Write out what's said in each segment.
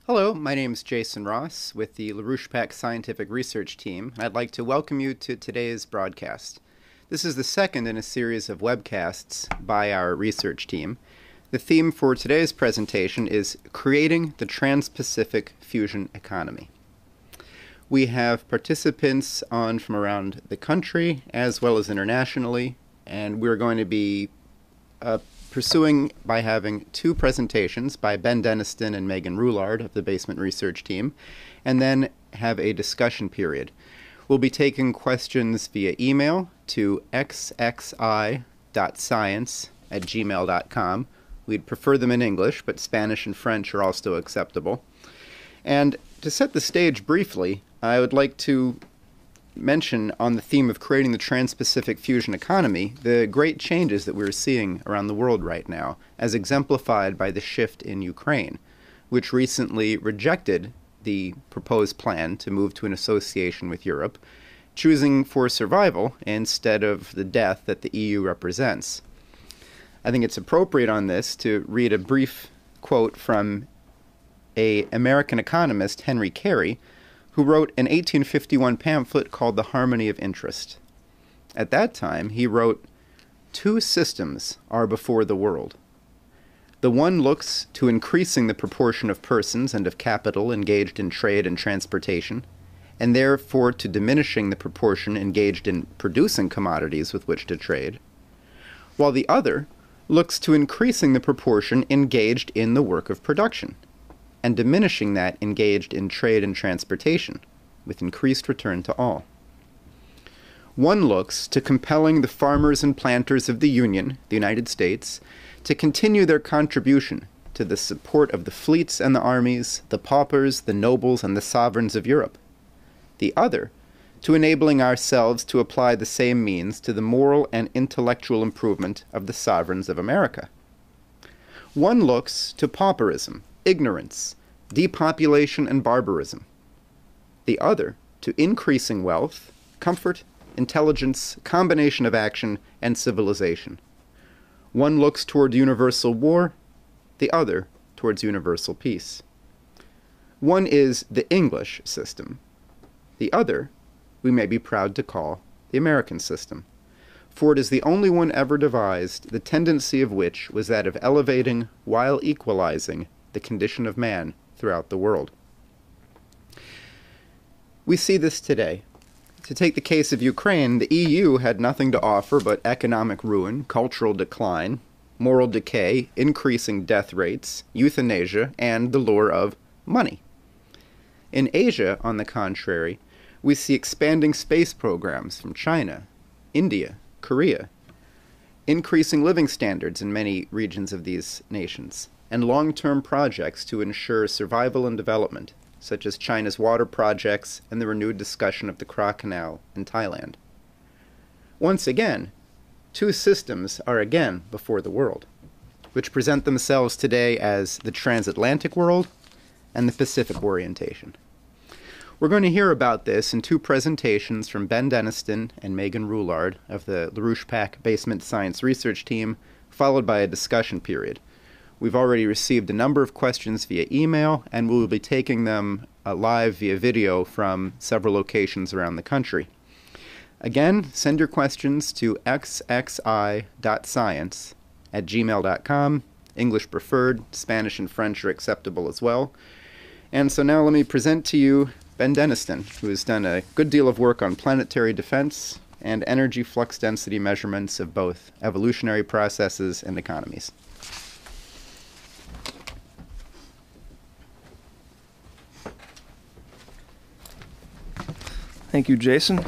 Hello, my name is Jason Ross with the LaRouchesupport Scientific Research Team. I'd like to welcome you to today's broadcast. This is the second in a series of webcasts by our research team. The theme for today's presentation is Creating the Trans-Pacific Fusion Economy. We have participants on from around the country as well as internationally, and we're going to be pursuing by having two presentations by Ben Deniston and Megan Roulard of the Basement Research Team, and then have a discussion period. We'll be taking questions via email to xxi.science@gmail.com. We'd prefer them in English, but Spanish and French are also acceptable. And to set the stage briefly, I would like to mention on the theme of creating the Trans-Pacific Fusion Economy the great changes that we're seeing around the world right now, as exemplified by the shift in Ukraine, which recently rejected the proposed plan to move to an association with Europe, choosing for survival instead of the death that the EU represents. I think it's appropriate on this to read a brief quote from an American economist, Henry Carey, who wrote an 1851 pamphlet called The Harmony of Interest. At that time, he wrote, "Two systems are before the world. The one looks to increasing the proportion of persons and of capital engaged in trade and transportation, and therefore to diminishing the proportion engaged in producing commodities with which to trade, while the other looks to increasing the proportion engaged in the work of production, and diminishing that engaged in trade and transportation, with increased return to all. One looks to compelling the farmers and planters of the Union, the United States, to continue their contribution to the support of the fleets and the armies, the paupers, the nobles, and the sovereigns of Europe. The other, to enabling ourselves to apply the same means to the moral and intellectual improvement of the sovereigns of America. One looks to pauperism, ignorance, depopulation, and barbarism. The other, to increasing wealth, comfort, intelligence, combination of action, and civilization. One looks toward universal war, the other towards universal peace. One is the English system. The other, we may be proud to call the American system, for it is the only one ever devised, the tendency of which was that of elevating while equalizing the condition of man throughout the world. We see this today. To take the case of Ukraine, the EU had nothing to offer but economic ruin, cultural decline, moral decay, increasing death rates, euthanasia, and the lure of money. In Asia, on the contrary, we see expanding space programs from China, India, Korea, increasing living standards in many regions of these nations, and long-term projects to ensure survival and development, such as China's water projects and the renewed discussion of the Kra Canal in Thailand. Once again, two systems are again before the world, which present themselves today as the transatlantic world and the Pacific orientation. We're going to hear about this in two presentations from Ben Deniston and Megan Roulard of the LaRouchesupport Basement Science Research Team, followed by a discussion period. We've already received a number of questions via email, and we will be taking them live via video from several locations around the country. Again, send your questions to xxi.science@gmail.com. English preferred, Spanish and French are acceptable as well. And so now let me present to you Ben Deniston, who has done a good deal of work on planetary defense and energy flux density measurements of both evolutionary processes and economies. Thank you, Jason.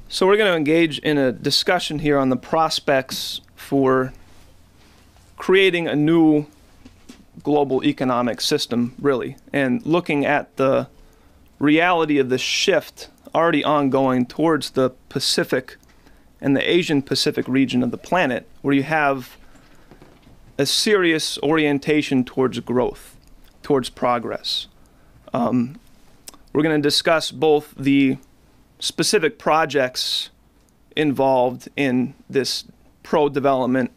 So we're going to engage in a discussion here on the prospects for creating a new global economic system, really, and looking at the reality of the shift already ongoing towards the Pacific and the Asian Pacific region of the planet, where you have a serious orientation towards growth, towards progress. We're going to discuss both the specific projects involved in this pro-development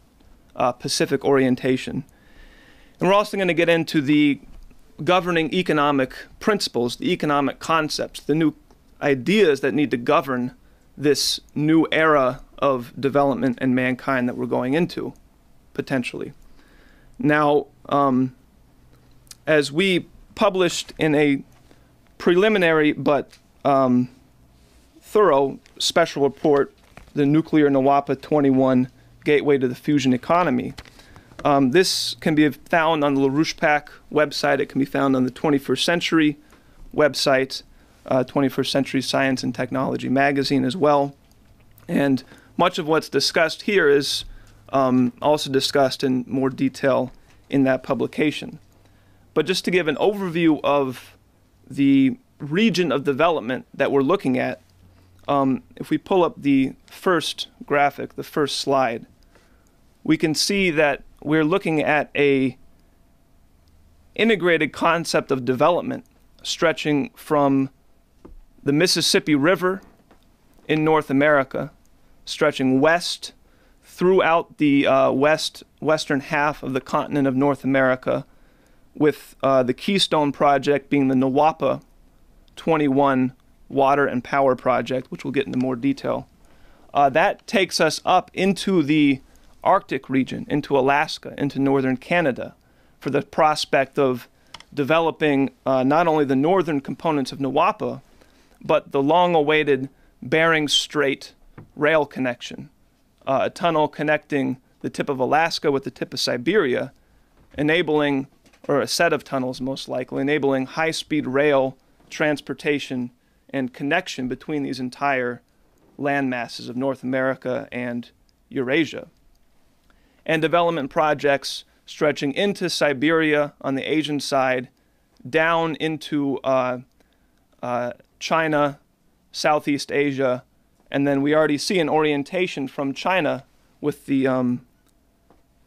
Pacific orientation, And we're also going to get into the governing economic principles, the economic concepts, the new ideas that need to govern this new era of development and mankind that we're going into, potentially. Now, as we published in a preliminary but thorough special report, the Nuclear NWAPA 21 Gateway to the Fusion Economy, this can be found on the LaRoucheSupport website. It can be found on the 21st Century website, 21st Century Science and Technology magazine as well. And much of what's discussed here is also discussed in more detail in that publication. But just to give an overview of the region of development that we're looking at, if we pull up the first graphic, the first slide, we can see that we're looking at a integrated concept of development stretching from the Mississippi River in North America, stretching west throughout the western half of the continent of North America, with the Keystone Project being the NWAPA 21 Water and Power Project, which we'll get into more detail. That takes us up into the Arctic region, into Alaska, into northern Canada, for the prospect of developing not only the northern components of NWAPA, but the long-awaited Bering Strait rail connection, a tunnel connecting the tip of Alaska with the tip of Siberia, enabling, or a set of tunnels most likely, enabling high-speed rail transportation and connection between these entire land masses of North America and Eurasia. And development projects stretching into Siberia on the Asian side, down into China, Southeast Asia, and then we already see an orientation from China with the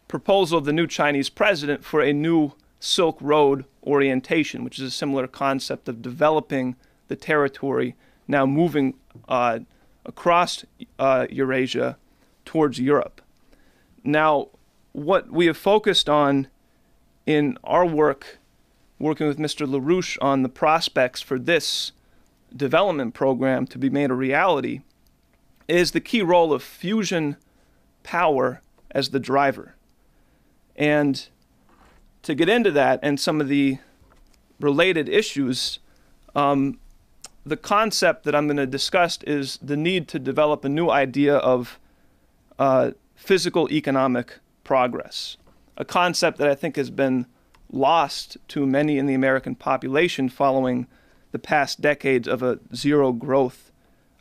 proposal of the new Chinese president for a new Silk Road orientation, which is a similar concept of developing the territory, now moving across Eurasia towards Europe. Now, what we have focused on in our work, working with Mr. LaRouche on the prospects for this development program to be made a reality, is the key role of fusion power as the driver. And to get into that and some of the related issues, the concept that I'm going to discuss is the need to develop a new idea of physical economic progress, a concept that I think has been lost to many in the American population following the past decades of a zero growth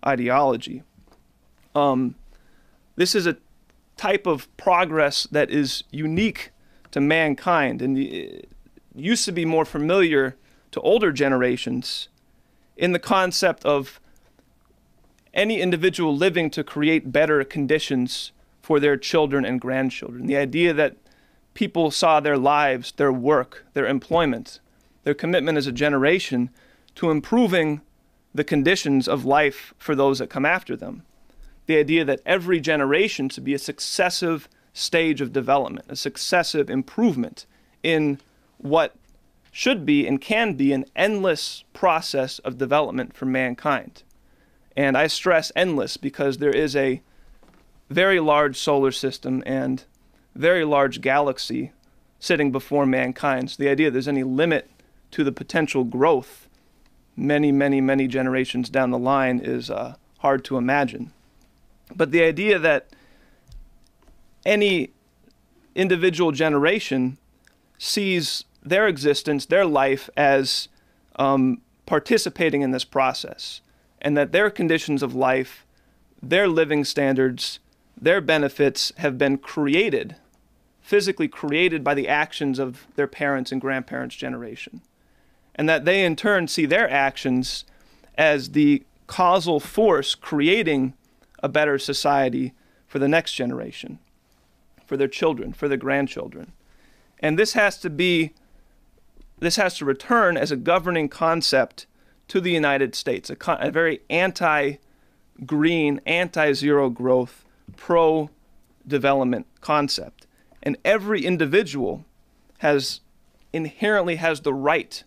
ideology. This is a type of progress that is unique to mankind, and it used to be more familiar to older generations in the concept of any individual living to create better conditions for their children and grandchildren. The idea that people saw their lives, their work, their employment, their commitment as a generation to improving the conditions of life for those that come after them. The idea that every generation should be a successive stage of development, a successive improvement in what should be and can be an endless process of development for mankind. And I stress endless because there is a very large solar system and very large galaxy sitting before mankind. So the idea there's any limit to the potential growth many, many, many generations down the line is hard to imagine. But the idea that any individual generation sees their existence, their life, as participating in this process, and that their conditions of life, their living standards, their benefits have been created, physically created by the actions of their parents and grandparents' generation, and that they in turn see their actions as the causal force creating a better society for the next generation, for their children, for their grandchildren. And this has to return as a governing concept to the United States, a very anti-green, anti-zero growth, pro-development concept. And every individual has inherently has the right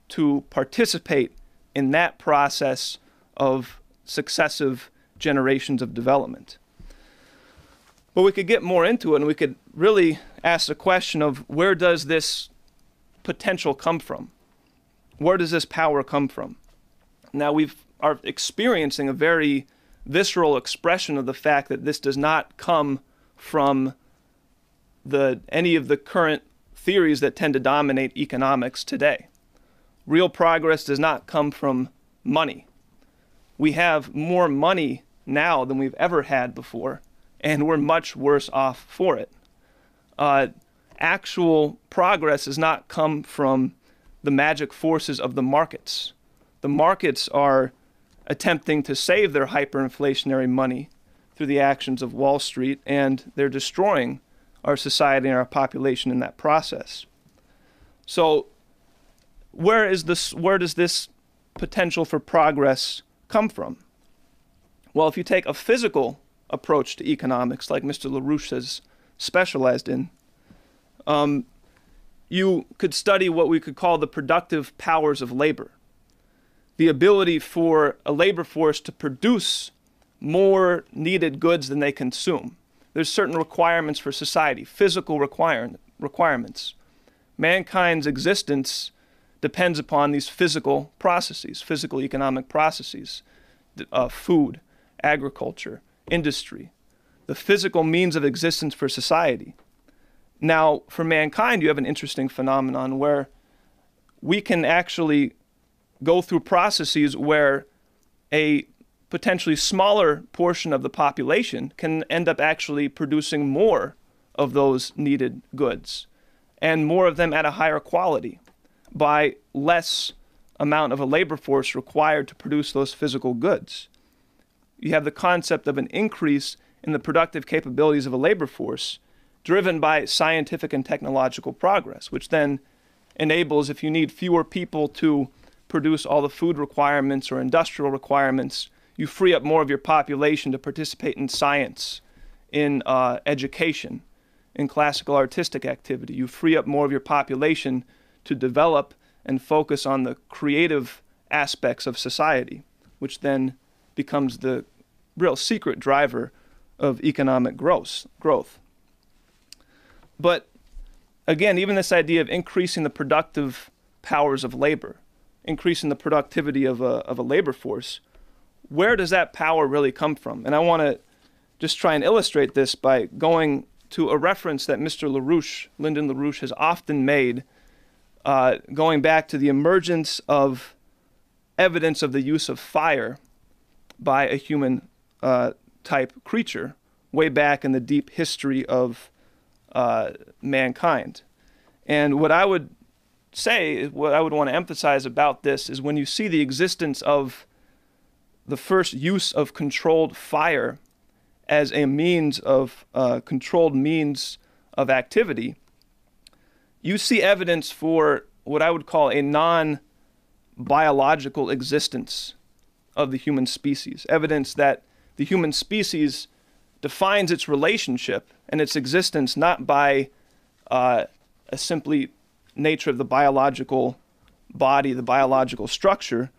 to participate in that process of successive generations of development. But we could get more into it, and we could really ask the question of, where does this potential come from? Where does this power come from? Now, we are experiencing a very visceral expression of the fact that this does not come from any of the current theories that tend to dominate economics today. Real progress does not come from money. We have more money now than we've ever had before, and we're much worse off for it. Actual progress does not come from the magic forces of the markets. The markets are attempting to save their hyperinflationary money through the actions of Wall Street, and they're destroying our society and our population in that process. So where does this potential for progress come from? Well, if you take a physical approach to economics, like Mr. LaRouche has specialized in, you could study what we could call the productive powers of labor. The ability for a labor force to produce more needed goods than they consume. There's certain requirements for society, physical requirements. Mankind's existence depends upon these physical processes, physical economic processes, food, agriculture, industry, the physical means of existence for society. Now, for mankind, you have an interesting phenomenon where we can actually go through processes where a potentially smaller portion of the population can end up actually producing more of those needed goods, and more of them at a higher quality by less amount of a labor force required to produce those physical goods. You have the concept of an increase in the productive capabilities of a labor force driven by scientific and technological progress, which then enables, if you need fewer people to produce all the food requirements or industrial requirements, you free up more of your population to participate in science, in education, in classical artistic activity. You free up more of your population to develop and focus on the creative aspects of society, which then becomes the real secret driver of economic growth. But again, even this idea of increasing the productive powers of labor, increasing the productivity of a labor force, where does that power really come from? And I want to just try and illustrate this by going to a reference that Mr. LaRouche, Lyndon LaRouche, has often made, going back to the emergence of evidence of the use of fire by a human type creature way back in the deep history of mankind. And what I would say, what I would want to emphasize about this is, when you see the existence of the first use of controlled fire as a means of controlled means of activity, you see evidence for what I would call a non-biological existence of the human species, evidence that the human species defines its relationship and its existence not by a simply nature of the biological body, the biological structure,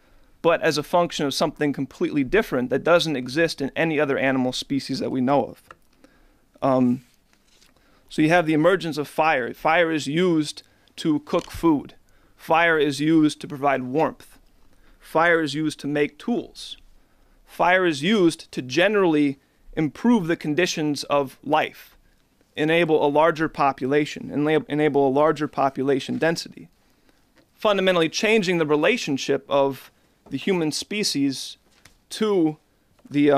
but as a function of something completely different that doesn't exist in any other animal species that we know of. So you have the emergence of fire. Fire is used to cook food. Fire is used to provide warmth. Fire is used to make tools. Fire is used to generally improve the conditions of life, enable a larger population, enable a larger population density, fundamentally changing the relationship of the human species to the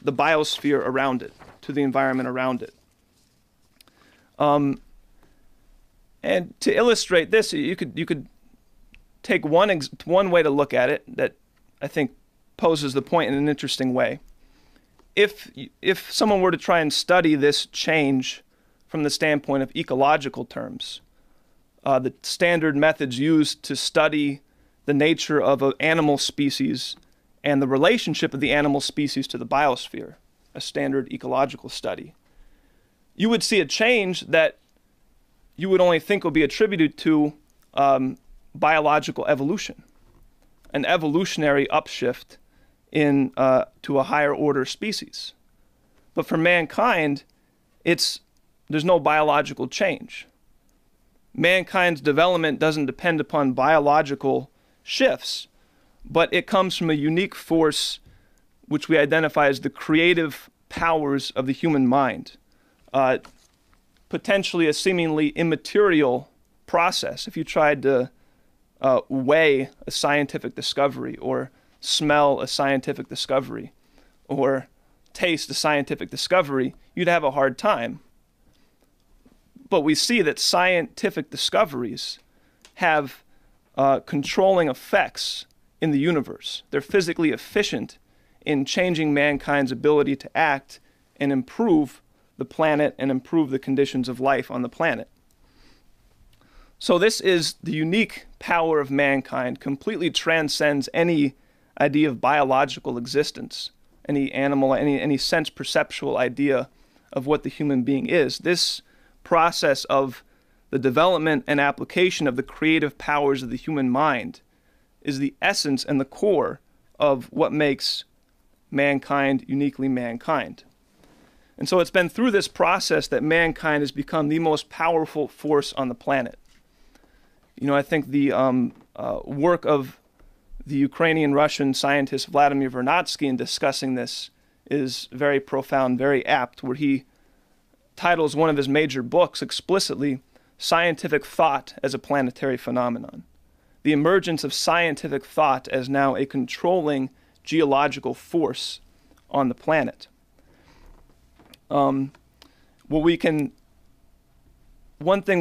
biosphere around it, to the environment around it. And to illustrate this, you could take one way to look at it that I think poses the point in an interesting way. If someone were to try and study this change from the standpoint of ecological terms, the standard methods used to study the nature of an animal species and the relationship of the animal species to the biosphere, a standard ecological study, you would see a change that you would only think would be attributed to biological evolution, an evolutionary upshift in to a higher order species. But for mankind, there's no biological change. Mankind's development doesn't depend upon biological shifts, but it comes from a unique force which we identify as the creative powers of the human mind, potentially a seemingly immaterial process. If you tried to weigh a scientific discovery, or smell a scientific discovery, or taste a scientific discovery, you'd have a hard time. But we see that scientific discoveries have controlling effects in the universe. They're physically efficient in changing mankind's ability to act and improve the planet and improve the conditions of life on the planet. So this is the unique power of mankind, completely transcends any idea of biological existence, any animal, any sense perceptual idea of what the human being is. This process of the development and application of the creative powers of the human mind is the essence and the core of what makes mankind uniquely mankind. And so it's been through this process that mankind has become the most powerful force on the planet. You know, I think the work of the Ukrainian-Russian scientist Vladimir Vernadsky in discussing this is very profound, very apt, where he titles one of his major books explicitly Scientific Thought as a Planetary Phenomenon. The emergence of scientific thought as now a controlling geological force on the planet. One thing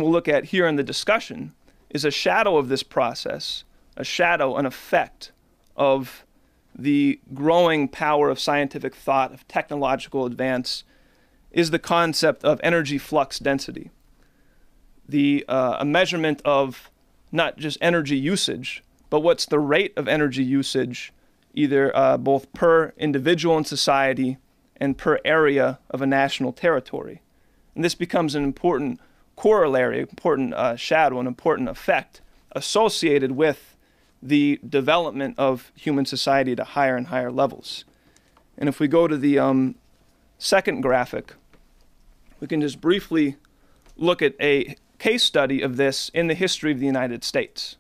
we'll look at here in the discussion is a shadow of this process, a shadow, an effect of the growing power of scientific thought, of technological advance, is the concept of energy flux density. A measurement of not just energy usage, but what's the rate of energy usage, either both per individual in society and per area of a national territory. And this becomes an important corollary, important shadow, an important effect associated with the development of human society to higher and higher levels. And if we go to the second graphic, we can just briefly look at a case study of this in the history of the United States,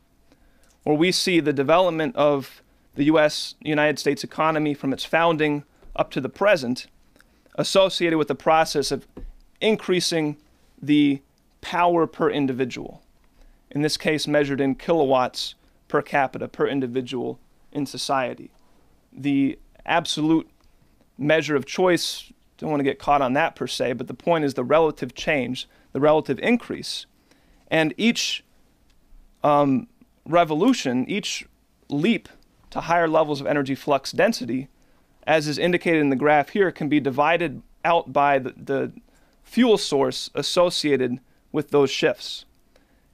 where we see the development of the United States economy from its founding up to the present, associated with the process of increasing the power per individual. In this case, measured in kilowatts per capita, per individual in society. The absolute measure of choice, don't want to get caught on that per se, but the point is the relative change, the relative increase. And each revolution, each leap to higher levels of energy flux density, as is indicated in the graph here, can be divided out by the fuel source associated with those shifts.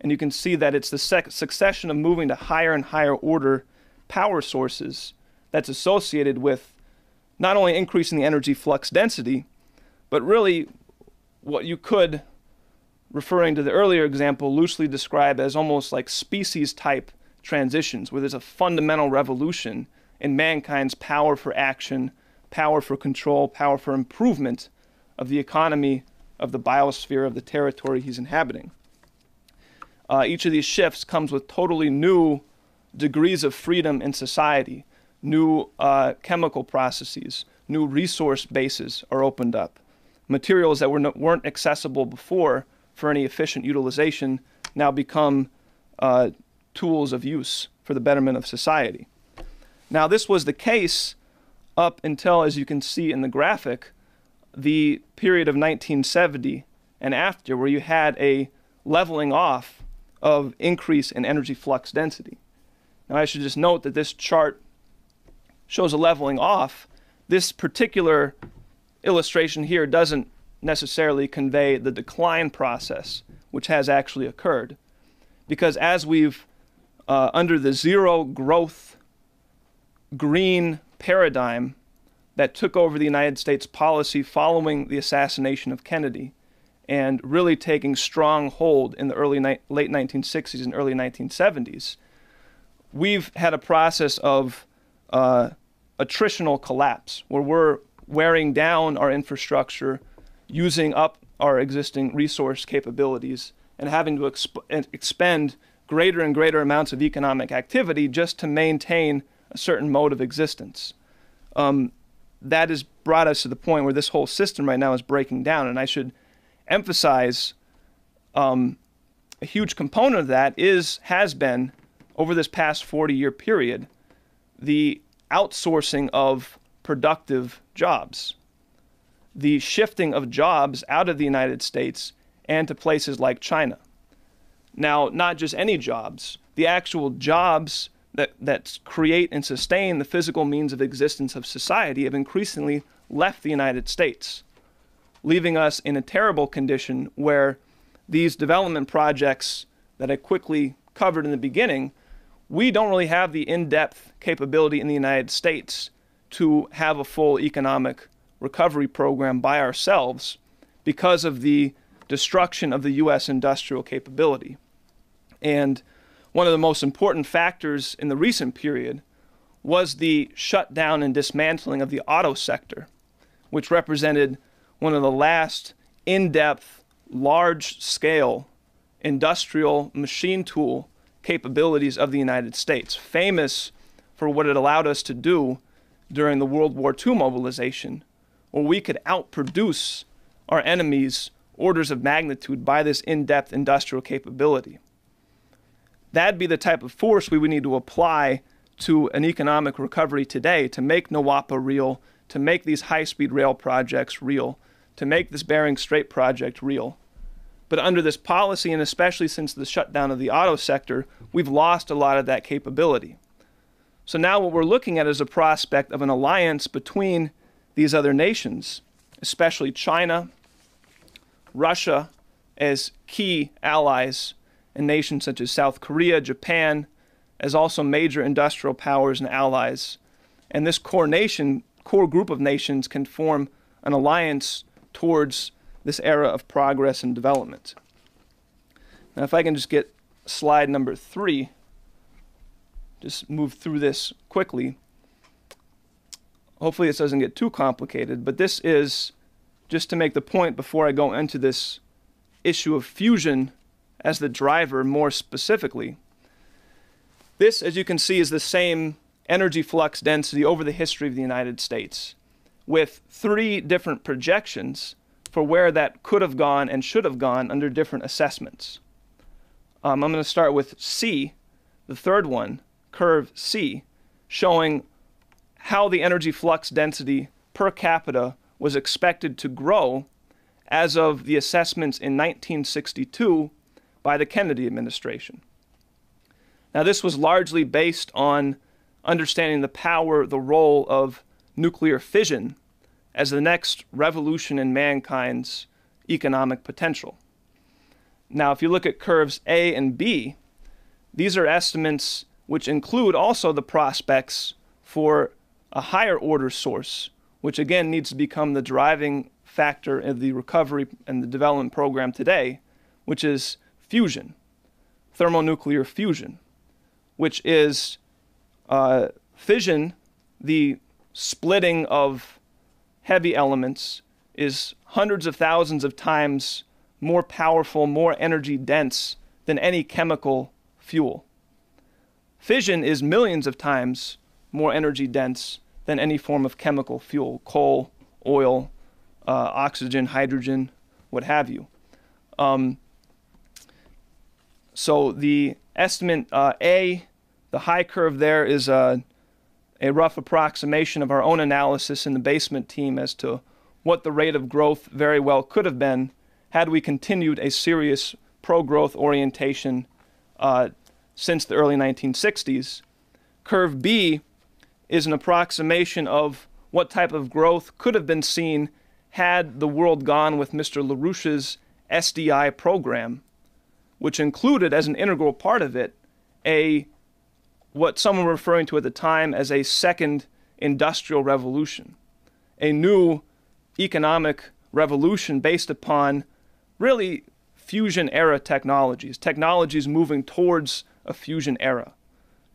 And you can see that it's the succession of moving to higher and higher order power sources that's associated with not only increasing the energy flux density, but really what you could, referring to the earlier example, loosely describe as almost like species-type transitions, where there's a fundamental revolution in mankind's power for action, power for control, power for improvement of the economy, of the biosphere, of the territory he's inhabiting. Each of these shifts comes with totally new degrees of freedom in society. New chemical processes, new resource bases are opened up. Materials that weren't accessible before for any efficient utilization now become tools of use for the betterment of society. Now, this was the case up until, as you can see in the graphic, the period of 1970 and after, where you had a leveling off of increase in energy flux density. Now, I should just note that this chart shows a leveling off. This particular illustration here doesn't necessarily convey the decline process, which has actually occurred. Because as we've, under the zero growth green paradigm that took over the United States policy following the assassination of Kennedy, and really taking strong hold in the late 1960s and early 1970s, we've had a process of attritional collapse, where we're wearing down our infrastructure, using up our existing resource capabilities, and having to expend greater and greater amounts of economic activity just to maintain a certain mode of existence. That has brought us to the point where this whole system right now is breaking down. And I should emphasize a huge component of that has been, over this past 40-year period, the outsourcing of productive jobs, the shifting of jobs out of the United States and to places like China. Now, not just any jobs, the actual jobs that create and sustain the physical means of existence of society have increasingly left the United States, leaving us in a terrible condition where these development projects that I quickly covered in the beginning, we don't really have the in-depth capability in the United States to have a full economic recovery program by ourselves because of the destruction of the U.S. industrial capability. And one of the most important factors in the recent period was the shutdown and dismantling of the auto sector, which represented one of the last in-depth, large-scale industrial machine tool capabilities of the United States, famous for what it allowed us to do during the World War II mobilization, where we could outproduce our enemies orders of magnitude by this in-depth industrial capability. That'd be the type of force we would need to apply to an economic recovery today to make NWAPA real, to make these high-speed rail projects real, to make this Bering Strait project real. But under this policy, and especially since the shutdown of the auto sector, we've lost a lot of that capability. So now what we're looking at is a prospect of an alliance between these other nations, especially China, Russia as key allies, and nations such as South Korea, Japan, as also major industrial powers and allies. And this core group of nations can form an alliance towards this era of progress and development. Now, if I can just get slide number 3, just move through this quickly. Hopefully this doesn't get too complicated, but this is just to make the point before I go into this issue of fusion as the driver more specifically. This, as you can see, is the same energy flux density over the history of the United States, with 3 different projections for where that could have gone and should have gone under different assessments. I'm going to start with C, the third one, curve C, showing how the energy flux density per capita was expected to grow as of the assessments in 1962 by the Kennedy administration. Now, this was largely based on understanding the power, the role of nuclear fission as the next revolution in mankind's economic potential. Now, if you look at curves A and B, these are estimates which include also the prospects for a higher order source, which again needs to become the driving factor of the recovery and the development program today, which is fusion, thermonuclear fusion, which is fission, the splitting of heavy elements, is hundreds of thousands of times more powerful, more energy dense than any chemical fuel. Fission is millions of times more energy dense than any form of chemical fuel, coal, oil, oxygen, hydrogen, what have you. So the estimate A, the high curve there, is a rough approximation of our own analysis in the basement team as to what the rate of growth very well could have been had we continued a serious pro-growth orientation since the early 1960s. Curve B is an approximation of what type of growth could have been seen had the world gone with Mr. LaRouche's SDI program, which included as an integral part of it what some were referring to at the time as a second industrial revolution, a new economic revolution based upon really fusion era technologies moving towards a fusion era.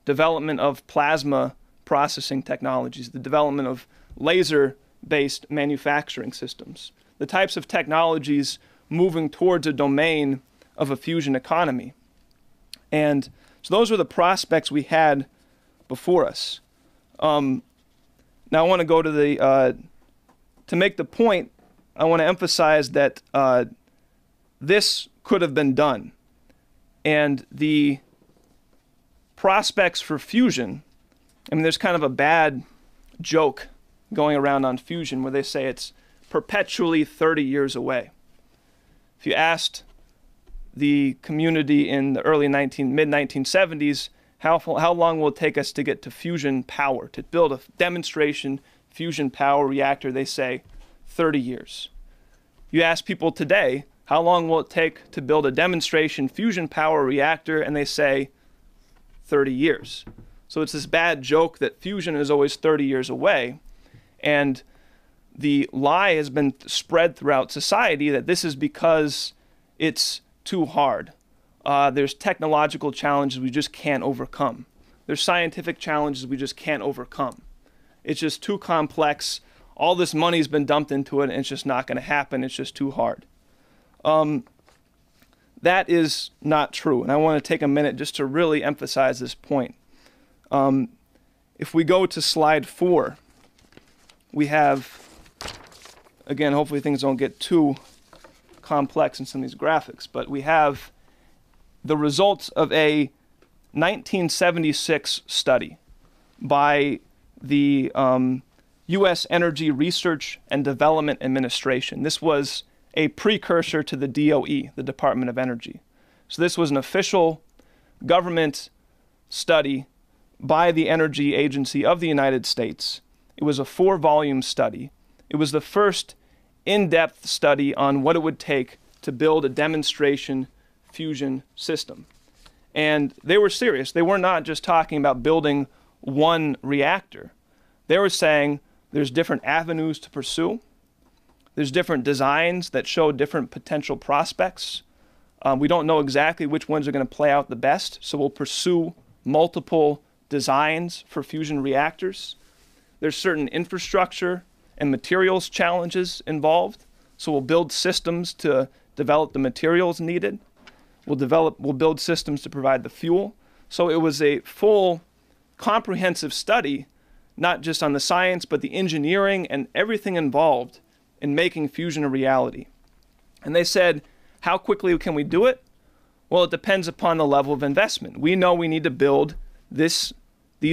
Development of plasma processing technologies, the development of laser-based manufacturing systems, the types of technologies moving towards a domain of a fusion economy. And so those were the prospects we had before us. Now I want to go to to make the point, I want to emphasize that this could have been done. And the prospects for fusion, I mean, there's kind of a bad joke going around on fusion where they say it's perpetually 30 years away. If you asked the community in the mid-1970s, how long will it take us to get to fusion power, to build a demonstration fusion power reactor, they say 30 years. You ask people today, how long will it take to build a demonstration fusion power reactor, and they say 30 years. So it's this bad joke that fusion is always 30 years away, and the lie has been spread throughout society that this is because it's too hard. There's technological challenges we just can't overcome. There's scientific challenges we just can't overcome. It's just too complex. All this money's been dumped into it, and it's just not going to happen. It's just too hard. That is not true, and I want to take a minute just to really emphasize this point. If we go to slide 4, we have, again, hopefully things don't get too complex in some of these graphics, but we have the results of a 1976 study by the U.S. Energy Research and Development Administration. This was a precursor to the DOE, the Department of Energy. So this was an official government study by the Energy Agency of the United States. It was a 4-volume study. It was the first in-depth study on what it would take to build a demonstration fusion system. And they were serious. They were not just talking about building one reactor. They were saying there's different avenues to pursue. There's different designs that show different potential prospects. We don't know exactly which ones are going to play out the best, so we'll pursue multiple designs for fusion reactors. There's certain infrastructure and materials challenges involved, so we'll build systems to develop the materials needed. We'll build systems to provide the fuel. So it was a full, comprehensive study, not just on the science, but the engineering and everything involved in making fusion a reality. And they said, how quickly can we do it? Well, it depends upon the level of investment. We know we need to build these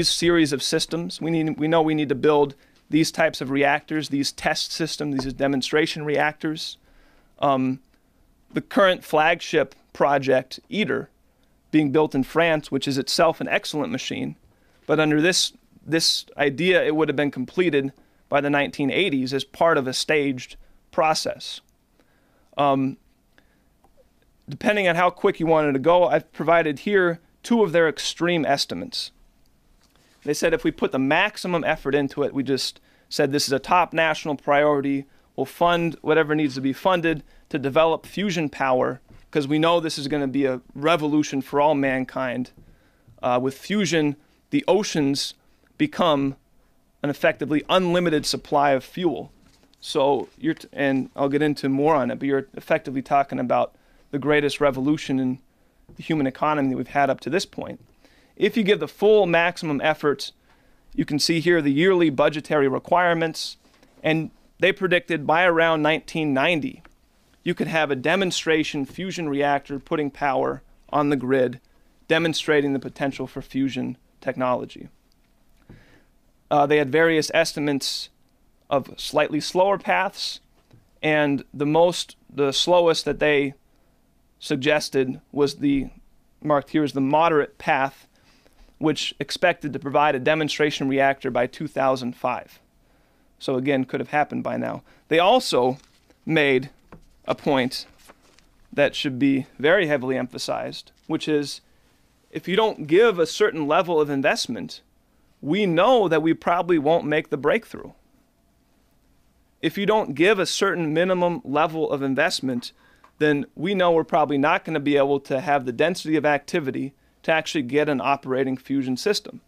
series of systems. We know we need to build these types of reactors, these test systems, these demonstration reactors. The current flagship project, ITER, being built in France, which is itself an excellent machine, but under this idea, it would have been completed by the 1980s as part of a staged process. Depending on how quick you wanted to go, I've provided here 2 of their extreme estimates. They said if we put the maximum effort into it, we just said this is a top national priority, we'll fund whatever needs to be funded to develop fusion power, because we know this is going to be a revolution for all mankind. With fusion, the oceans become an effectively unlimited supply of fuel. So and I'll get into more on it, but you're effectively talking about the greatest revolution in the human economy that we've had up to this point. If you give the full maximum effort, you can see here the yearly budgetary requirements, and they predicted by around 1990, you could have a demonstration fusion reactor putting power on the grid, demonstrating the potential for fusion technology. They had various estimates of slightly slower paths, and the slowest that they suggested was marked here as the moderate path, which expected to provide a demonstration reactor by 2005. So again, could have happened by now. They also made a point that should be very heavily emphasized, which is if you don't give a certain level of investment, we know that we probably won't make the breakthrough. If you don't give a certain minimum level of investment, then we know we're probably not going to be able to have the density of activity to actually get an operating fusion system.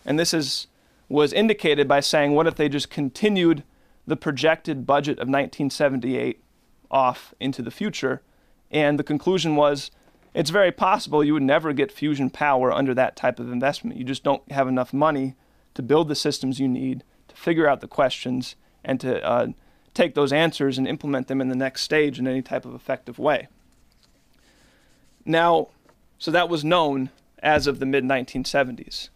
And this was indicated by saying, what if they just continued the projected budget of 1978 off into the future? And the conclusion was, it's very possible you would never get fusion power under that type of investment. You just don't have enough money to build the systems you need, to figure out the questions, and to take those answers and implement them in the next stage in any type of effective way. Now, so that was known as of the mid-1970s.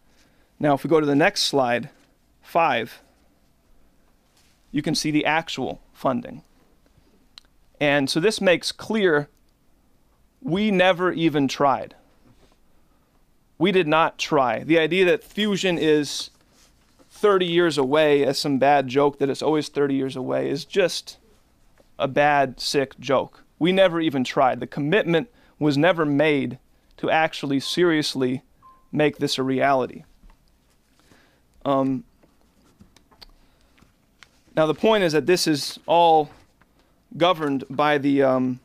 Now, if we go to the next slide, 5, you can see the actual funding. And so this makes clear we never even tried. We did not try. The idea that fusion is 30 years away as some bad joke, that it's always 30 years away, is just a bad, sick joke. We never even tried. The commitment was never made to actually seriously make this a reality. Now the point is that this is all governed by the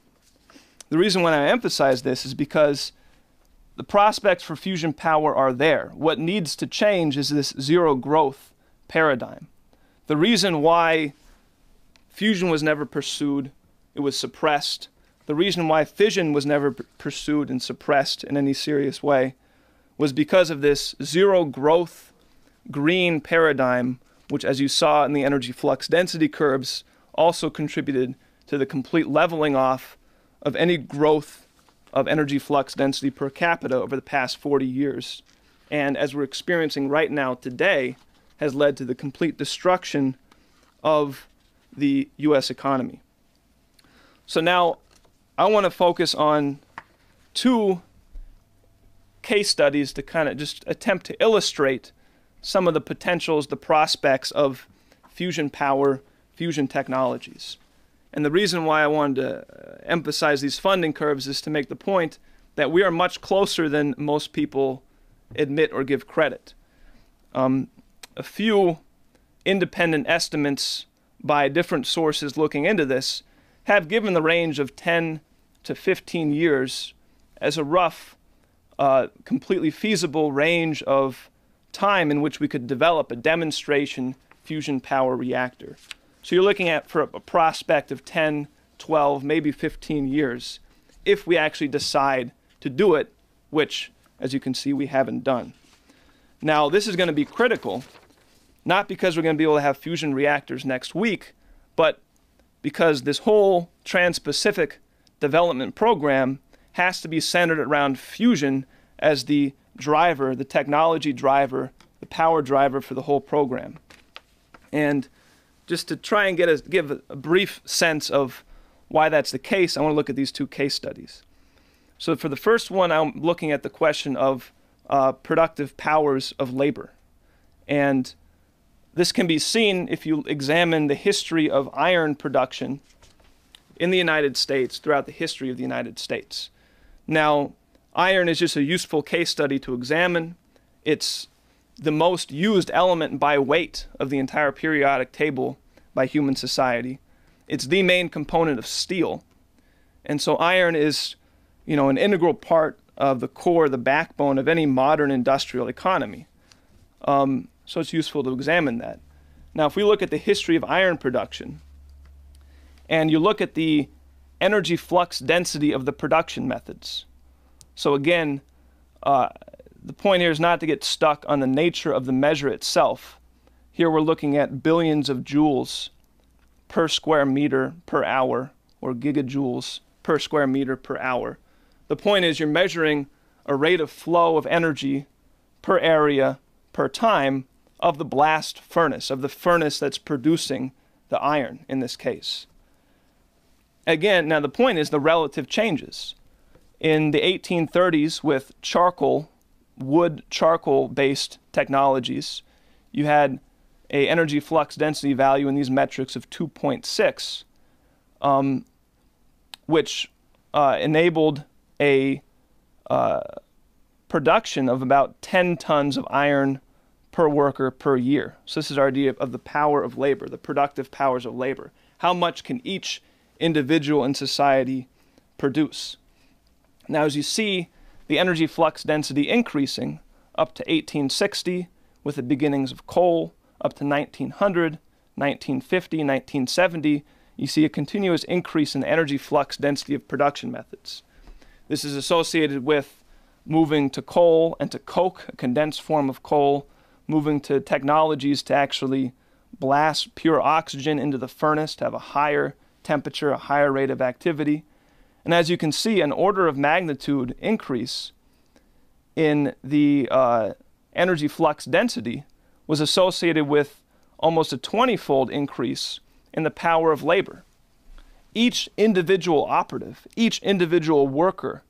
reason why I emphasize this is because the prospects for fusion power are there. What needs to change is this zero growth paradigm. The reason why fusion was never pursued, it was suppressed. The reason why fission was never pursued and suppressed in any serious way was because of this zero growth green paradigm, which, as you saw in the energy flux density curves, also contributed to the complete leveling off of any growth of energy flux density per capita over the past 40 years. And as we're experiencing right now today, has led to the complete destruction of the U.S. economy. So now I want to focus on 2 case studies to kind of just attempt to illustrate some of the potentials, the prospects of fusion power, fusion technologies. And the reason why I wanted to emphasize these funding curves is to make the point that we are much closer than most people admit or give credit. A few independent estimates by different sources looking into this have given the range of 10 to 15 years as a rough, completely feasible range of time in which we could develop a demonstration fusion power reactor. So you're looking at for a prospect of 10, 12, maybe 15 years if we actually decide to do it, which, as you can see, we haven't done. Now, this is going to be critical, not because we're going to be able to have fusion reactors next week, but because this whole Trans-Pacific development program has to be centered around fusion as the driver, the technology driver, the power driver for the whole program. And just to try and give a brief sense of why that's the case, I want to look at these 2 case studies. So for the first one, I'm looking at the question of productive powers of labor. And this can be seen if you examine the history of iron production in the United States throughout the history of the United States. Now, iron is just a useful case study to examine. It's the most used element by weight of the entire periodic table by human society. It's the main component of steel. And so iron is, an integral part of the core, the backbone of any modern industrial economy. So it's useful to examine that. Now, if we look at the history of iron production, and you look at the energy flux density of the production methods. So again, the point here is not to get stuck on the nature of the measure itself. Here we're looking at billions of joules per square meter per hour, or gigajoules per square meter per hour. The point is you're measuring a rate of flow of energy per area per time of the blast furnace, of the furnace that's producing the iron in this case. Again, now the point is the relative changes. In the 1830s with charcoal, wood charcoal-based technologies, you had a energy flux density value in these metrics of 2.6, which enabled a production of about 10 tons of iron per worker per year. So this is our idea of the power of labor, the productive powers of labor. How much can each individual in society produce. Now, as you see, the energy flux density increasing up to 1860 with the beginnings of coal, up to 1900, 1950, 1970, you see a continuous increase in the energy flux density of production methods. This is associated with moving to coal and to coke, a condensed form of coal, moving to technologies to actually blast pure oxygen into the furnace to have a higher temperature, a higher rate of activity. And as you can see, an order of magnitude increase in the energy flux density was associated with almost a 20-fold increase in the power of labor. Each individual operative, each individual worker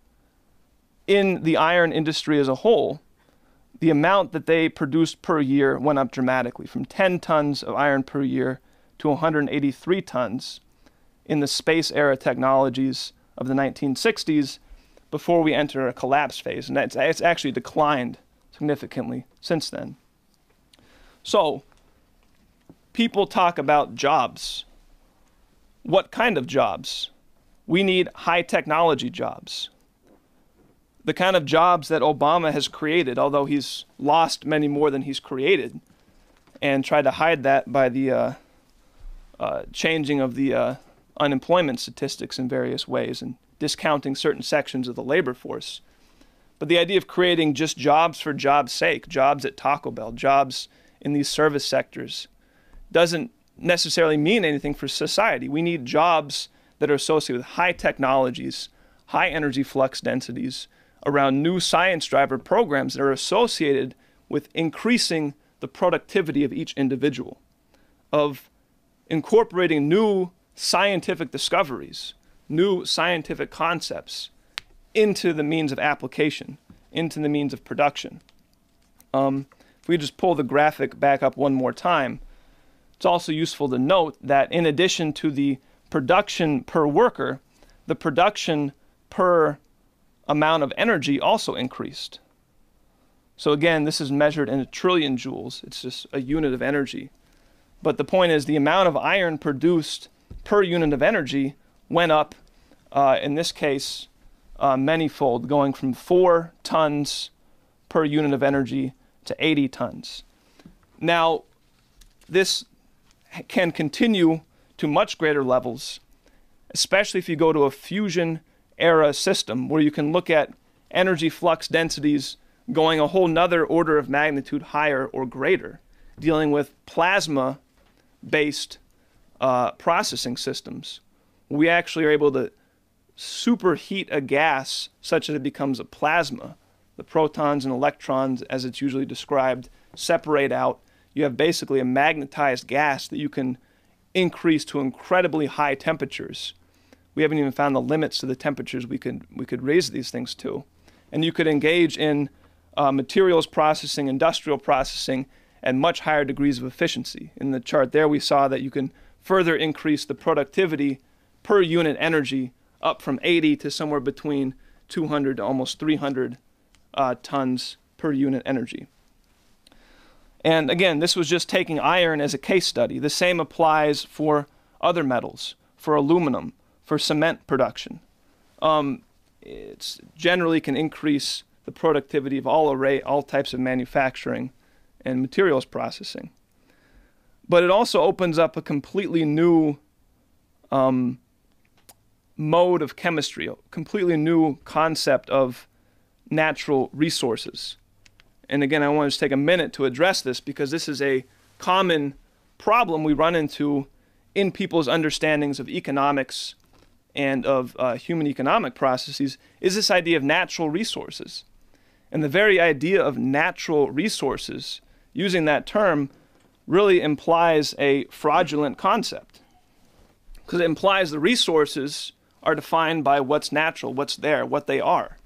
in the iron industry as a whole, the amount that they produced per year went up dramatically, from 10 tons of iron per year to 183 tons in the space era technologies of the 1960s before we enter a collapse phase. And it's actually declined significantly since then. So, people talk about jobs. What kind of jobs? We need high technology jobs. The kind of jobs that Obama has created, although he's lost many more than he's created, and tried to hide that by the changing of the unemployment statistics in various ways and discounting certain sections of the labor force. But the idea of creating just jobs for jobs' sake, jobs at Taco Bell, jobs in these service sectors, doesn't necessarily mean anything for society. We need jobs that are associated with high technologies, high energy flux densities, around new science driver programs that are associated with increasing the productivity of each individual, of incorporating new scientific discoveries, new scientific concepts into the means of application, into the means of production. If we just pull the graphic back up one more time, it's also useful to note that in addition to the production per worker, the production per amount of energy also increased. So again, this is measured in a trillion joules. It's just a unit of energy. But the point is the amount of iron produced per unit of energy went up, in this case, manyfold, going from 4 tons per unit of energy to 80 tons. Now, this can continue to much greater levels, especially if you go to a fusion era system where you can look at energy flux densities going a whole nother order of magnitude higher or greater, dealing with plasma-based processing systems. We actually are able to superheat a gas such that it becomes a plasma. The protons and electrons, as it's usually described, separate out. You have basically a magnetized gas that you can increase to incredibly high temperatures. We haven't even found the limits to the temperatures we could raise these things to. And you could engage in materials processing, industrial processing, at much higher degrees of efficiency. In the chart there, we saw that you can further increase the productivity per unit energy up from 80 to somewhere between 200 to almost 300 tons per unit energy. And again, this was just taking iron as a case study. The same applies for other metals, for aluminum, for cement production. It generally can increase the productivity of all types of manufacturing and materials processing. But it also opens up a completely new mode of chemistry, a completely new concept of natural resources. And again, I want to just take a minute to address this because this is a common problem we run into in people's understandings of economics and of human economic processes, is this idea of natural resources. And the very idea of natural resources, using that term, really implies a fraudulent concept. Because it implies the resources are defined by what's natural, what's there, what they are.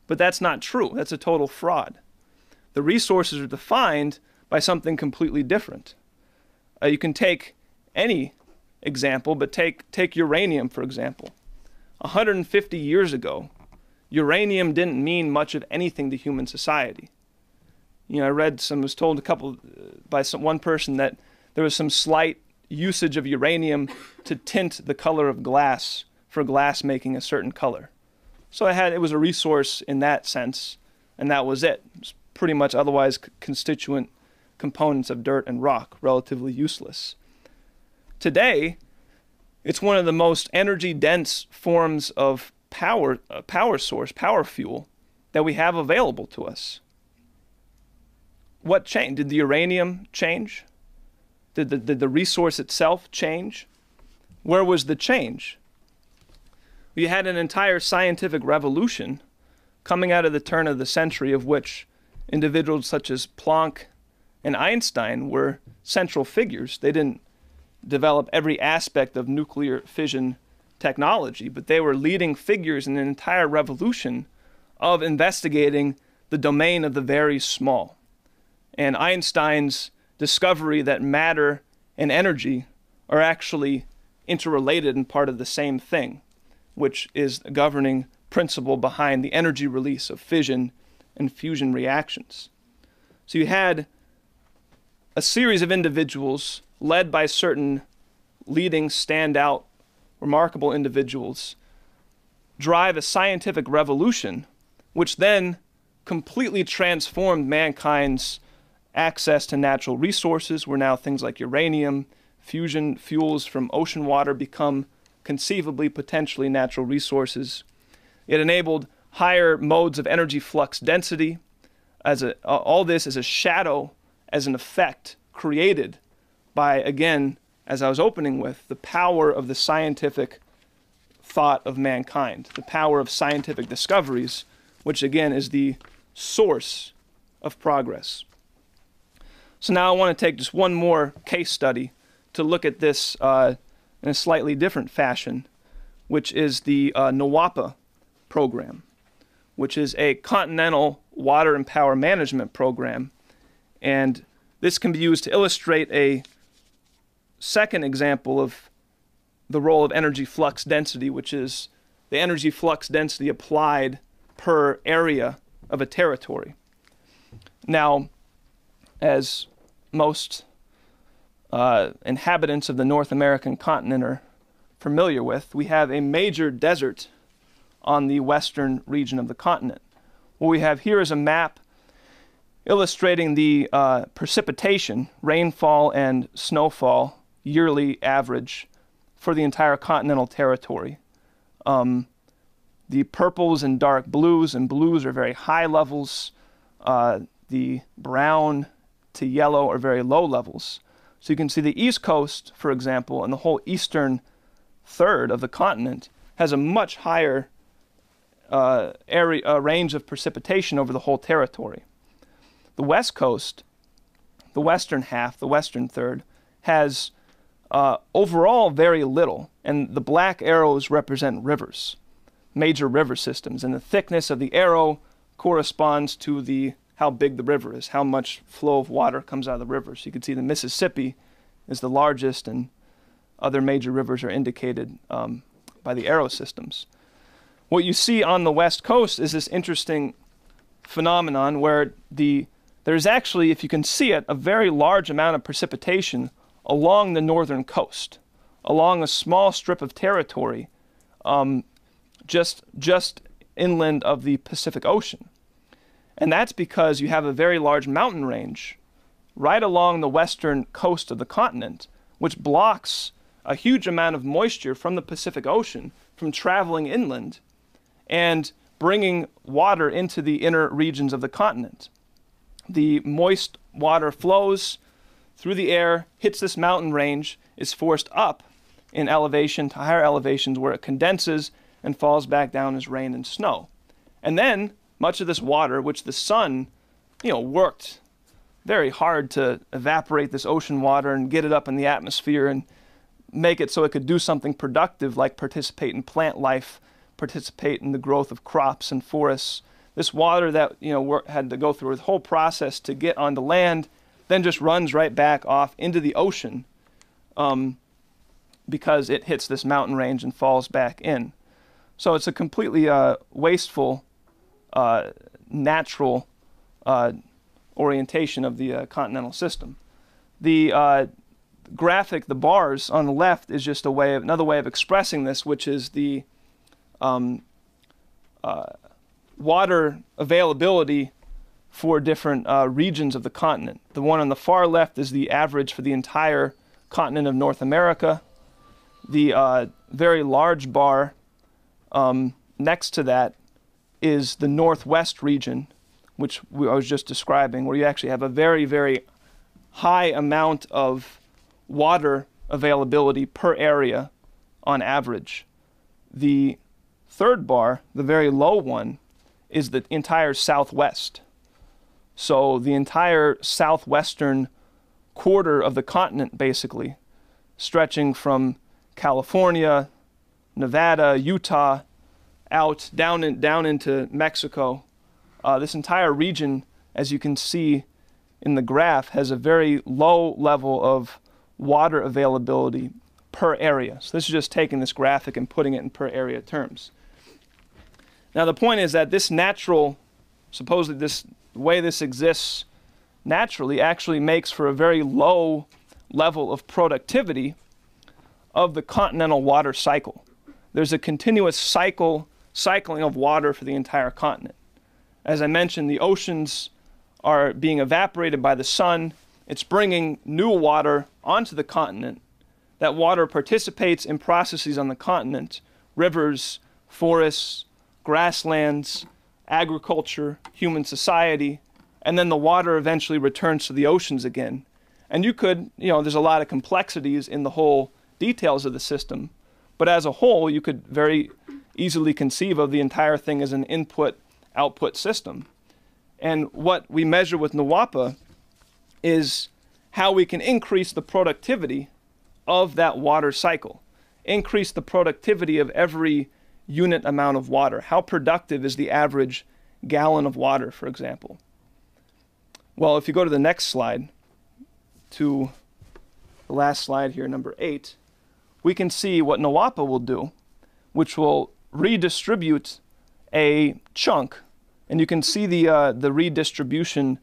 But that's not true. That's a total fraud. The resources are defined by something completely different. You can take any example, but take uranium, for example. 150 years ago, uranium didn't mean much of anything to human society. You know, I was told by one person that there was some slight usage of uranium to tint the color of glass for glass making a certain color. So it was a resource in that sense, and that was it. It was pretty much otherwise constituent components of dirt and rock, relatively useless. Today, it's one of the most energy-dense forms of power source, power fuel, that we have available to us. What changed? Did the uranium change? Did the resource itself change? Where was the change? We had an entire scientific revolution coming out of the turn of the century, of which individuals such as Planck and Einstein were central figures. They didn't develop every aspect of nuclear fission technology, but they were leading figures in an entire revolution of investigating the domain of the very small. And Einstein's discovery that matter and energy are actually interrelated and part of the same thing, which is the governing principle behind the energy release of fission and fusion reactions. So you had a series of individuals led by certain leading, standout, remarkable individuals drive a scientific revolution, which then completely transformed mankind's access to natural resources, where now things like uranium, fusion fuels from ocean water become conceivably potentially natural resources. It enabled higher modes of energy flux density. All this is a shadow, as an effect created by, again, as I was opening with, the power of the scientific thought of mankind, the power of scientific discoveries, which again is the source of progress. So now I want to take just one more case study to look at this in a slightly different fashion, which is the NWAPA program, which is a continental water and power management program. And this can be used to illustrate a second example of the role of energy flux density, which is the energy flux density applied per area of a territory. Now, as most inhabitants of the North American continent are familiar with, we have a major desert on the western region of the continent. What we have here is a map illustrating the precipitation, rainfall and snowfall, yearly average for the entire continental territory. The purples and dark blues, and blues are very high levels. The brown to yellow are very low levels. So you can see the East Coast, for example, and the whole eastern third of the continent has a much higher range of precipitation over the whole territory. The West Coast, the western half, the western third, has overall very little, and the black arrows represent rivers, major river systems, and the thickness of the arrow corresponds to how big the river is, how much flow of water comes out of the river. So you can see the Mississippi is the largest, and other major rivers are indicated by the arrow systems. What you see on the West Coast is this interesting phenomenon where there's actually, if you can see it, a very large amount of precipitation along the northern coast, along a small strip of territory just inland of the Pacific Ocean. And that's because you have a very large mountain range right along the western coast of the continent, which blocks a huge amount of moisture from the Pacific Ocean from traveling inland and bringing water into the inner regions of the continent. The moist water flows through the air, hits this mountain range, is forced up in elevation to higher elevations where it condenses and falls back down as rain and snow. And then much of this water, which the sun, worked very hard to evaporate this ocean water and get it up in the atmosphere and make it so it could do something productive, like participate in plant life, participate in the growth of crops and forests. This water that had to go through a whole process to get onto land, then just runs right back off into the ocean because it hits this mountain range and falls back in. So it's a completely wasteful, natural orientation of the continental system. The graphic, the bars on the left, is just another way of expressing this, which is the water availability for different regions of the continent. The one on the far left is the average for the entire continent of North America. The very large bar next to that is the Northwest region, which I was just describing, where you actually have a very, very high amount of water availability per area on average. The third bar, the very low one, is the entire Southwest. So the entire southwestern quarter of the continent, basically, stretching from California, Nevada, Utah, out down into Mexico. This entire region, as you can see in the graph, has a very low level of water availability per area. So this is just taking this graphic and putting it in per area terms. Now the point is that this natural, supposedly this way this exists naturally, actually makes for a very low level of productivity of the continental water cycle. There's a continuous cycling of water for the entire continent. As I mentioned, the oceans are being evaporated by the sun. It's bringing new water onto the continent. That water participates in processes on the continent: rivers, forests, grasslands, agriculture, human society, and then the water eventually returns to the oceans again. And you could, there's a lot of complexities in the whole details of the system, but as a whole, you could very easily conceive of the entire thing as an input-output system. And what we measure with NWAPA is how we can increase the productivity of that water cycle, increase the productivity of every unit amount of water. How productive is the average gallon of water, for example? Well, if you go to the next slide, to the last slide here, number 8, we can see what NWAPA will do, which will redistribute a chunk, and you can see the redistribution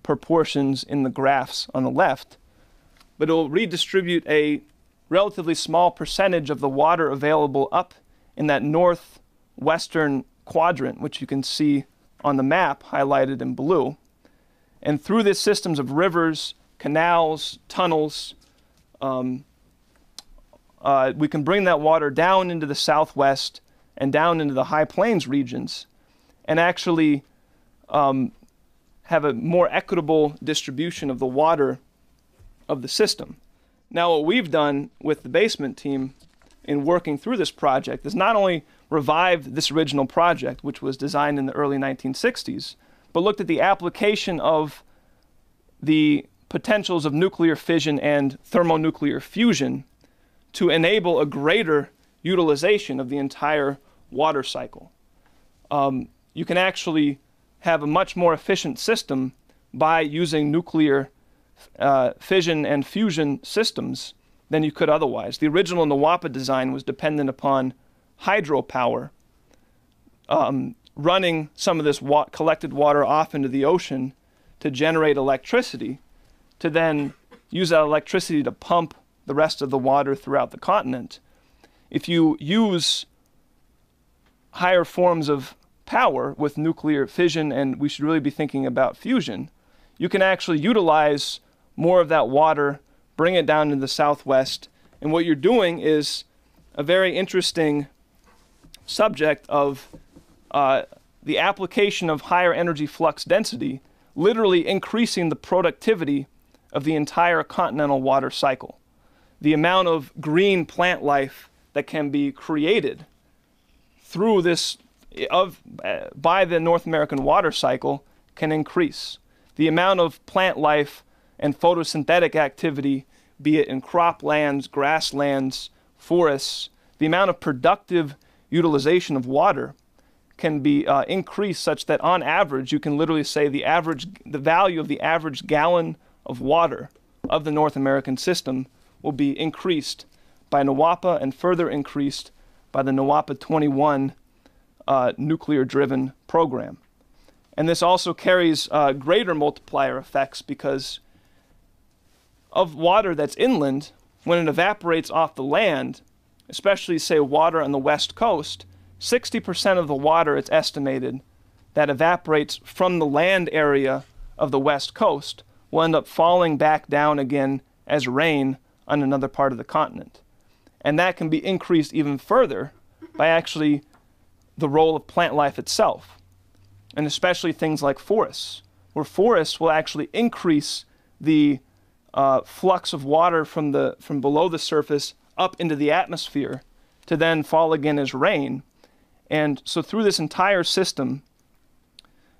proportions in the graphs on the left, but it will redistribute a relatively small percentage of the water available up in that northwestern quadrant, which you can see on the map highlighted in blue. And through these systems of rivers, canals, tunnels, we can bring that water down into the southwest and down into the high plains regions and actually have a more equitable distribution of the water of the system. Now, what we've done with the basement team in working through this project is not only revived this original project, which was designed in the early 1960s, but looked at the application of the potentials of nuclear fission and thermonuclear fusion to enable a greater utilization of the entire water cycle. You can actually have a much more efficient system by using nuclear fission and fusion systems than you could otherwise. The original NWAPA design was dependent upon hydropower, running some of this collected water off into the ocean to generate electricity, to then use that electricity to pump the rest of the water throughout the continent. If you use higher forms of power with nuclear fission, and we should really be thinking about fusion, you can actually utilize more of that water, bring it down to the southwest, and what you're doing is a very interesting subject of the application of higher energy flux density, literally increasing the productivity of the entire continental water cycle. The amount of green plant life that can be created through this by the North American water cycle can increase. The amount of plant life and photosynthetic activity, be it in croplands, grasslands, forests, the amount of productive utilization of water can be increased such that on average you can literally say the value of the average gallon of water of the North American system will be increased by NWAPA and further increased by the NWAPA 21 nuclear-driven program. And this also carries greater multiplier effects because of water that's inland, when it evaporates off the land, especially, say, water on the west coast, 60% of the water, it's estimated, that evaporates from the land area of the west coast will end up falling back down again as rain on another part of the continent. And that can be increased even further by actually the role of plant life itself, and especially things like forests, where forests will actually increase the flux of water from below the surface up into the atmosphere to then fall again as rain. And so through this entire system,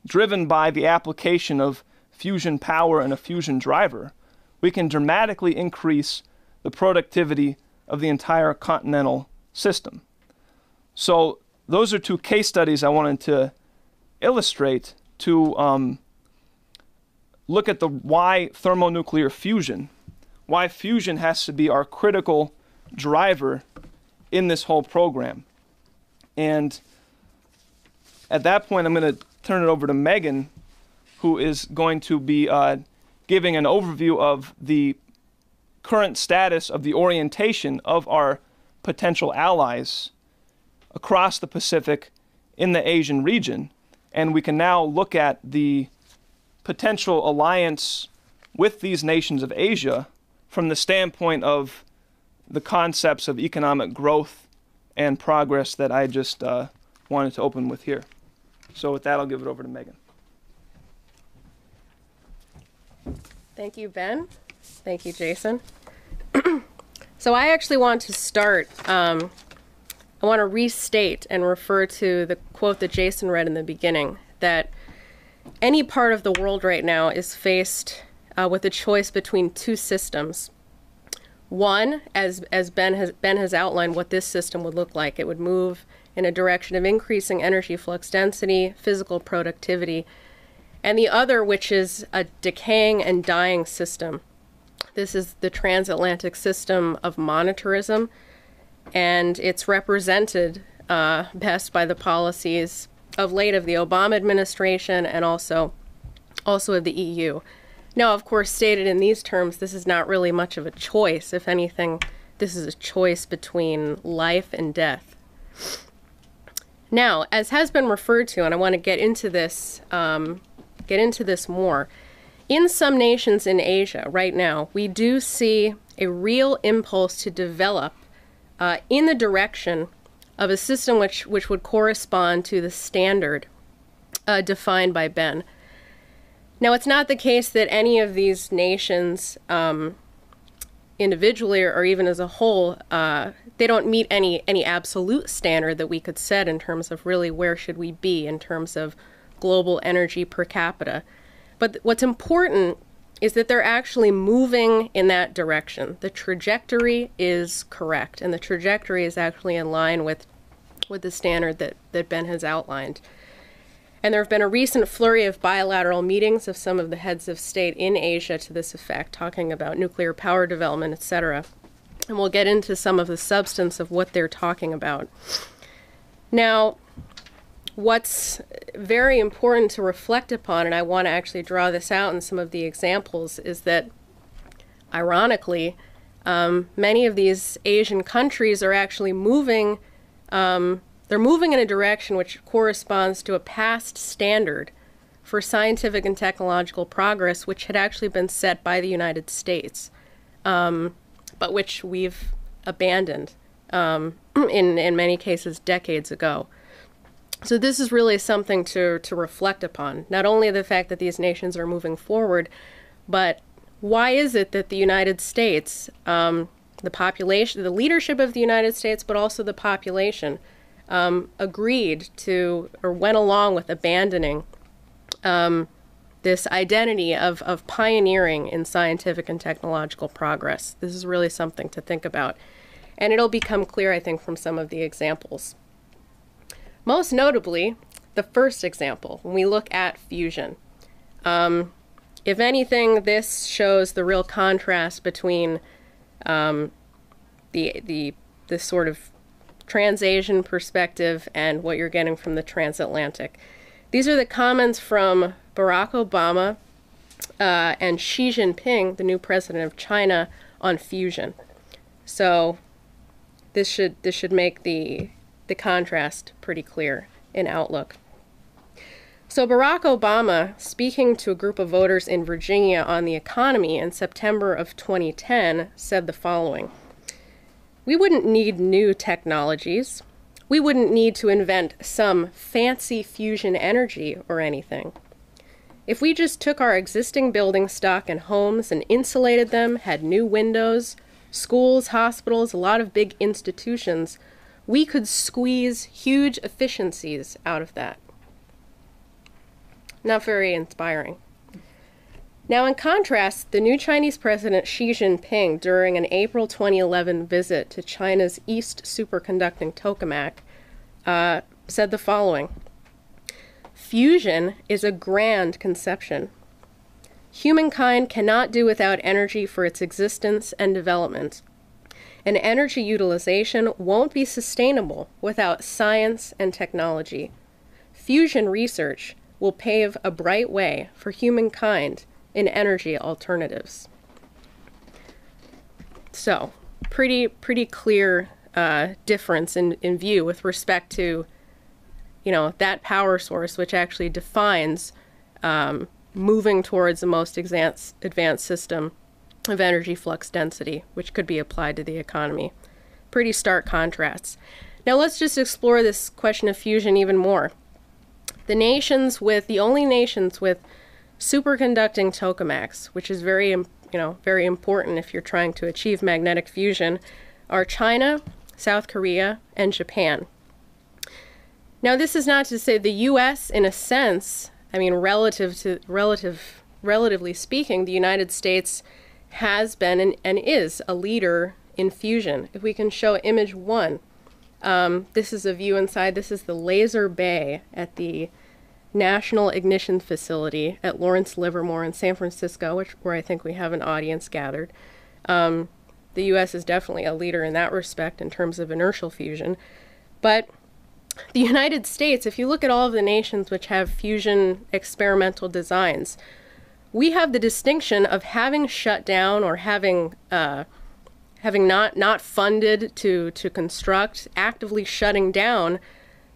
driven by the application of fusion power and a fusion driver, we can dramatically increase the productivity of the entire continental system. So those are two case studies I wanted to illustrate to look at the why thermonuclear fusion, why fusion has to be our critical driver in this whole program. And at that point, I'm going to turn it over to Megan, who is going to be giving an overview of the current status of the orientation of our potential allies across the Pacific in the Asian region. And we can now look at the potential alliance with these nations of Asia from the standpoint of the concepts of economic growth and progress that I just wanted to open with here. So with that, I'll give it over to Megan. Thank you, Ben. Thank you, Jason. So I actually want to start, I want to restate and refer to the quote that Jason read in the beginning, that any part of the world right now is faced with a choice between two systems. One, as Ben has outlined what this system would look like. It would move in a direction of increasing energy flux density, physical productivity, and the other, which is a decaying and dying system. This is the transatlantic system of monetarism, and it's represented best by the policies of late of the Obama administration and also of the EU. Now, of course, stated in these terms, this is not really much of a choice. If anything, this is a choice between life and death. Now, as has been referred to, and I want to get into this more, in some nations in Asia right now, we do see a real impulse to develop in the direction of a system which would correspond to the standard defined by Ben. Now, it's not the case that any of these nations individually or even as a whole, they don't meet any absolute standard that we could set in terms of really where should we be in terms of global energy per capita. But what's important is that they're actually moving in that direction. The trajectory is correct, and the trajectory is actually in line with the standard that Ben has outlined. And there have been a recent flurry of bilateral meetings of some of the heads of state in Asia to this effect, talking about nuclear power development, etc. And we'll get into some of the substance of what they're talking about. Now, what's very important to reflect upon, and I want to actually draw this out in some of the examples, is that, ironically, many of these Asian countries are actually moving they're moving in a direction which corresponds to a past standard for scientific and technological progress, which had actually been set by the United States, but which we've abandoned in many cases decades ago. So this is really something to reflect upon, not only the fact that these nations are moving forward, but why is it that the United States, the population, the leadership of the United States, but also the population, agreed to or went along with abandoning this identity of pioneering in scientific and technological progress. This is really something to think about. And it'll become clear, I think, from some of the examples. Most notably, the first example, when we look at fusion. If anything, this shows the real contrast between the sort of trans-Asian perspective and what you're getting from the transatlantic. These are the comments from Barack Obama and Xi Jinping, the new president of China, on fusion. So this should make the contrast pretty clear in outlook. So Barack Obama, speaking to a group of voters in Virginia on the economy in September of 2010, said the following: "We wouldn't need new technologies. We wouldn't need to invent some fancy fusion energy or anything. If we just took our existing building stock and homes and insulated them, had new windows, schools, hospitals, a lot of big institutions, we could squeeze huge efficiencies out of that." Not very inspiring. Now, in contrast, the new Chinese president Xi Jinping, during an April 2011 visit to China's East Superconducting Tokamak, said the following: "Fusion is a grand conception. Humankind cannot do without energy for its existence and development. And energy utilization won't be sustainable without science and technology. Fusion research will pave a bright way for humankind in energy alternatives." So, pretty clear difference in view with respect to, that power source, which actually defines moving towards the most advanced system of energy flux density, which could be applied to the economy. Pretty stark contrasts. Now let's just explore this question of fusion even more. The only nations with superconducting tokamaks, which is very important if you're trying to achieve magnetic fusion, are China, South Korea, and Japan. Now, this is not to say the U.S., in a sense, relatively speaking, the United States has been and is a leader in fusion. If we can show image 1, this is a view inside. This is the laser bay at the National Ignition Facility at Lawrence Livermore in San Francisco, where I think we have an audience gathered. The U.S. is definitely a leader in that respect in terms of inertial fusion. But the United States, if you look at all of the nations which have fusion experimental designs, we have the distinction of having shut down or having not funded to construct, actively shutting down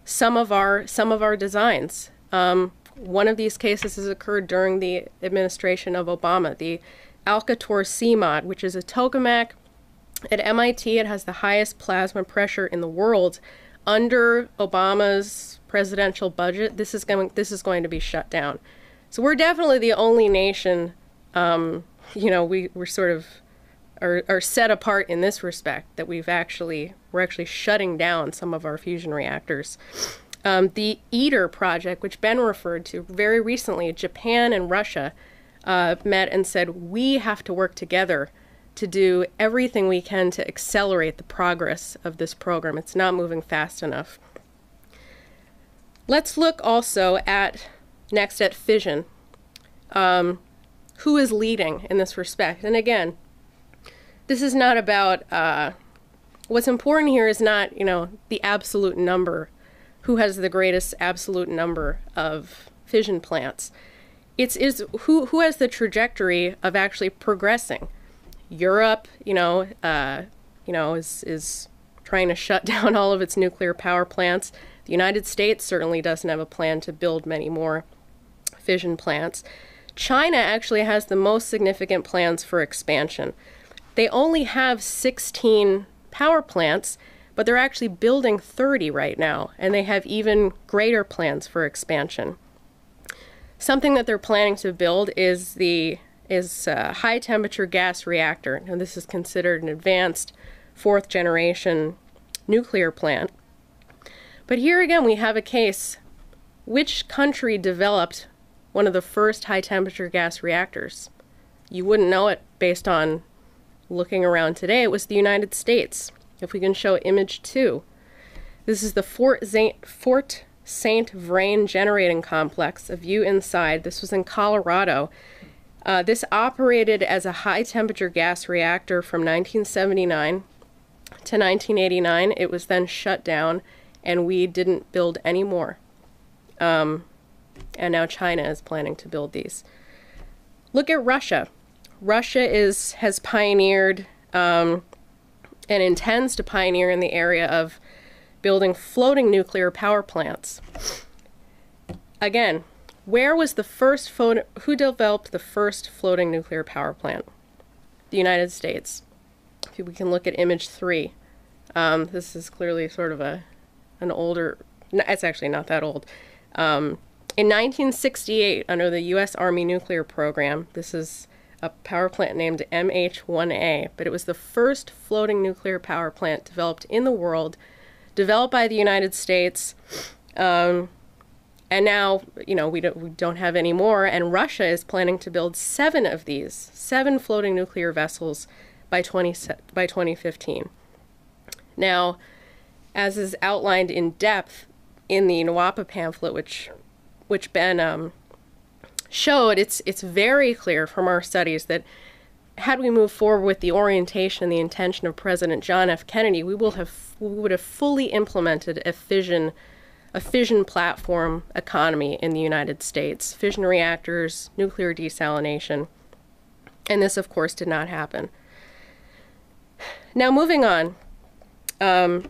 some of our designs. One of these cases has occurred during the administration of Obama, the Alcator CMOD, which is a tokamak at MIT. It has the highest plasma pressure in the world. Under Obama's presidential budget, this is going to be shut down. So we're definitely the only nation, we're sort of are set apart in this respect, that we're actually shutting down some of our fusion reactors. The ITER project, which Ben referred to very recently, Japan and Russia met and said, we have to work together to do everything we can to accelerate the progress of this program. It's not moving fast enough. Let's look also next at fission. Who is leading in this respect? And again, this is not about, what's important here is not, the absolute number, who has the greatest absolute number of fission plants. It's who has the trajectory of actually progressing. Europe, is trying to shut down all of its nuclear power plants. The United States certainly doesn't have a plan to build many more fission plants. China actually has the most significant plans for expansion. They only have 16 power plants, but they're actually building 30 right now, and they have even greater plans for expansion. Something that they're planning to build is a high-temperature gas reactor. Now, this is considered an advanced fourth-generation nuclear plant. But here again, we have a case. Which country developed one of the first high-temperature gas reactors? You wouldn't know it based on looking around today. It was the United States. If we can show image 2. This is the Fort St. Vrain generating complex, a view inside. This was in Colorado. This operated as a high-temperature gas reactor from 1979 to 1989. It was then shut down, and we didn't build any more. And now China is planning to build these. Look at Russia. Russia has pioneered and intends to pioneer in the area of building floating nuclear power plants. Again, where was the first who developed the first floating nuclear power plant? The United States. If we can look at image 3. This is clearly sort of an older, it's actually not that old. In 1968, under the U.S. Army nuclear program, this is a power plant named MH-1A, but it was the first floating nuclear power plant developed in the world, developed by the United States, and now, we don't have any more, and Russia is planning to build 7 of these, 7 floating nuclear vessels by 2015. Now, as is outlined in depth in the NWAPA pamphlet, which Ben showed, it's very clear from our studies that had we moved forward with the orientation and the intention of President John F. Kennedy, we would have fully implemented a fission platform economy in the United States, fission reactors, nuclear desalination, and this, of course, did not happen. Now, moving on, and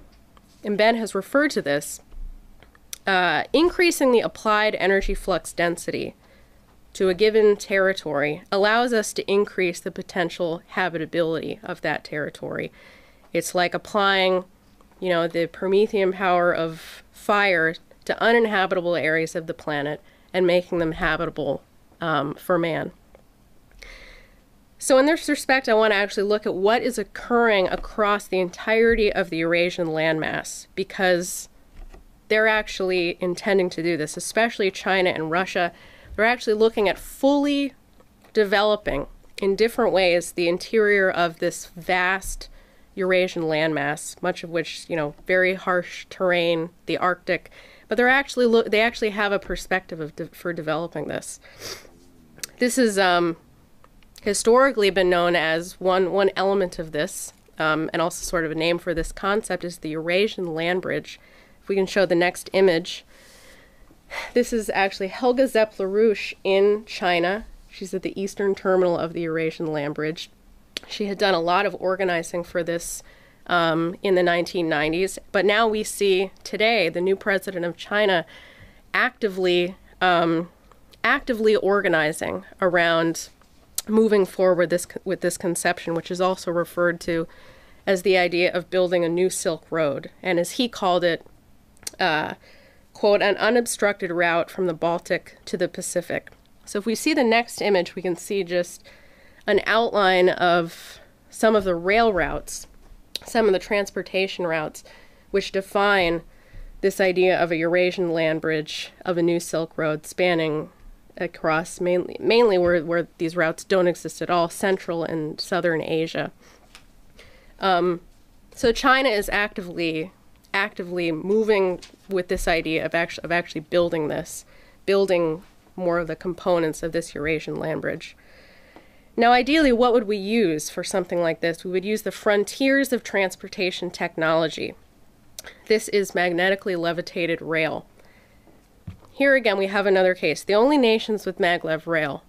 Ben has referred to this, increasing the applied energy flux density to a given territory allows us to increase the potential habitability of that territory. It's like applying, the Promethean power of fire to uninhabitable areas of the planet and making them habitable for man. So in this respect, I want to actually look at what is occurring across the entirety of the Eurasian landmass, because they're actually intending to do this, especially China and Russia. They're actually looking at fully developing in different ways the interior of this vast Eurasian landmass, much of which, very harsh terrain, the Arctic, but they actually have a perspective for developing this. This is historically been known as one element of this, and also sort of a name for this concept is the Eurasian land bridge. If we can show the next image, this is actually Helga Zepp LaRouche in China. She's at the eastern terminal of the Eurasian land bridge. She had done a lot of organizing for this in the 1990s, but now we see today the new president of China actively organizing around moving forward with this conception, which is also referred to as the idea of building a new Silk Road, and as he called it, quote, an unobstructed route from the Baltic to the Pacific. So if we see the next image, we can see just an outline of some of the rail routes, some of the transportation routes, which define this idea of a Eurasian land bridge, of a new Silk Road spanning across mainly where these routes don't exist at all, Central and Southern Asia. So China is actively moving with this idea of actually building more of the components of this Eurasian land bridge. Now, ideally, what would we use for something like this? We would use the frontiers of transportation technology. This is magnetically levitated rail. Here again, we have another case. The only nations with maglev rail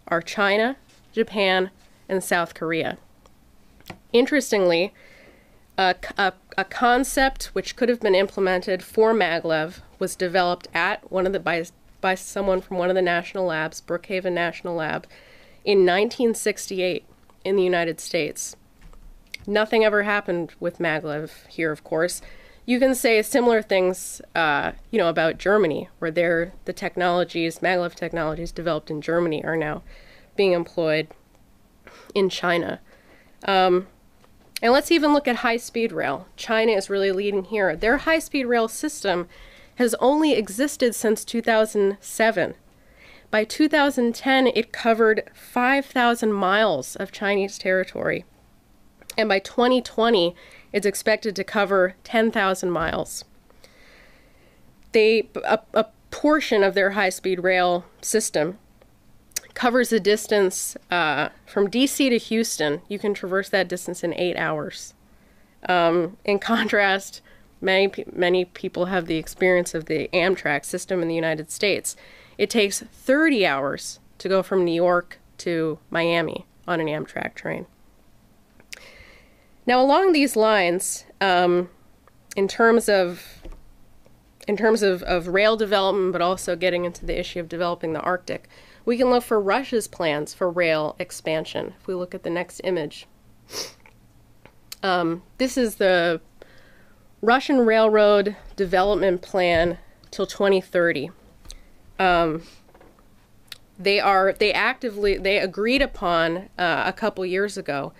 are China, Japan, and South Korea. Interestingly, a concept which could have been implemented for maglev was developed at by someone from one of the national labs, Brookhaven National Lab, in 1968 in the United States. Nothing ever happened with maglev here, of course. You can say similar things, about Germany, where the maglev technologies developed in Germany are now being employed in China. And let's even look at high-speed rail. China is really leading here. Their high-speed rail system has only existed since 2007. By 2010, it covered 5,000 miles of Chinese territory. And by 2020, it's expected to cover 10,000 miles. A portion of their high-speed rail system covers a distance from DC to Houston. You can traverse that distance in 8 hours. In contrast, many people have the experience of the Amtrak system in the United States. It takes 30 hours to go from New York to Miami on an Amtrak train. Now, along these lines, in terms of rail development, but also getting into the issue of developing the Arctic, we can look for Russia's plans for rail expansion. If we look at the next image, this is the Russian railroad development plan till 2030. They agreed upon a couple years ago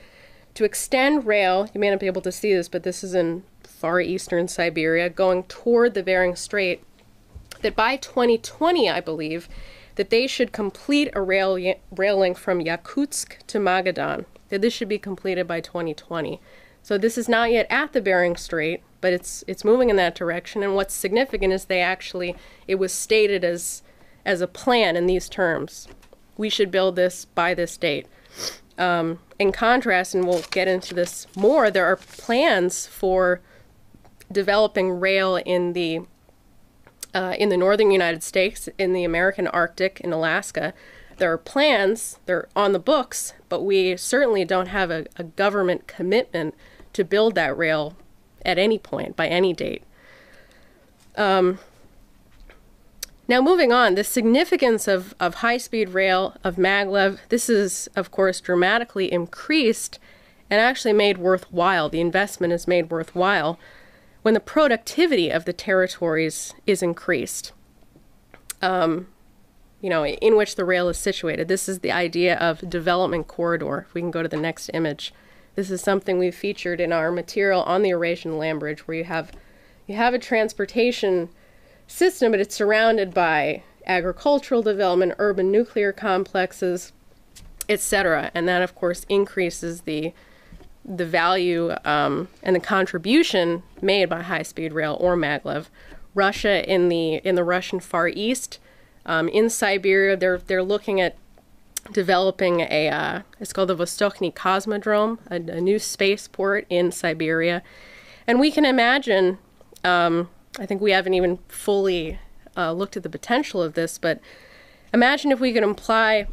to extend rail. You may not be able to see this, but this is in far eastern Siberia, going toward the Bering Strait, that by 2020, I believe, that they should complete a rail link from Yakutsk to Magadan, that this should be completed by 2020. So this is not yet at the Bering Strait, but it's moving in that direction. And what's significant is it was stated as a plan in these terms. We should build this by this date. In contrast, and we'll get into this more, there are plans for developing rail in the northern United States, in the American Arctic, in Alaska. There are plans, they're on the books, but we certainly don't have a government commitment to build that rail at any point, by any date. Now moving on, the significance of high-speed rail, of maglev, this is, of course, dramatically increased and actually made worthwhile. The investment is made worthwhile when the productivity of the territories is increased, in which the rail is situated. This is the idea of development corridor. If we can go to the next image. This is something we've featured in our material on the Eurasian land bridge, where you have a transportation system, but it's surrounded by agricultural development, urban nuclear complexes, etc. And that, of course, increases the value and the contribution made by high-speed rail or maglev. Russia in the Russian Far East, in Siberia, they're looking at developing it's called the Vostochny Cosmodrome, a new spaceport in Siberia. And we can imagine, I think we haven't even fully looked at the potential of this, but imagine if we could apply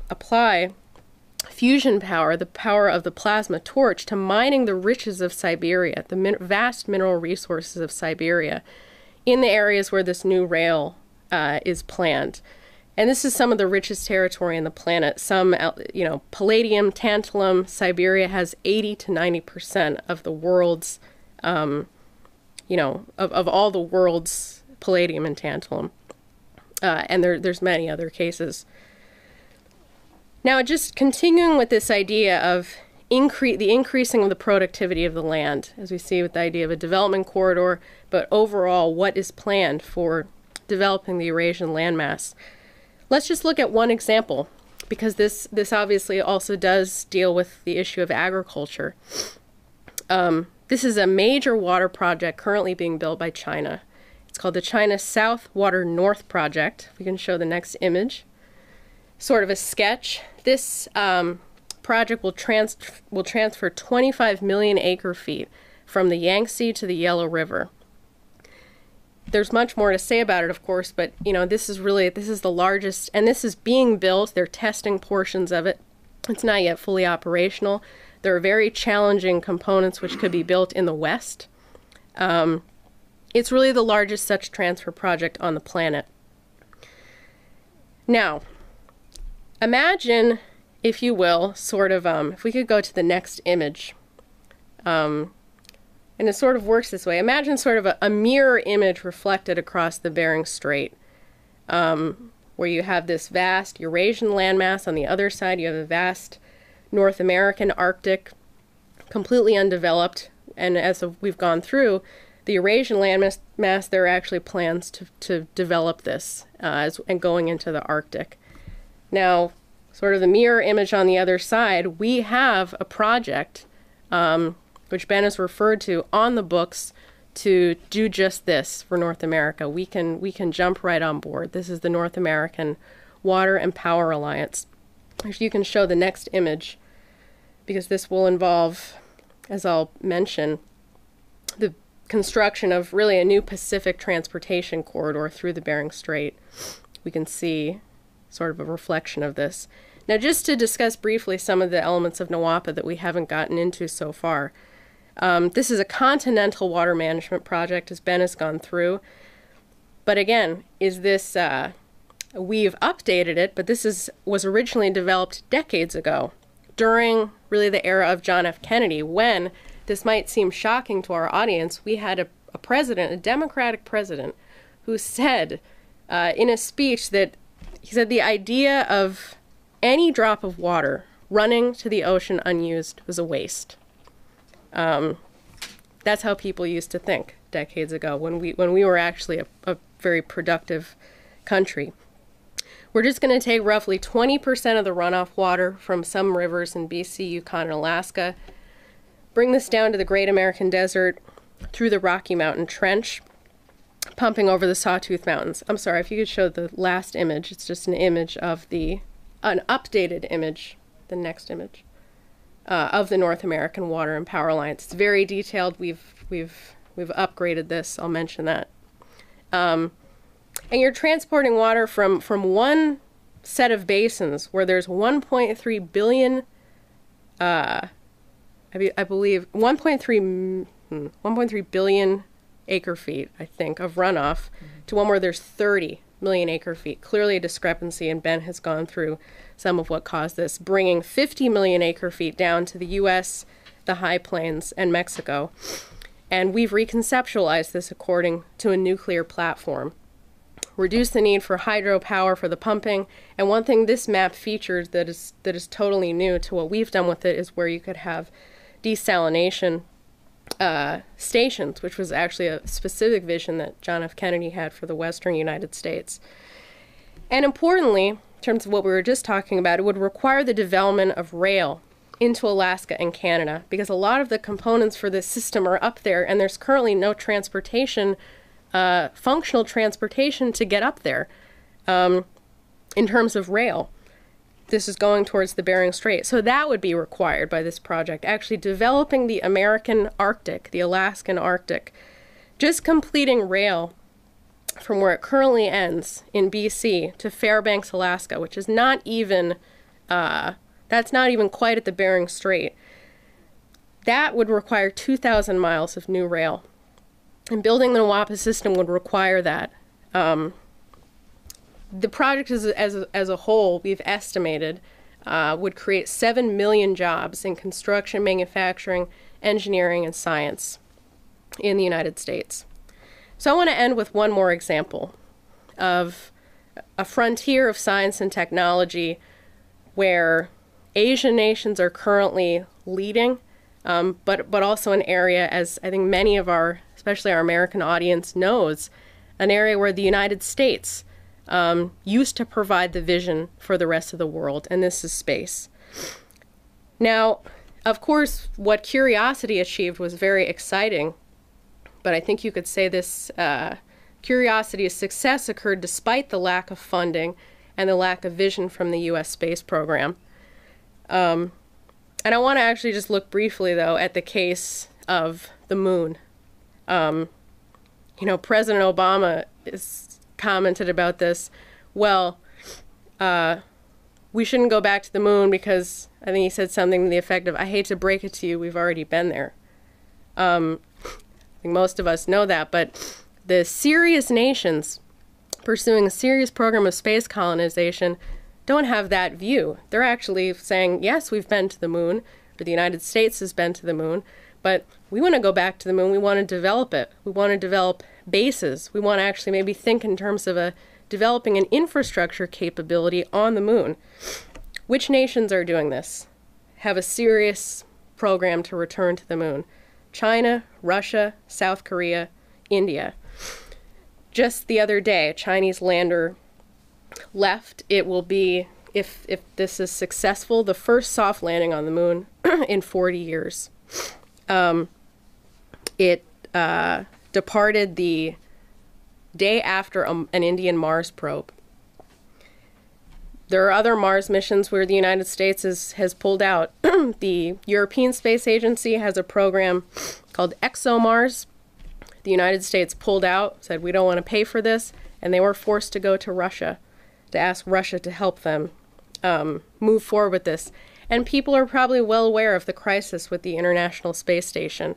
fusion power, the power of the plasma torch, to mining the riches of Siberia, the vast mineral resources of Siberia, in the areas where this new rail is planned. And this is some of the richest territory on the planet. Some, palladium, tantalum. Siberia has 80 to 90% of the world's, of all the world's palladium and tantalum. And there's many other cases. Now, just continuing with this idea of the increasing of the productivity of the land, as we see with the idea of a development corridor, but overall, what is planned for developing the Eurasian landmass. Let's just look at one example, because this obviously also does deal with the issue of agriculture. This is a major water project currently being built by China. It's called the China South Water North Project. We can show the next image. Sort of a sketch. This project will transfer 25 million acre-feet from the Yangtze to the Yellow River. There's much more to say about it, of course, but this is the largest, and this is being built. They're testing portions of it. It's not yet fully operational. There are very challenging components which could be built in the West. It's really the largest such transfer project on the planet. Now, imagine, if you will, if we could go to the next image. And it sort of works this way. Imagine sort of a mirror image reflected across the Bering Strait, where you have this vast Eurasian landmass. On the other side, you have a vast North American Arctic, completely undeveloped. And as we've gone through, the Eurasian landmass, there are actually plans to develop this and going into the Arctic. Now, sort of the mirror image on the other side, we have a project which Ben has referred to on the books to do just this for North America. We can jump right on board. This is the North American Water and Power Alliance. If you can show the next image, because this will involve, as I'll mention, the construction of really a new Pacific transportation corridor through the Bering Strait. We can see sort of a reflection of this. Now, just to discuss briefly some of the elements of NWAPA that we haven't gotten into so far. This is a continental water management project, as Ben has gone through. But again, we've updated it, but this was originally developed decades ago, during really the era of John F. Kennedy, when, this might seem shocking to our audience, we had a president, a Democratic president, who said in a speech that he said the idea of any drop of water running to the ocean unused was a waste. That's how people used to think decades ago, when we were actually a very productive country. We're just going to take roughly 20% of the runoff water from some rivers in BC, Yukon, and Alaska, bring this down to the Great American Desert through the Rocky Mountain Trench, pumping over the Sawtooth Mountains. I'm sorry, if you could show the last image. It's just an image of an updated image, the next image, of the North American Water and Power Lines. It's very detailed. We've upgraded this. I'll mention that. And you're transporting water from one set of basins where there's 1.3 billion, I believe, 1.3 billion acre feet, I think, of runoff, to one where there's 30 million acre feet. Clearly a discrepancy, and Ben has gone through some of what caused this, bringing 50 million acre feet down to the U.S., the High Plains, and Mexico. And we've reconceptualized this according to a nuclear platform. Reduce the need for hydropower for the pumping. And one thing this map features that is totally new to what we've done with it is where you could have desalination stations, which was actually a specific vision that John F. Kennedy had for the western United States. And importantly, in terms of what we were just talking about, it would require the development of rail into Alaska and Canada, because a lot of the components for this system are up there, and there's currently no transportation, functional transportation to get up there in terms of rail. This is going towards the Bering Strait. So that would be required by this project, actually developing the American Arctic, the Alaskan Arctic, just completing rail from where it currently ends in BC to Fairbanks, Alaska, which is not even, that's not even quite at the Bering Strait. That would require 2,000 miles of new rail. And building the NWAPA system would require that. The project as a whole, we've estimated, would create 7 million jobs in construction, manufacturing, engineering, and science in the United States. So I want to end with one more example of a frontier of science and technology where Asian nations are currently leading, but also an area, as I think many of our, especially our American audience knows, an area where the United States used to provide the vision for the rest of the world, and this is space. Now, of course, what Curiosity achieved was very exciting, but I think you could say this Curiosity's success occurred despite the lack of funding and the lack of vision from the U.S. space program. And I want to actually just look briefly, though, at the case of the moon. President Obama has commented about this. Well, we shouldn't go back to the moon because I think he said something to the effect of, I hate to break it to you, we've already been there. I think most of us know that, but the serious nations pursuing a serious program of space colonization don't have that view. They're actually saying, yes, we've been to the moon, or the United States has been to the moon, but we want to go back to the moon. We want to develop it. We want to develop bases. We want to actually maybe think in terms of developing an infrastructure capability on the moon. Which nations are doing this? Have a serious program to return to the moon? China, Russia, South Korea, India. Just the other day, a Chinese lander left. It will be, if this is successful, the first soft landing on the moon in 40 years. It departed the day after an Indian Mars probe. There are other Mars missions where the United States has pulled out. The European Space Agency has a program called ExoMars. The United States pulled out, said we don't want to pay for this, and they were forced to go to Russia to ask Russia to help them move forward with this. And people are probably well aware of the crisis with the International Space Station,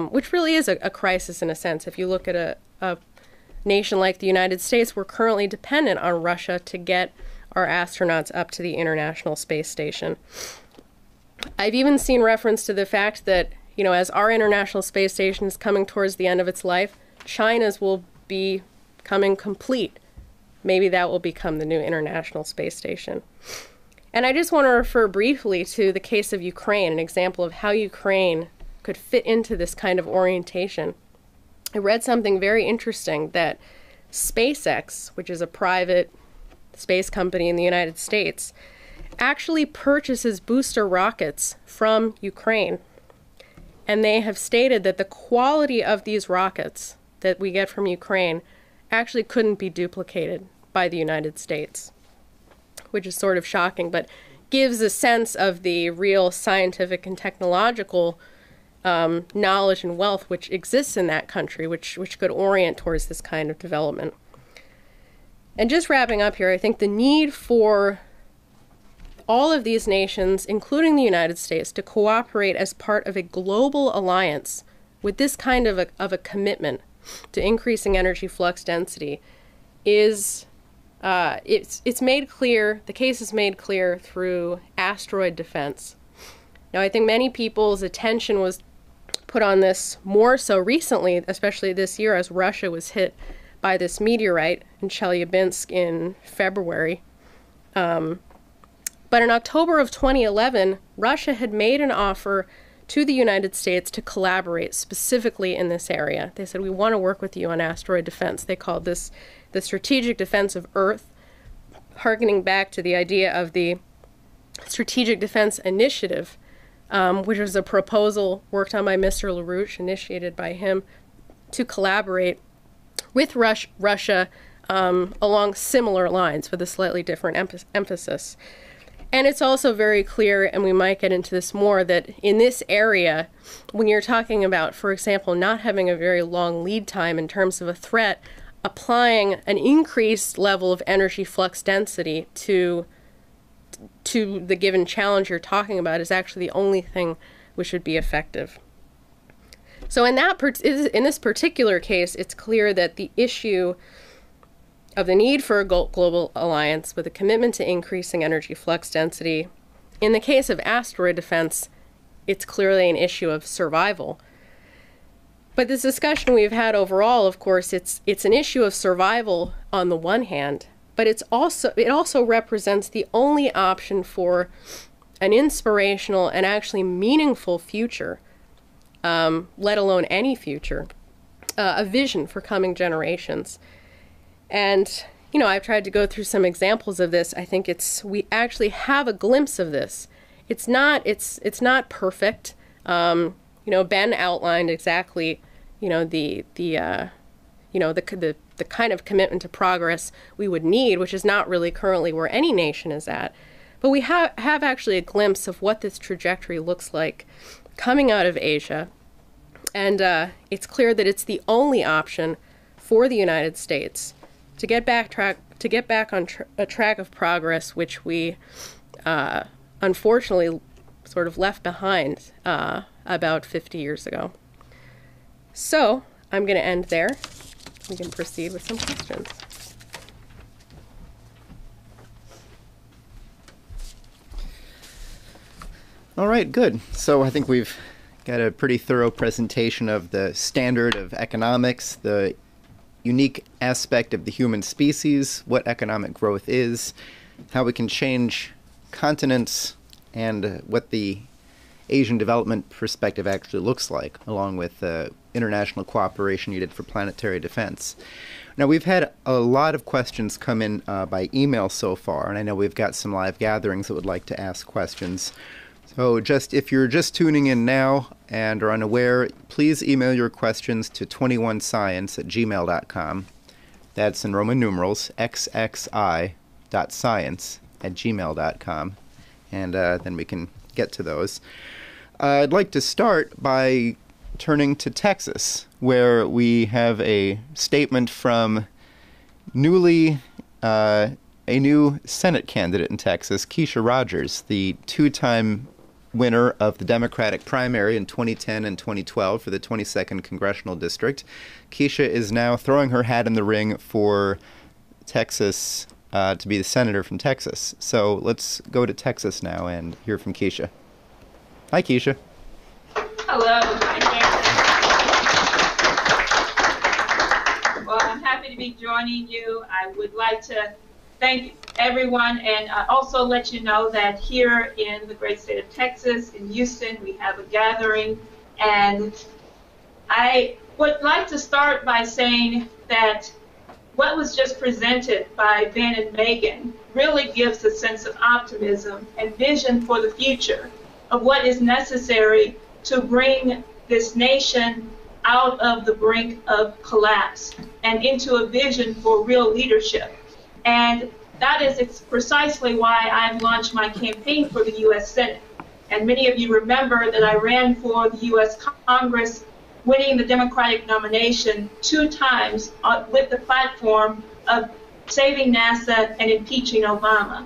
which really is a crisis in a sense. If you look at a nation like the United States, we're currently dependent on Russia to get our astronauts up to the International Space Station. I've even seen reference to the fact that, as our International Space Station is coming towards the end of its life, China's will be coming complete. Maybe that will become the new International Space Station. And I just want to refer briefly to the case of Ukraine, an example of how Ukraine could fit into this kind of orientation. I read something very interesting that SpaceX, which is a private space company in the United States, actually purchases booster rockets from Ukraine. And they have stated that the quality of these rockets that we get from Ukraine actually couldn't be duplicated by the United States, which is sort of shocking, but gives a sense of the real scientific and technological knowledge and wealth which exists in that country, which could orient towards this kind of development. And just wrapping up here, I think the need for all of these nations, including the United States, to cooperate as part of a global alliance with this kind of a commitment to increasing energy flux density is it's made clear, the case is made clear through asteroid defense. Now, I think many people's attention was put on this more so recently, especially this year, as Russia was hit by this meteorite in Chelyabinsk in February. But in October of 2011, Russia had made an offer to the United States to collaborate specifically in this area. They said, we want to work with you on asteroid defense. They called this the strategic defense of Earth, harkening back to the idea of the Strategic Defense Initiative, which was a proposal worked on by Mr. LaRouche, initiated by him, to collaborate with Russia along similar lines with a slightly different emphasis. And it's also very clear, and we might get into this more, that in this area, when you're talking about, for example, not having a very long lead time in terms of a threat, applying an increased level of energy flux density to the given challenge you're talking about is actually the only thing which would be effective. So in this particular case, it's clear that the issue of the need for a global alliance with a commitment to increasing energy flux density, in the case of asteroid defense, it's clearly an issue of survival. But this discussion we've had overall, of course, it's an issue of survival on the one hand, but it also represents the only option for an inspirational and actually meaningful future, let alone any future, a vision for coming generations. And, I've tried to go through some examples of this. I think we actually have a glimpse of this. It's not perfect. Ben outlined exactly, the kind of commitment to progress we would need, which is not really currently where any nation is at. But we have actually a glimpse of what this trajectory looks like coming out of Asia. And it's clear that it's the only option for the United States to get back on a track of progress, which we unfortunately sort of left behind about 50 years ago. So I'm going to end there. We can proceed with some questions. All right, good. So I think we've got a pretty thorough presentation of the standard of economics, the unique aspect of the human species, what economic growth is, how we can change continents, and what the Asian development perspective actually looks like, along with international cooperation needed for planetary defense. Now, we've had a lot of questions come in by email so far, and I know we've got some live gatherings that would like to ask questions. So if you're just tuning in now and are unaware, please email your questions to 21science@gmail.com. That's in Roman numerals, xxi.science@gmail.com. And then we can get to those. I'd like to start by turning to Texas, where we have a statement from newly a new Senate candidate in Texas, Keisha Rogers, the two-time winner of the Democratic primary in 2010 and 2012 for the 22nd Congressional District. Keisha is now throwing her hat in the ring for Texas to be the senator from Texas. So let's go to Texas now and hear from Keisha. Hi, Keisha. Hello. Well, I'm happy to be joining you. I would like to thank everyone and also let you know that here in the great state of Texas, in Houston, we have a gathering. And I would like to start by saying that what was just presented by Ben and Megan really gives a sense of optimism and vision for the future of what is necessary to bring this nation out of the brink of collapse and into a vision for real leadership. And that is precisely why I've launched my campaign for the U.S. Senate. And many of you remember that I ran for the U.S. Congress, winning the Democratic nomination 2 times with the platform of saving NASA and impeaching Obama.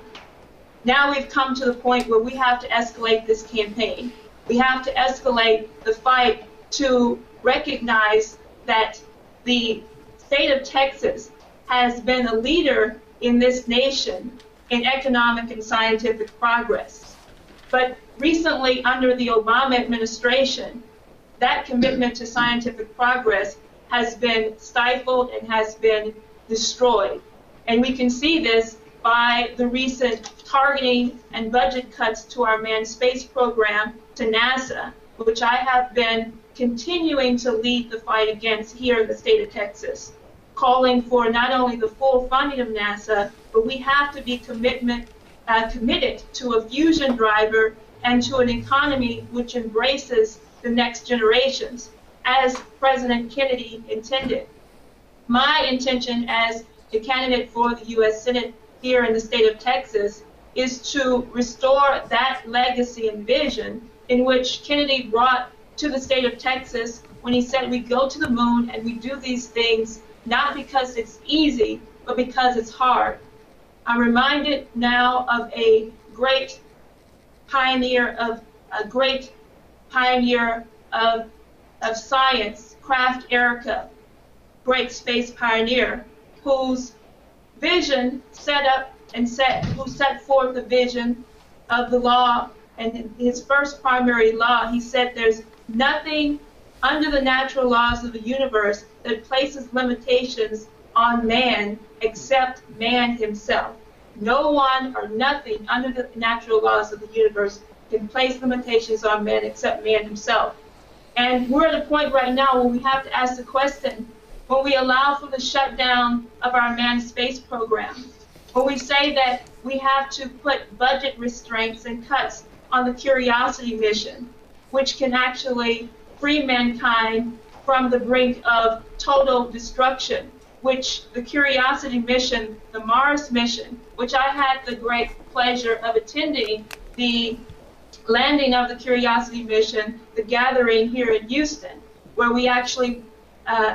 Now we've come to the point where we have to escalate this campaign. We have to escalate the fight to recognize that the state of Texas has been a leader in this nation in economic and scientific progress. But recently, under the Obama administration, that commitment to scientific progress has been stifled and has been destroyed. And we can see this by the recent targeting and budget cuts to our manned space program to NASA, which I have been continuing to lead the fight against here in the state of Texas, calling for not only the full funding of NASA, but we have to be committed to a fusion driver and to an economy which embraces the next generations, as President Kennedy intended. My intention as a candidate for the U.S. Senate here in the state of Texas is to restore that legacy and vision in which Kennedy brought to the state of Texas when he said we go to the moon and we do these things not because it's easy, but because it's hard. I'm reminded now of a great pioneer of science, Kraft Erica, great space pioneer, whose vision who set forth the vision of the law. And in his first primary law, he said there's nothing under the natural laws of the universe that places limitations on man except man himself. No one or nothing under the natural laws of the universe can place limitations on man except man himself. And we're at a point right now where we have to ask the question, when we allow for the shutdown of our manned space program, when we say that we have to put budget restraints and cuts on the Curiosity mission, which can actually free mankind from the brink of total destruction, which the Curiosity mission, the Mars mission, which I had the great pleasure of attending the landing of the Curiosity mission, the gathering here in Houston, where we actually,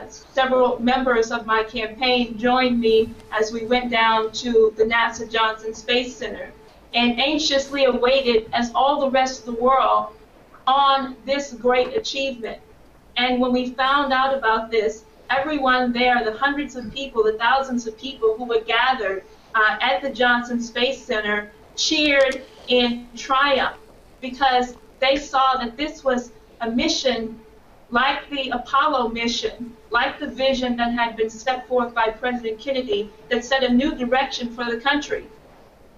several members of my campaign joined me as we went down to the NASA Johnson Space Center and anxiously awaited, as all the rest of the world, on this great achievement. And when we found out about this, everyone there, the hundreds of people, the thousands of people who were gathered at the Johnson Space Center, cheered in triumph because they saw that this was a mission like the Apollo mission, like the vision that had been set forth by President Kennedy that set a new direction for the country.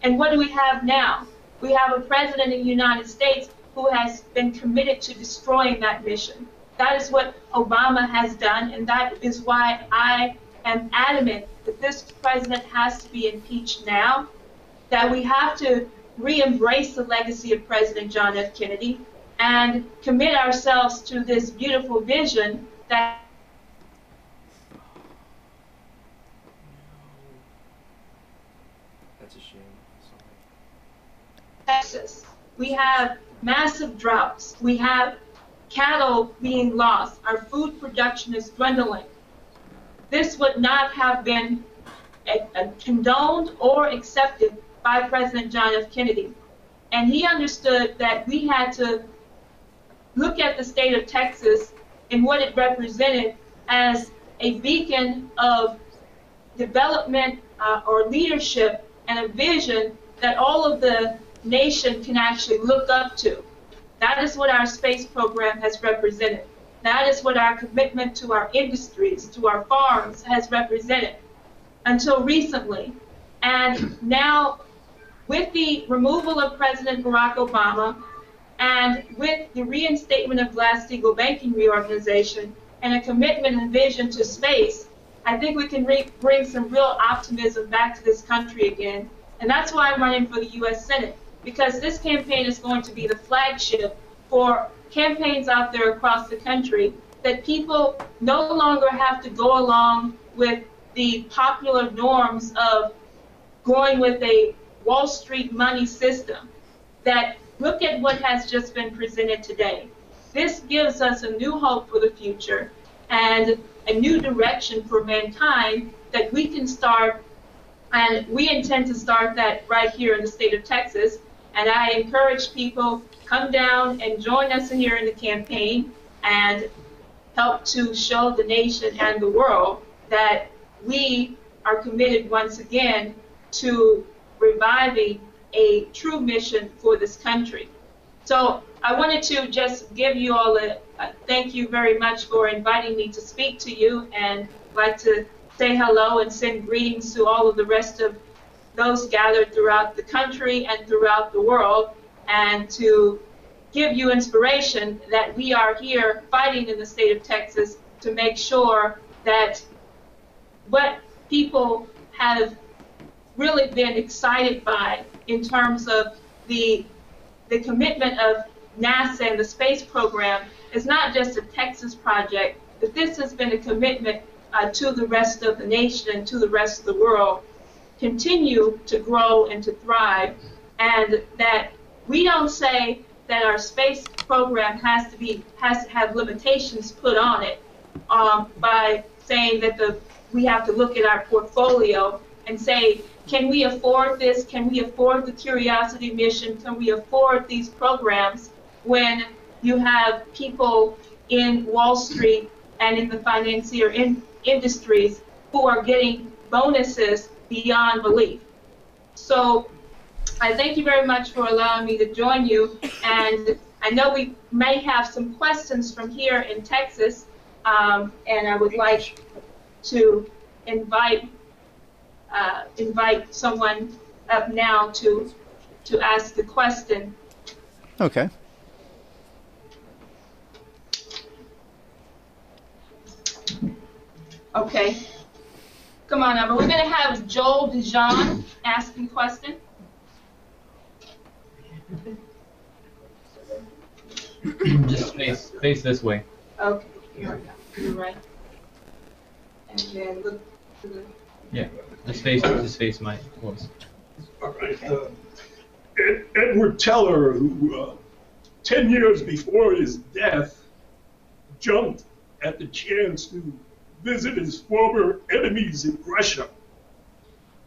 And what do we have now? We have a president in the United States who has been committed to destroying that mission. That is what Obama has done, and that is why I am adamant that this president has to be impeached now, that we have to re-embrace the legacy of President John F. Kennedy and commit ourselves to this beautiful vision that That's a shame. Sorry. Texas. We have massive droughts. We have cattle being lost. Our food production is dwindling. This would not have been condoned or accepted by President John F. Kennedy. And he understood that we had to look at the state of Texas and what it represented as a beacon of development or leadership and a vision that all of the nation can actually look up to. That is what our space program has represented. That is what our commitment to our industries, to our farms has represented until recently. And now, with the removal of President Barack Obama and with the reinstatement of Glass-Steagall banking reorganization and a commitment and vision to space, I think we can bring some real optimism back to this country again. And that's why I'm running for the U.S. Senate, because this campaign is going to be the flagship for campaigns out there across the country, that people no longer have to go along with the popular norms of going with a Wall Street money system. That look at what has just been presented today. This gives us a new hope for the future and a new direction for mankind that we can start, and we intend to start that right here in the state of Texas. And I encourage people, come down and join us here in the campaign and help to show the nation and the world that we are committed once again to reviving a true mission for this country. So I wanted to just give you all a thank you very much for inviting me to speak to you, and I'd like to say hello and send greetings to all of the rest of those gathered throughout the country and throughout the world, and to give you inspiration that we are here fighting in the state of Texas to make sure that what people have really been excited by in terms of the commitment of NASA and the space program is not just a Texas project, but this has been a commitment to the rest of the nation and to the rest of the world, continue to grow and to thrive, and that we don't say that our space program has to have limitations put on it by saying that we have to look at our portfolio and say, can we afford this? Can we afford the Curiosity mission? Can we afford these programs when you have people in Wall Street and in the financier industries who are getting bonuses beyond belief? So I thank you very much for allowing me to join you, and I know we may have some questions from here in Texas, and I would like to invite someone up now to ask the question. Okay. Okay. Come on up. We're going to have Joel Dijon asking question. Just face this way. Okay. Here we go. You're right. And then look to the... Yeah. Just face my voice. All right. Edward Teller, who 10 years before his death jumped at the chance to visit his former enemies in Russia.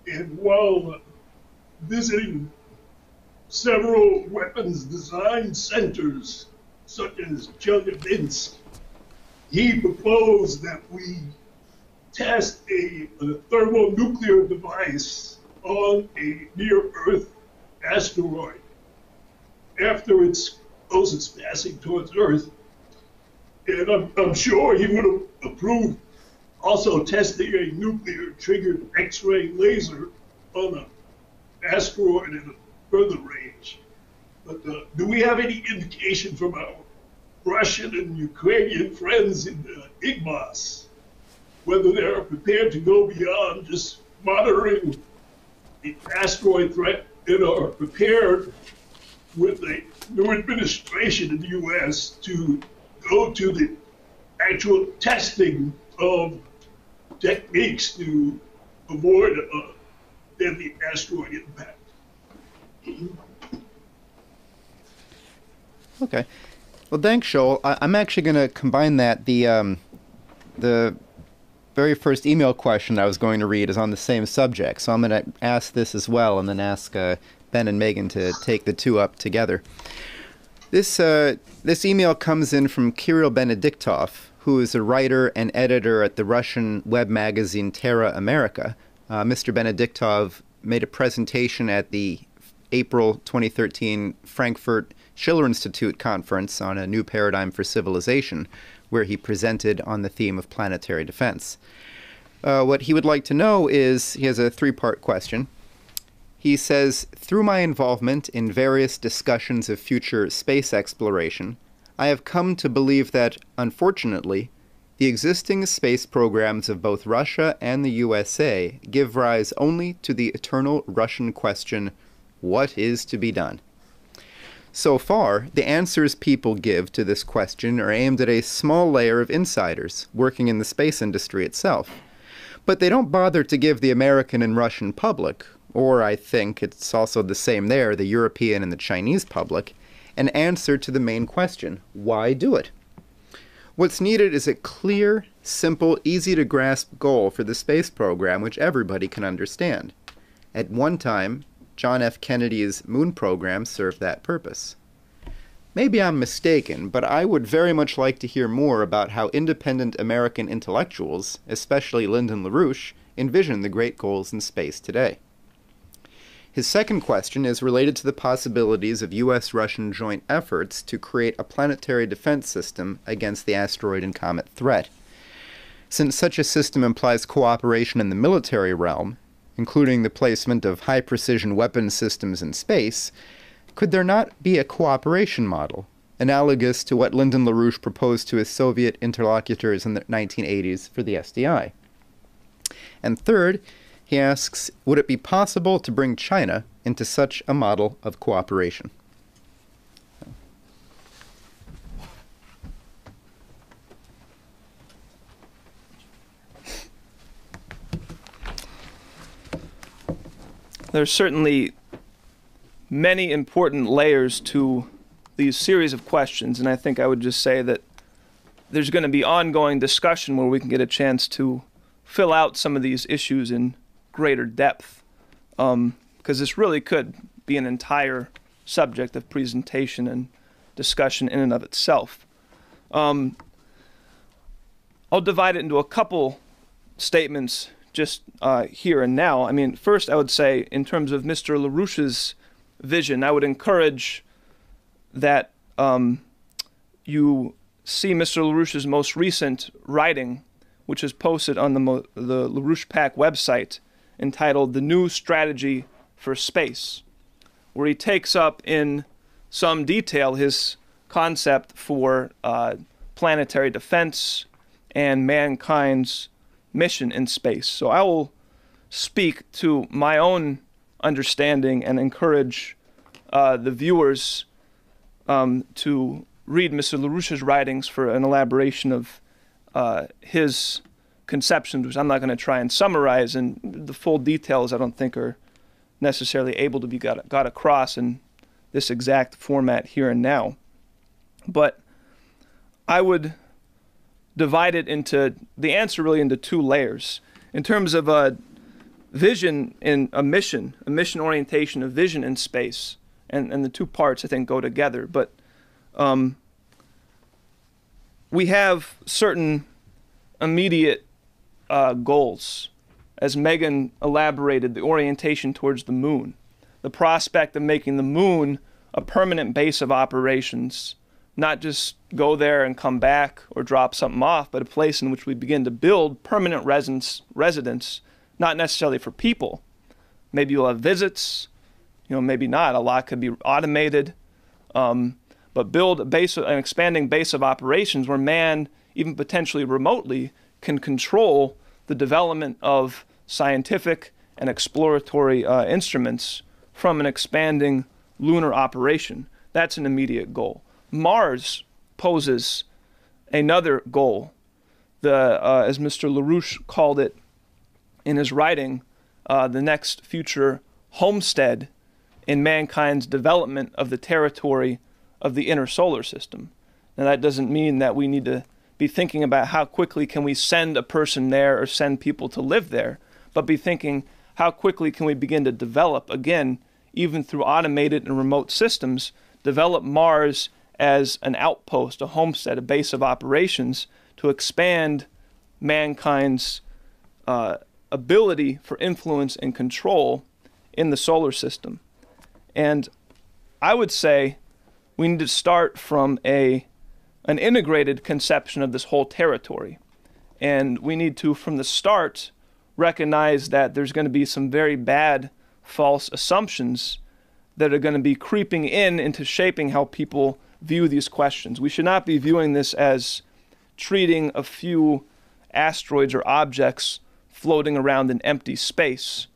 And while visiting several weapons design centers, such as Chelyabinsk, he proposed that we test a thermonuclear device on a near-Earth asteroid after its closest passing towards Earth. And I'm sure he would have approved also testing a nuclear-triggered X-ray laser on an asteroid at a further range. But do we have any indication from our Russian and Ukrainian friends in IGMAS whether they're prepared to go beyond just monitoring the asteroid threat and are prepared with a new administration in the U.S. to go to the actual testing of techniques to avoid a deadly asteroid impact? Okay. Well, thanks, Joel. I'm actually going to combine that. very first email question I was going to read is on the same subject, so I'm going to ask this as well and then ask Ben and Megan to take the two up together. This email comes in from Kirill Benediktov, who is a writer and editor at the Russian web magazine Terra America. Mr. Benediktov made a presentation at the April 2013 Frankfurt Schiller Institute conference on a new paradigm for civilization, where he presented on the theme of planetary defense. What he would like to know is, he has a three-part question. He says, through my involvement in various discussions of future space exploration, I have come to believe that, unfortunately, the existing space programs of both Russia and the USA give rise only to the eternal Russian question, what is to be done? So far, the answers people give to this question are aimed at a small layer of insiders working in the space industry itself. But they don't bother to give the American and Russian public, or I think it's also the same there, the European and the Chinese public, an answer to the main question, why do it? What's needed is a clear, simple, easy-to-grasp goal for the space program which everybody can understand. At one time, John F. Kennedy's moon program served that purpose. Maybe I'm mistaken, but I would very much like to hear more about how independent American intellectuals, especially Lyndon LaRouche, envision the great goals in space today. His second question is related to the possibilities of U.S.-Russian joint efforts to create a planetary defense system against the asteroid and comet threat. Since such a system implies cooperation in the military realm, including the placement of high-precision weapon systems in space, could there not be a cooperation model, analogous to what Lyndon LaRouche proposed to his Soviet interlocutors in the 1980s for the SDI? And third, he asks, would it be possible to bring China into such a model of cooperation? There's certainly many important layers to these series of questions, and I think I would just say that there's going to be ongoing discussion where we can get a chance to fill out some of these issues in greater depth, because this really could be an entire subject of presentation and discussion in and of itself. I'll divide it into a couple statements just here and now. I mean, first I would say, in terms of Mr. LaRouche's vision, I would encourage that you see Mr. LaRouche's most recent writing, which is posted on the LaRouche-PAC website, entitled The New Strategy for Space, where he takes up in some detail his concept for planetary defense and mankind's mission in space. So I will speak to my own understanding and encourage the viewers to read Mr. LaRouche's writings for an elaboration of his conceptions, which I'm not going to try and summarize, and the full details I don't think are necessarily able to be got across in this exact format here and now. But I would divide it into, the answer really into two layers. In terms of a vision and a mission orientation of vision in space, and the two parts I think go together. But we have certain immediate goals. As Megan elaborated, the orientation towards the moon, the prospect of making the moon a permanent base of operations, not just go there and come back or drop something off, but a place in which we begin to build permanent residence, not necessarily for people. Maybe you'll have visits, maybe not. A lot could be automated, but build an expanding base of operations where man, even potentially remotely, can control the development of scientific and exploratory instruments from an expanding lunar operation. That's an immediate goal. Mars poses another goal, as Mr. LaRouche called it in his writing, the next future homestead in mankind's development of the territory of the inner solar system. Now, that doesn't mean that we need to be thinking about how quickly can we send a person there or send people to live there, but be thinking how quickly can we begin to develop, again, even through automated and remote systems, develop Mars as an outpost, a homestead, a base of operations to expand mankind's ability for influence and control in the solar system. And I would say we need to start from an integrated conception of this whole territory. And we need to, from the start, recognize that there's going to be some very bad false assumptions that are going to be creeping into shaping how people view these questions. We should not be viewing this as treating a few asteroids or objects floating around in empty space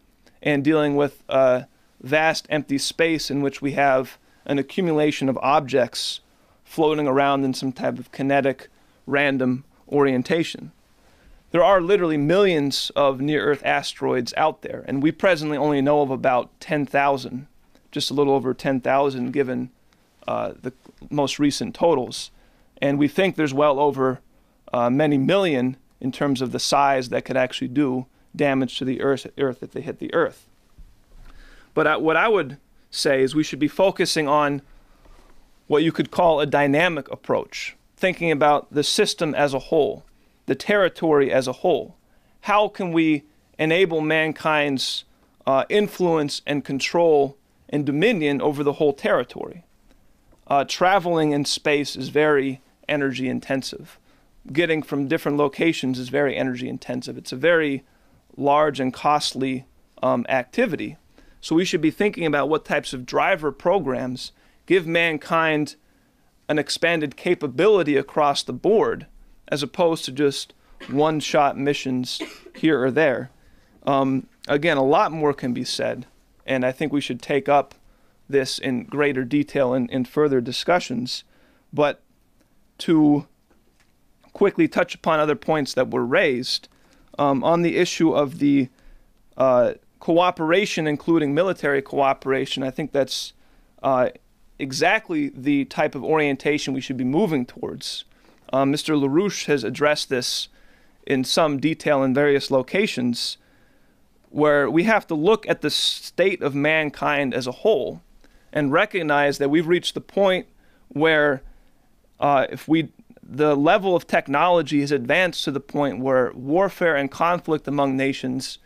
and dealing with a vast empty space in which we have an accumulation of objects floating around in some type of kinetic, random orientation. There are literally millions of near-Earth asteroids out there, and we presently only know of about 10,000, just a little over 10,000 given the most recent totals. And we think there's well over many million in terms of the size that could actually do damage to the Earth if they hit the Earth. But what I would say is we should be focusing on what you could call a dynamic approach, thinking about the system as a whole, the territory as a whole. How can we enable mankind's influence and control and dominion over the whole territory? Traveling in space is very energy intensive. Getting from different locations is very energy intensive. It's a very large and costly activity. So we should be thinking about what types of driver programs give mankind an expanded capability across the board, as opposed to just one-shot missions here or there. Again, a lot more can be said, and I think we should take up this in greater detail in further discussions. But to quickly touch upon other points that were raised, on the issue of the cooperation, including military cooperation, I think that's exactly the type of orientation we should be moving towards. Mr. Larouche has addressed this in some detail in various locations, where we have to look at the state of mankind as a whole and recognize that we've reached the point where the level of technology has advanced to the point where warfare and conflict among nations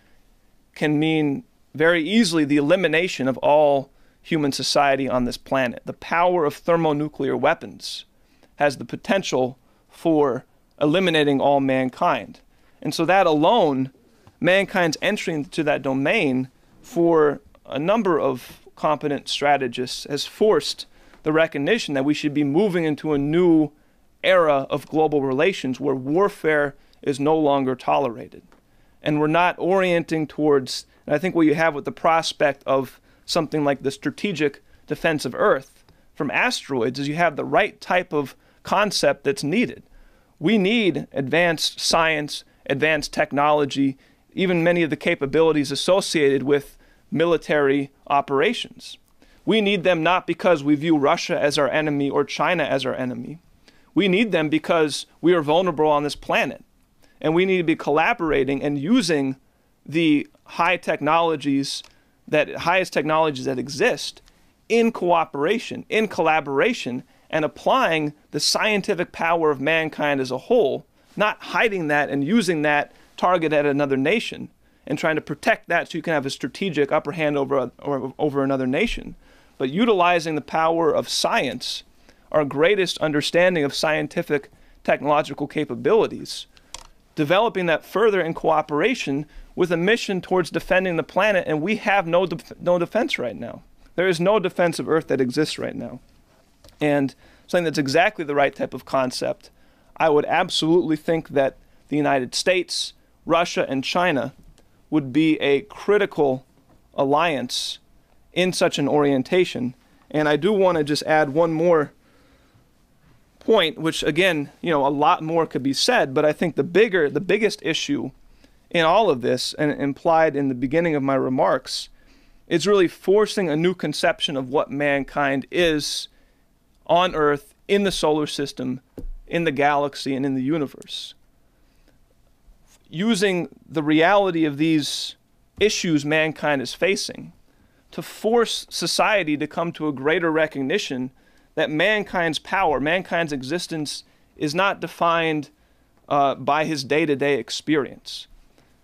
can mean very easily the elimination of all human society on this planet. The power of thermonuclear weapons has the potential for eliminating all mankind. And so that alone, mankind's entry into that domain for a number of competent strategists has forced the recognition that we should be moving into a new era of global relations where warfare is no longer tolerated. And we're not orienting towards, and I think what you have with the prospect of something like the strategic defense of Earth from asteroids is you have the right type of concept that's needed. We need advanced science, advanced technology, even many of the capabilities associated with military operations. We need them not because we view Russia as our enemy or China as our enemy. We need them because we are vulnerable on this planet. And we need to be collaborating and using the highest technologies that exist in cooperation, in collaboration, and applying the scientific power of mankind as a whole, not hiding that and using that target at another nation and trying to protect that so you can have a strategic upper hand over another nation, but utilizing the power of science, our greatest understanding of scientific technological capabilities, developing that further in cooperation with a mission towards defending the planet, and we have no defense right now. There is no defense of Earth that exists right now. And something that's exactly the right type of concept, I would absolutely think that the United States, Russia, and China would be a critical alliance in such an orientation. And I do want to just add one more point, which again, a lot more could be said, but I think the biggest issue in all of this, and implied in the beginning of my remarks, is really forcing a new conception of what mankind is on Earth, in the solar system, in the galaxy and in the universe. Using the reality of these issues mankind is facing to force society to come to a greater recognition that mankind's power, mankind's existence is not defined by his day-to-day experience,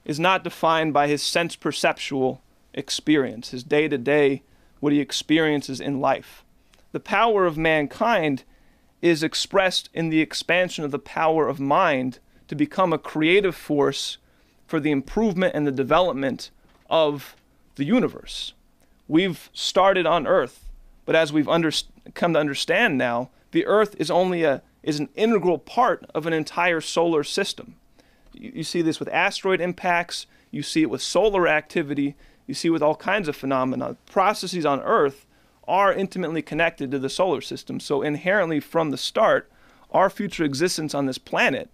is not defined by his sense-perceptual experience, his day-to-day, what he experiences in life. The power of mankind is expressed in the expansion of the power of mind to become a creative force for the improvement and the development of the universe. We've started on Earth, but as we've come to understand now, the Earth is only is an integral part of an entire solar system. You see this with asteroid impacts, you see it with solar activity, you see it with all kinds of phenomena. Processes on Earth are intimately connected to the solar system. So inherently from the start, our future existence on this planet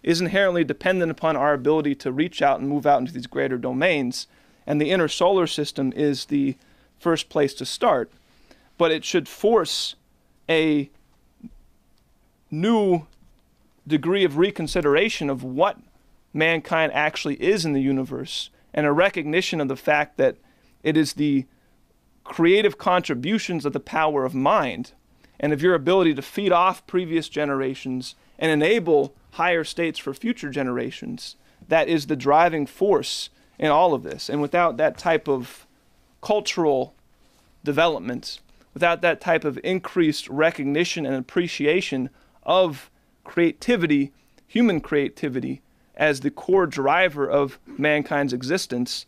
is inherently dependent upon our ability to reach out and move out into these greater domains. And the inner solar system is the first place to start. But it should force a new degree of reconsideration of what mankind actually is in the universe, and a recognition of the fact that it is the creative contributions of the power of mind and of your ability to feed off previous generations and enable higher states for future generations that is the driving force in all of this. And without that type of cultural development, without that type of increased recognition and appreciation of creativity, human creativity, as the core driver of mankind's existence,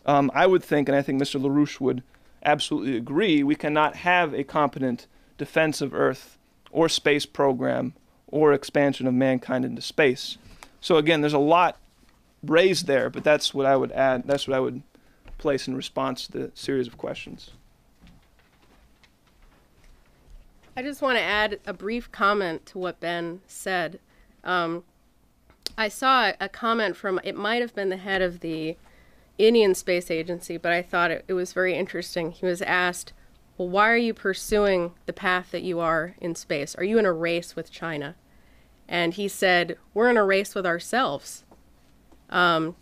I would think, and I think Mr. LaRouche would absolutely agree, we cannot have a competent defense of Earth or space program or expansion of mankind into space. So again, there's a lot raised there, but that's what I would add, that's what I would place in response to the series of questions. I just want to add a brief comment to what Ben said. I saw a comment from, it might have been the head of the Indian Space Agency, but I thought it was very interesting. He was asked, well, why are you pursuing the path that you are in space? Are you in a race with China? And he said, we're in a race with ourselves. And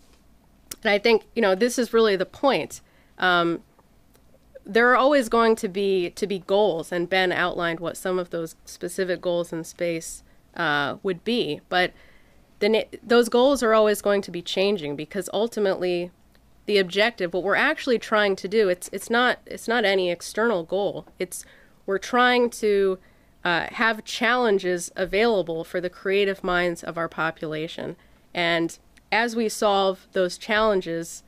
I think, this is really the point. There are always going to be goals, and Ben outlined what some of those specific goals in space would be. But those goals are always going to be changing, because ultimately the objective, what we're actually trying to do, it's not any external goal. We're trying to have challenges available for the creative minds of our population. And as we solve those challenges,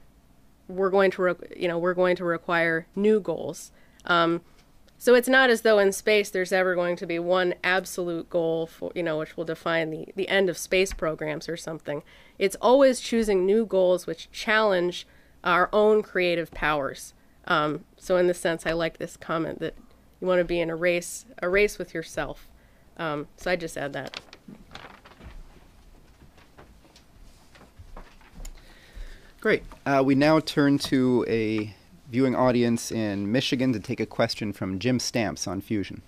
we're going to require new goals. So it's not as though in space there's ever going to be one absolute goal for, which will define the end of space programs or something. It's always choosing new goals which challenge our own creative powers. So in this sense, I like this comment that you want to be in a race with yourself. So I just add that. Great. We now turn to a viewing audience in Michigan to take a question from Jim Stamps on fusion.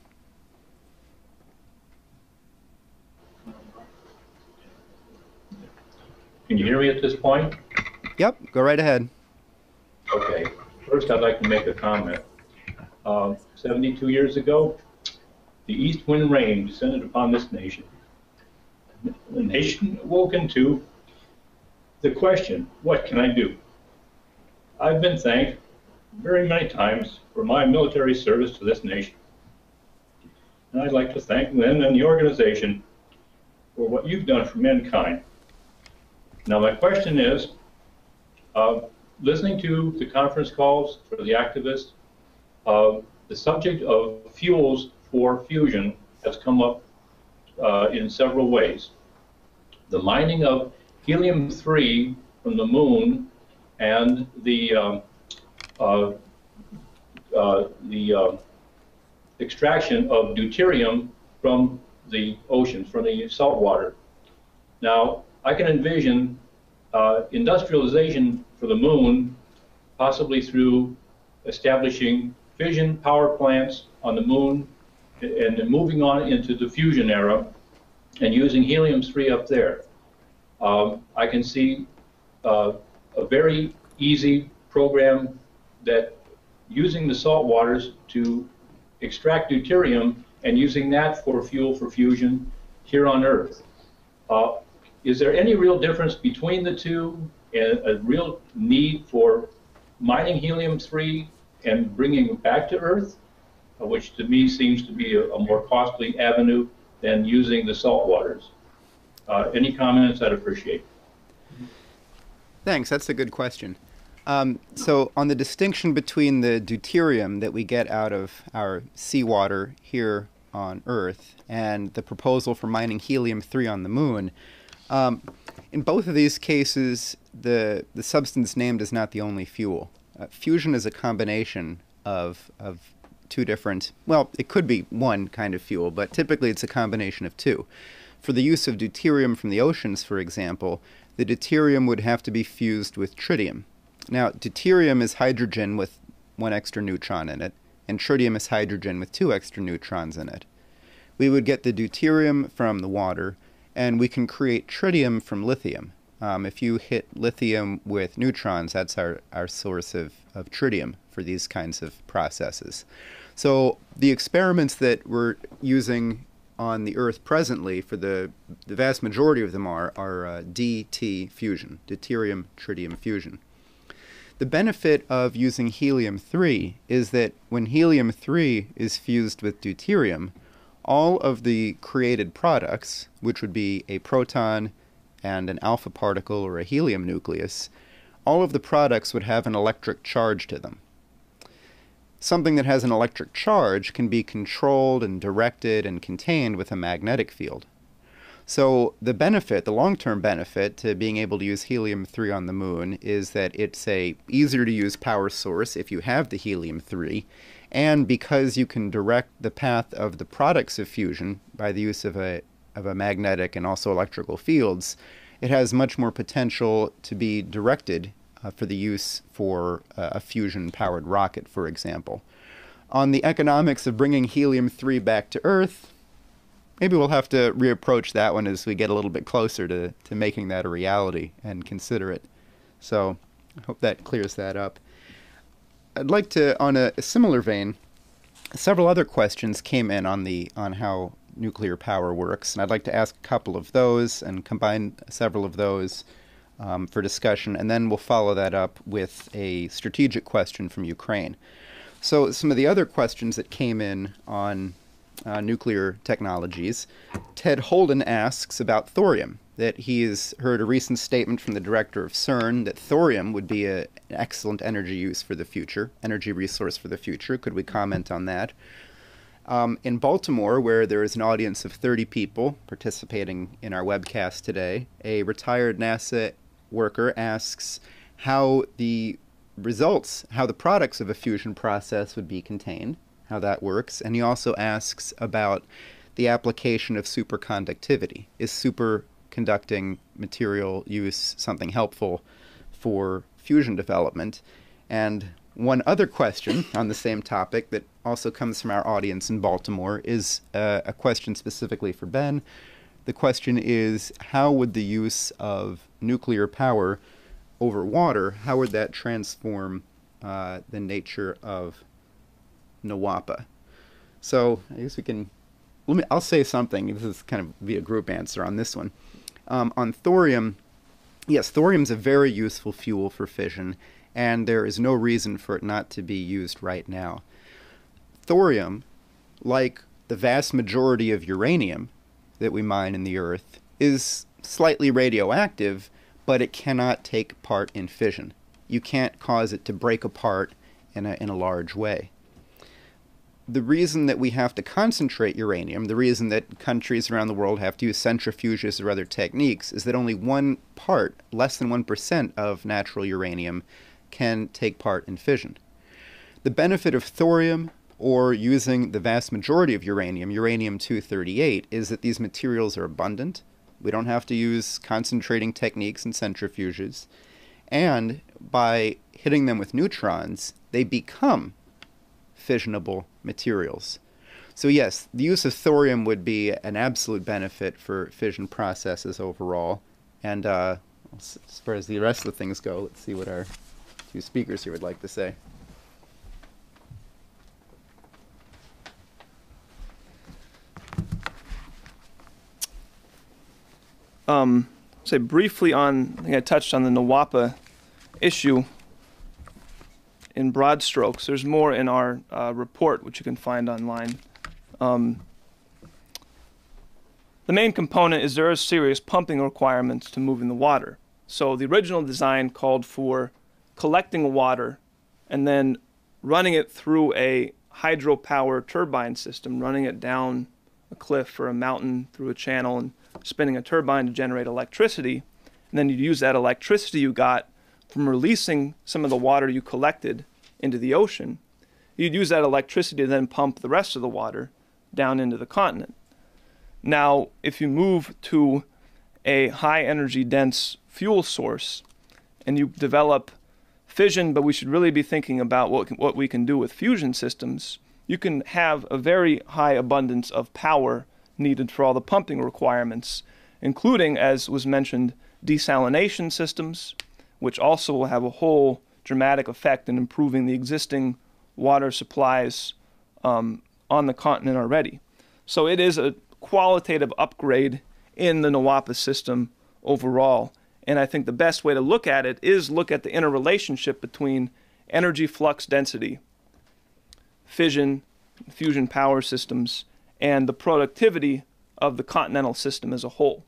Can you hear me at this point? Yep, go right ahead. Okay. First, I'd like to make a comment. 72 years ago, the east wind rain descended upon this nation. The nation awoke into the question, what can I do? I've been thanked very many times for my military service to this nation. And I'd like to thank them and the organization for what you've done for mankind. Now my question is, listening to the conference calls for the activists, the subject of fuels for fusion has come up in several ways. The mining of helium-3 from the moon and the extraction of deuterium from the oceans, from the salt water. Now, I can envision industrialization for the moon, possibly through establishing fission power plants on the moon and moving on into the fusion era. and using helium-3 up there. I can see a very easy program that using the salt waters to extract deuterium and using that for fuel for fusion here on Earth. Is there any real difference between the two, and a real need for mining helium-3 and bringing it back to Earth, which to me seems to be a more costly avenue than using the salt waters? Any comments? I'd appreciate. Thanks. That's a good question. So on the distinction between the deuterium that we get out of our seawater here on Earth and the proposal for mining helium-3 on the moon, in both of these cases, the substance named is not the only fuel. Fusion is a combination of two different, well, it could be one kind of fuel, but typically it's a combination of two. For the use of deuterium from the oceans, for example, the deuterium would have to be fused with tritium. Now, deuterium is hydrogen with one extra neutron in it, and tritium is hydrogen with two extra neutrons in it. We would get the deuterium from the water, and we can create tritium from lithium. If you hit lithium with neutrons, that's our source of tritium for these kinds of processes. So the experiments that we're using on the Earth presently, for the vast majority of them are DT fusion, deuterium-tritium fusion. The benefit of using helium-3 is that when helium-3 is fused with deuterium, all of the created products, which would be a proton and an alpha particle or a helium nucleus, all of the products would have an electric charge to them. Something that has an electric charge can be controlled and directed and contained with a magnetic field. So the benefit, the long-term benefit to being able to use helium-3 on the moon is that it's a easier to use power source if you have the helium-3, and because you can direct the path of the products of fusion by the use of a magnetic and also electrical fields, it has much more potential to be directed for the use for a fusion-powered rocket, for example. On the economics of bringing helium-3 back to Earth, maybe we'll have to reapproach that one as we get a little bit closer to making that a reality and consider it. So I hope that clears that up. I'd like to, on a similar vein, several other questions came in on how nuclear power works, and I'd like to ask a couple of those and combine several of those for discussion, and then we'll follow that up with a strategic question from Ukraine. So some of the other questions that came in on nuclear technologies, Ted Holden asks about thorium, that he's heard a recent statement from the director of CERN that thorium would be an excellent energy use for the future, energy resource for the future. Could we comment on that? In Baltimore, where there is an audience of 30 people participating in our webcast today, a retired NASA worker asks how the products of a fusion process would be contained, how that works, and he also asks about the application of superconductivity. Is superconducting material use something helpful for fusion development? And one other question on the same topic that also comes from our audience in Baltimore is a question specifically for Ben. The question is, how would the use of nuclear power over water, how would that transform the nature of NWAPA? So I guess we can, I'll say something. This is kind of be a group answer on this one. On thorium, yes, thorium is a very useful fuel for fission, and there is no reason for it not to be used right now. Thorium, like the vast majority of uranium that we mine in the Earth, is slightly radioactive, but it cannot take part in fission. You can't cause it to break apart in a large way. The reason that we have to concentrate uranium, the reason that countries around the world have to use centrifuges or other techniques, is that only one part, less than 1% of natural uranium, can take part in fission. The benefit of thorium, or using the vast majority of uranium, uranium-238, is that these materials are abundant. We don't have to use concentrating techniques and centrifuges. And by hitting them with neutrons, they become fissionable materials. So yes, the use of thorium would be an absolute benefit for fission processes overall. And as far as the rest of the things go, let's see what our two speakers here would like to say. Say briefly on, I think I touched on the NWAPA issue in broad strokes. There's more in our report, which you can find online. The main component is there are serious pumping requirements to moving the water. So the original design called for collecting water and then running it through a hydropower turbine system, running it down a cliff or a mountain through a channel and spinning a turbine to generate electricity. And then you'd use that electricity you got from releasing some of the water you collected into the ocean. You'd use that electricity to then pump the rest of the water down into the continent. Now, if you move to a high energy dense fuel source and you develop fission, but we should really be thinking about what we can do with fusion systems, you can have a very high abundance of power needed for all the pumping requirements, including, as was mentioned, desalination systems, which also will have a whole dramatic effect in improving the existing water supplies on the continent already. So it is a qualitative upgrade in the NWAPA system overall. And I think the best way to look at it is look at the interrelationship between energy flux density, fission, fusion power systems, and the productivity of the continental system as a whole.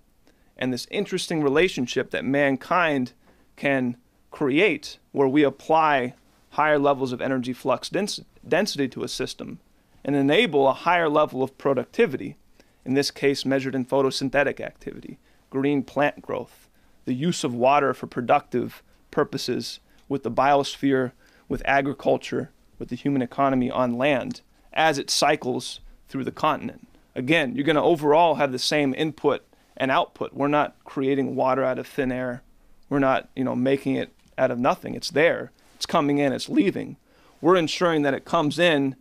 And this interesting relationship that mankind can create where we apply higher levels of energy flux density to a system and enable a higher level of productivity, in this case measured in photosynthetic activity, green plant growth, the use of water for productive purposes with the biosphere, with agriculture, with the human economy on land as it cycles through the continent. Again, you're going to overall have the same input and output. We're not creating water out of thin air. We're not, making it out of nothing. It's there. It's coming in. It's leaving. We're ensuring that it comes in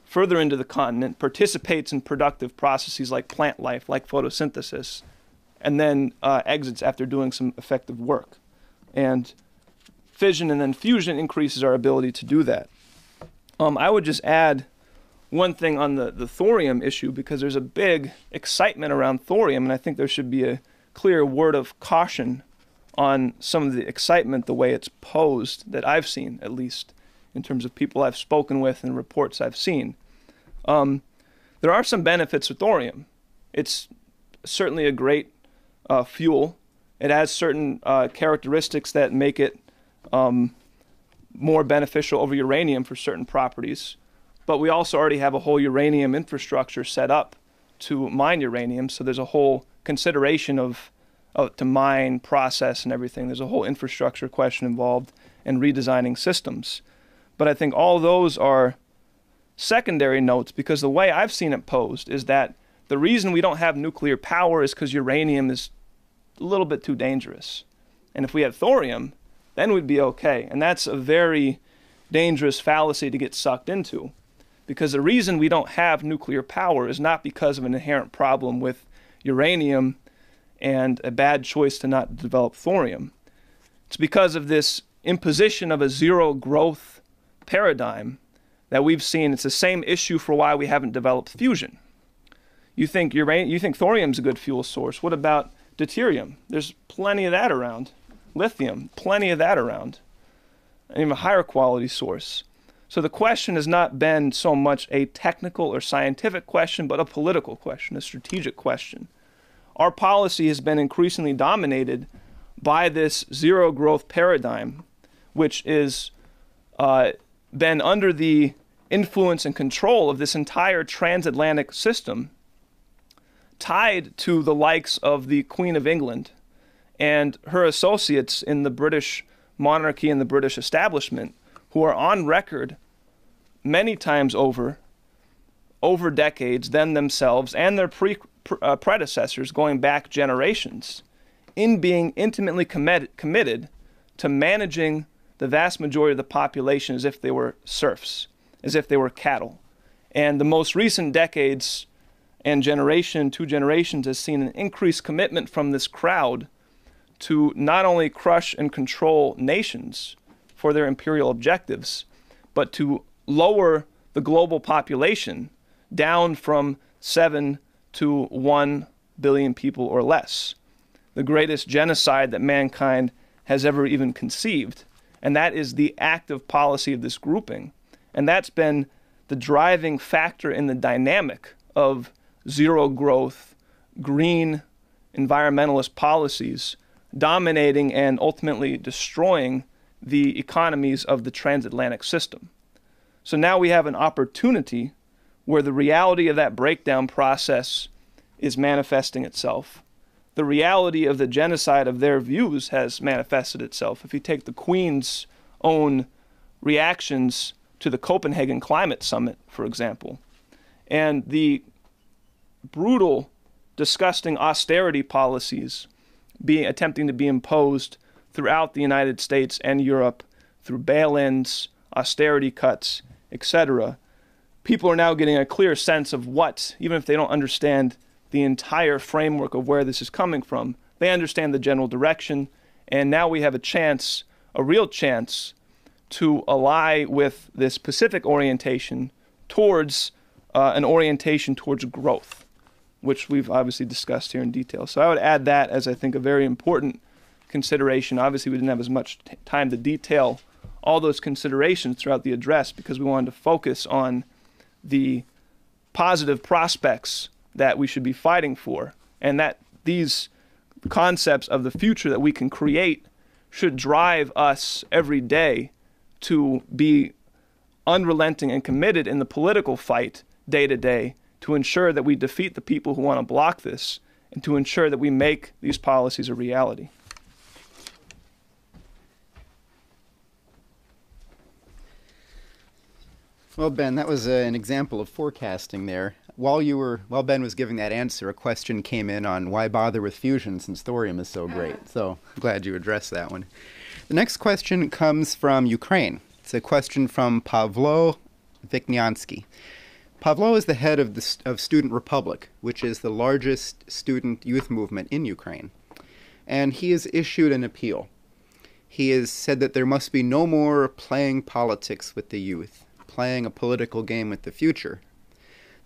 further into the continent, participates in productive processes like plant life, like photosynthesis, and then exits after doing some effective work. And fission and then fusion increases our ability to do that. I would just add one thing on the thorium issue, because there's a big excitement around thorium, and I think there should be a clear word of caution on some of the excitement, the way it's posed, that I've seen, at least, in terms of people I've spoken with and reports I've seen. There are some benefits with thorium. It's certainly a great fuel. It has certain characteristics that make it more beneficial over uranium for certain properties. But we also already have a whole uranium infrastructure set up to mine uranium, so there's a whole consideration of to mine, process, and everything. There's a whole infrastructure question involved in redesigning systems. But I think all those are secondary notes, because the way I've seen it posed is that the reason we don't have nuclear power is because uranium is a little bit too dangerous. And if we had thorium, then we'd be okay. And that's a very dangerous fallacy to get sucked into, because the reason we don't have nuclear power is not because of an inherent problem with uranium and a bad choice to not develop thorium. It's because of this imposition of a zero growth paradigm that we've seen. It's the same issue for why we haven't developed fusion. You think thorium's a good fuel source. What about deuterium? There's plenty of that around. Lithium, plenty of that around. And even a higher quality source. So the question has not been so much a technical or scientific question, but a political question, a strategic question. Our policy has been increasingly dominated by this zero growth paradigm, which is been under the influence and control of this entire transatlantic system, tied to the likes of the Queen of England and her associates in the British monarchy and the British establishment, who are on record many times over decades, them themselves and their predecessors going back generations, in being intimately committed to managing the vast majority of the population as if they were serfs, as if they were cattle. And the most recent decades and generation, 2 generations, has seen an increased commitment from this crowd to not only crush and control nations for their imperial objectives, but to lower the global population down from 7 to 1 billion people or less. The greatest genocide that mankind has ever even conceived. And that is the active policy of this grouping. And that's been the driving factor in the dynamic of zero growth, green environmentalist policies dominating and ultimately destroying the economies of the transatlantic system. So now we have an opportunity where the reality of that breakdown process is manifesting itself. The reality of the genocide of their views has manifested itself. If you take the Queen's own reactions to the Copenhagen Climate Summit, for example, and the brutal, disgusting austerity policies attempting to be imposed throughout the United States and Europe through bail-ins, austerity cuts, etc., people are now getting a clear sense of what, even if they don't understand the entire framework of where this is coming from, they understand the general direction, and now we have a chance, a real chance, to ally with this Pacific orientation towards an orientation towards growth, which we've obviously discussed here in detail. So I would add that as, I think, a very important consideration. Obviously, we didn't have as much time to detail all those considerations throughout the address because we wanted to focus on the positive prospects that we should be fighting for, and that these concepts of the future that we can create should drive us every day to be unrelenting and committed in the political fight day to day to ensure that we defeat the people who want to block this and to ensure that we make these policies a reality. Well, Ben, that was an example of forecasting there. While Ben was giving that answer, a question came in on why bother with fusion since thorium is so great. So I'm glad you addressed that one. The next question comes from Ukraine. It's a question from Pavlo Viknyansky. Pavlo is the head of Student Republic, which is the largest student youth movement in Ukraine. And he has issued an appeal. He has said that there must be no more playing politics with the youth, playing a political game with the future.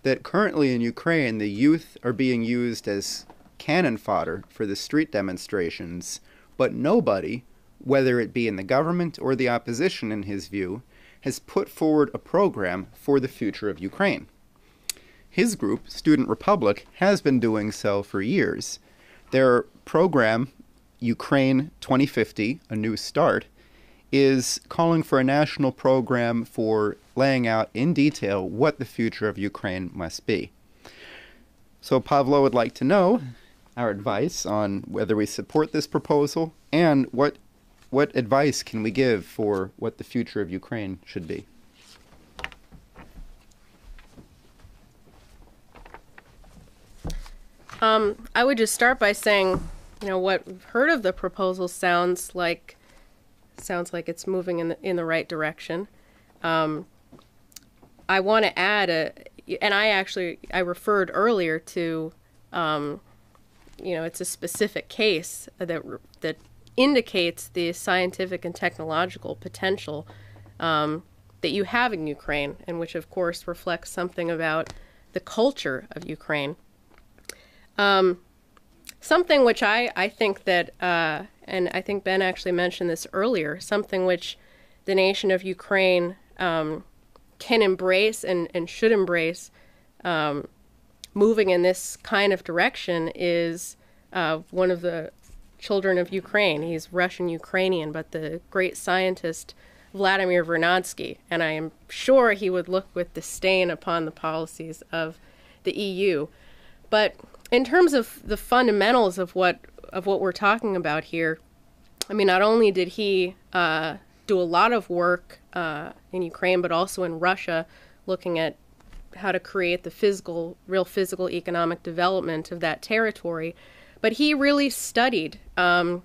That currently in Ukraine, the youth are being used as cannon fodder for the street demonstrations, but nobody, whether it be in the government or the opposition in his view, has put forward a program for the future of Ukraine. His group, Student Republic, has been doing so for years. Their program, Ukraine 2050, A New Start, is calling for a national program for laying out in detail what the future of Ukraine must be. So Pavlo would like to know our advice on whether we support this proposal and what advice can we give for what the future of Ukraine should be. I would just start by saying, what we've heard of the proposal sounds like it's moving in the right direction. I want to add and I referred earlier to, it's a specific case that indicates the scientific and technological potential that you have in Ukraine, and which of course reflects something about the culture of Ukraine. Something which I think that, and I think Ben actually mentioned this earlier, something which the nation of Ukraine can embrace and should embrace moving in this kind of direction is one of the children of Ukraine. He's Russian-Ukrainian, but the great scientist Vladimir Vernadsky, and I am sure he would look with disdain upon the policies of the EU. But in terms of the fundamentals of what we're talking about here, I mean, not only did he do a lot of work in Ukraine, but also in Russia, looking at how to create the real physical economic development of that territory, but he really studied the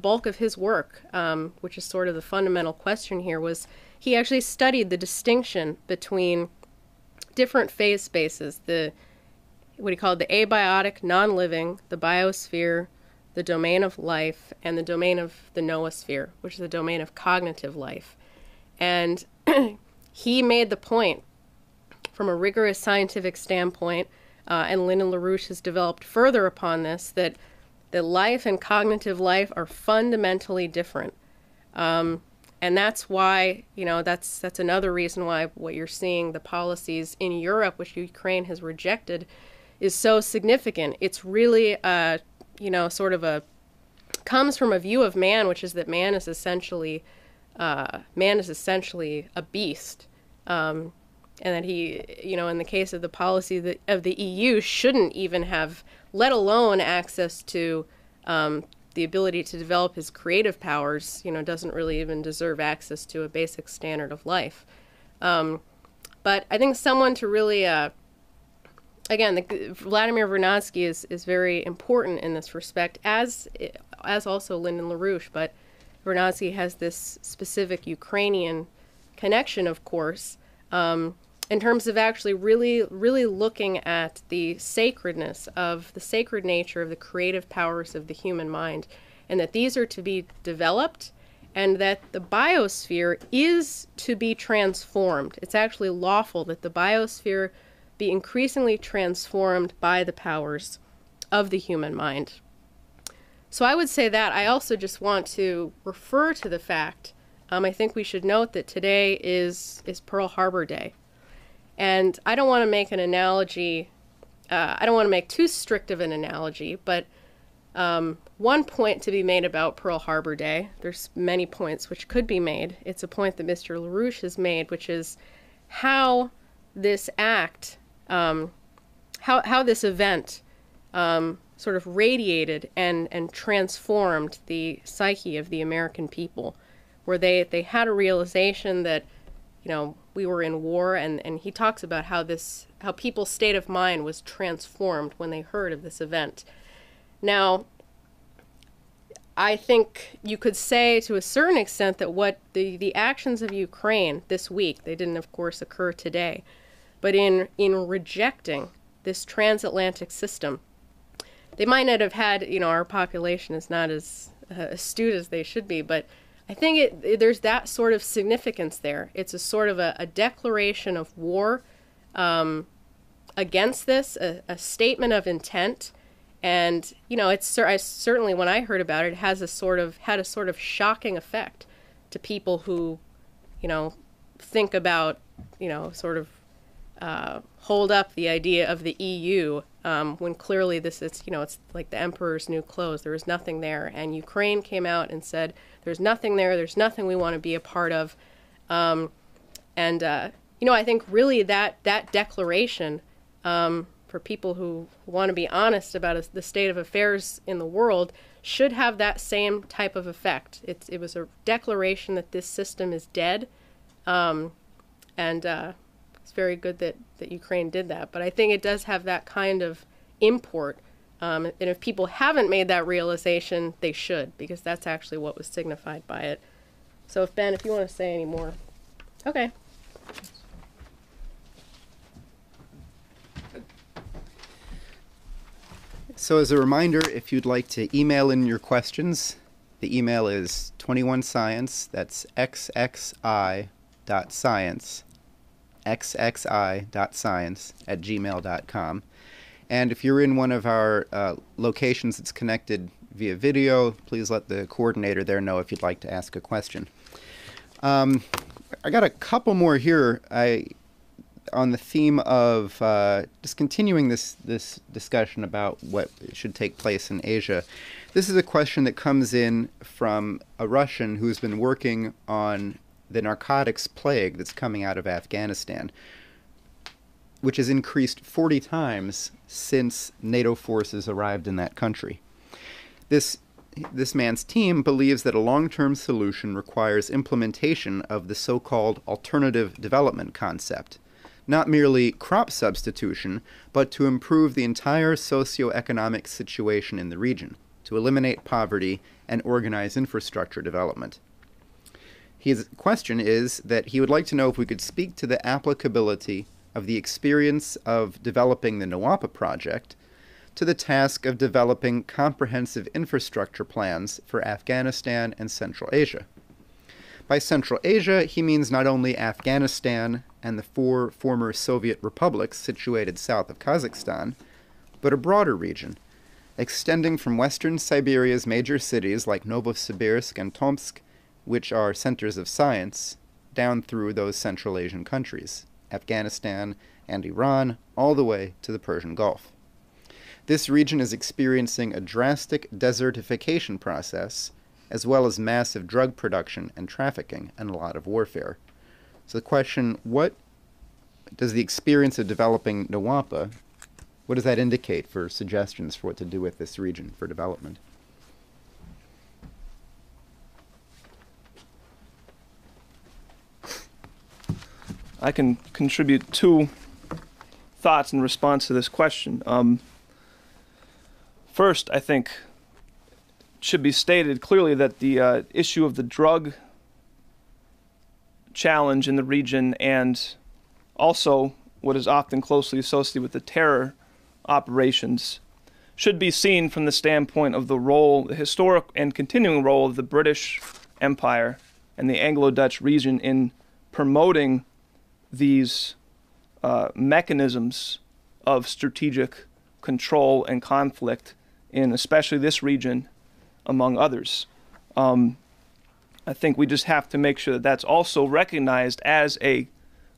bulk of his work, which is sort of the fundamental question here, was he actually studied the distinction between different phase spaces, what he called the abiotic non-living, the biosphere, the domain of life, and the domain of the noosphere, which is the domain of cognitive life. And he made the point from a rigorous scientific standpoint, and Lyndon LaRouche has developed further upon this, that life and cognitive life are fundamentally different. And that's why, that's another reason why what you're seeing, the policies in Europe, which Ukraine has rejected, is so significant. It's really, comes from a view of man, which is that man is essentially a beast. And that he, in the case of the policy of the EU, shouldn't even have, let alone access to the ability to develop his creative powers, doesn't really even deserve access to a basic standard of life. But I think someone to really, Vladimir Vernadsky is very important in this respect, as also Lyndon LaRouche, but Vernadsky has this specific Ukrainian connection, of course, in terms of actually really looking at the sacredness of the sacred nature of the creative powers of the human mind, and that these are to be developed, and that the biosphere is to be transformed. It's actually lawful that the biosphere be increasingly transformed by the powers of the human mind. So I would say that. I also just want to refer to the fact, I think we should note that today is Pearl Harbor Day. And I don't want to make an analogy, I don't want to make too strict of an analogy, but one point to be made about Pearl Harbor Day, there's many points which could be made. It's a point that Mr. LaRouche has made, which is how this act, how this event sort of radiated and transformed the psyche of the American people, where they had a realization that, we were in war, and he talks about how people's state of mind was transformed when they heard of this event. Now, I think you could say to a certain extent that what the actions of Ukraine this week, they didn't of course occur today, but in rejecting this transatlantic system, they might not have had, our population is not as astute as they should be, but I think there's that sort of significance there. It's a sort of a declaration of war against this, a statement of intent. And, it's certainly, when I heard about it, it had a sort of shocking effect to people who, think about, hold up the idea of the EU when clearly this is, it's like the emperor's new clothes. There was nothing there. And Ukraine came out and said, there's nothing there. There's nothing we want to be a part of. I think really that declaration, for people who want to be honest about the state of affairs in the world, should have that same type of effect. It was a declaration that this system is dead, and it's very good that Ukraine did that. But I think it does have that kind of import, and if people haven't made that realization, they should, because that's actually what was signified by it. So Ben, if you want to say any more. Okay. So as a reminder, if you'd like to email in your questions, the email is 21science, that's xxi.science, xxi.science@gmail.com. And if you're in one of our locations that's connected via video, please let the coordinator there know if you'd like to ask a question. I got a couple more here on the theme of just continuing this discussion about what should take place in Asia. This is a question that comes in from a Russian who's been working on the narcotics plague that's coming out of Afghanistan, which has increased 40 times since NATO forces arrived in that country. This man's team believes that a long-term solution requires implementation of the so-called alternative development concept, not merely crop substitution, but to improve the entire socio-economic situation in the region, to eliminate poverty and organize infrastructure development. His question is that he would like to know if we could speak to the applicability of the experience of developing the Nawapa project to the task of developing comprehensive infrastructure plans for Afghanistan and Central Asia. By Central Asia, he means not only Afghanistan and the 4 former Soviet republics situated south of Kazakhstan, but a broader region, extending from western Siberia's major cities like Novosibirsk and Tomsk, which are centers of science, down through those Central Asian countries, Afghanistan and Iran, all the way to the Persian Gulf. This region is experiencing a drastic desertification process, as well as massive drug production and trafficking and a lot of warfare. So the question, what does the experience of developing Nawapa, what does that indicate for suggestions for what to do with this region for development? I can contribute 2 thoughts in response to this question. First, I think it should be stated clearly that the issue of the drug challenge in the region, and also what is often closely associated with the terror operations, should be seen from the standpoint of the role, the historic and continuing role of the British Empire and the Anglo-Dutch region in promoting these mechanisms of strategic control and conflict in especially this region, among others. I think we just have to make sure that that's also recognized as a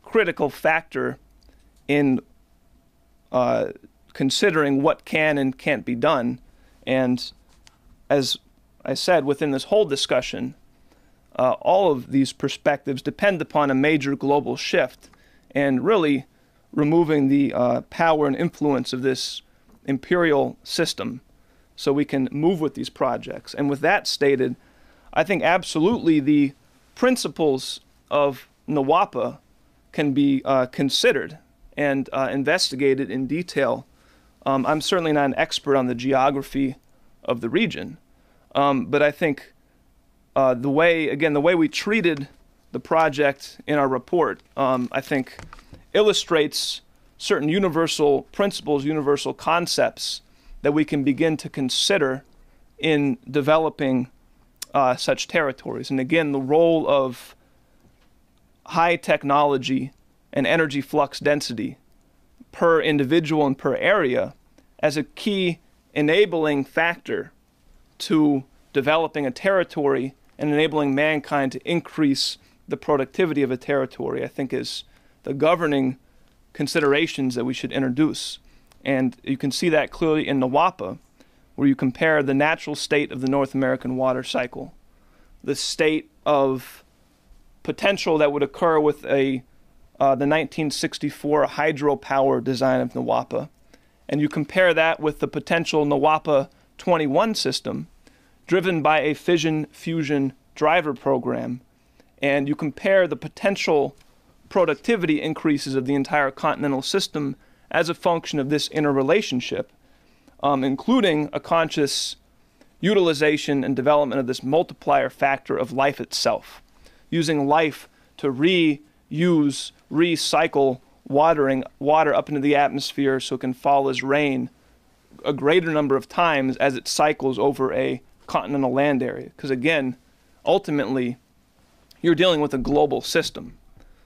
critical factor in considering what can and can't be done. And as I said, within this whole discussion, all of these perspectives depend upon a major global shift and really removing the power and influence of this imperial system so we can move with these projects. And with that stated, I think absolutely the principles of Nawapa can be considered and investigated in detail. I'm certainly not an expert on the geography of the region, but I think the way we treated the project in our report, I think illustrates certain universal principles, universal concepts that we can begin to consider in developing such territories. And again, the role of high technology and energy flux density per individual and per area as a key enabling factor to developing a territory and enabling mankind to increase the productivity of a territory, I think is the governing considerations that we should introduce. And you can see that clearly in Nawapa, where you compare the natural state of the North American water cycle, the state of potential that would occur with the 1964 hydropower design of Nawapa, and you compare that with the potential Nawapa 21 system driven by a fission-fusion driver program, and you compare the potential productivity increases of the entire continental system as a function of this interrelationship, including a conscious utilization and development of this multiplier factor of life itself, using life to reuse, recycle water up into the atmosphere so it can fall as rain a greater number of times as it cycles over a continental land area. Because again, ultimately, you're dealing with a global system.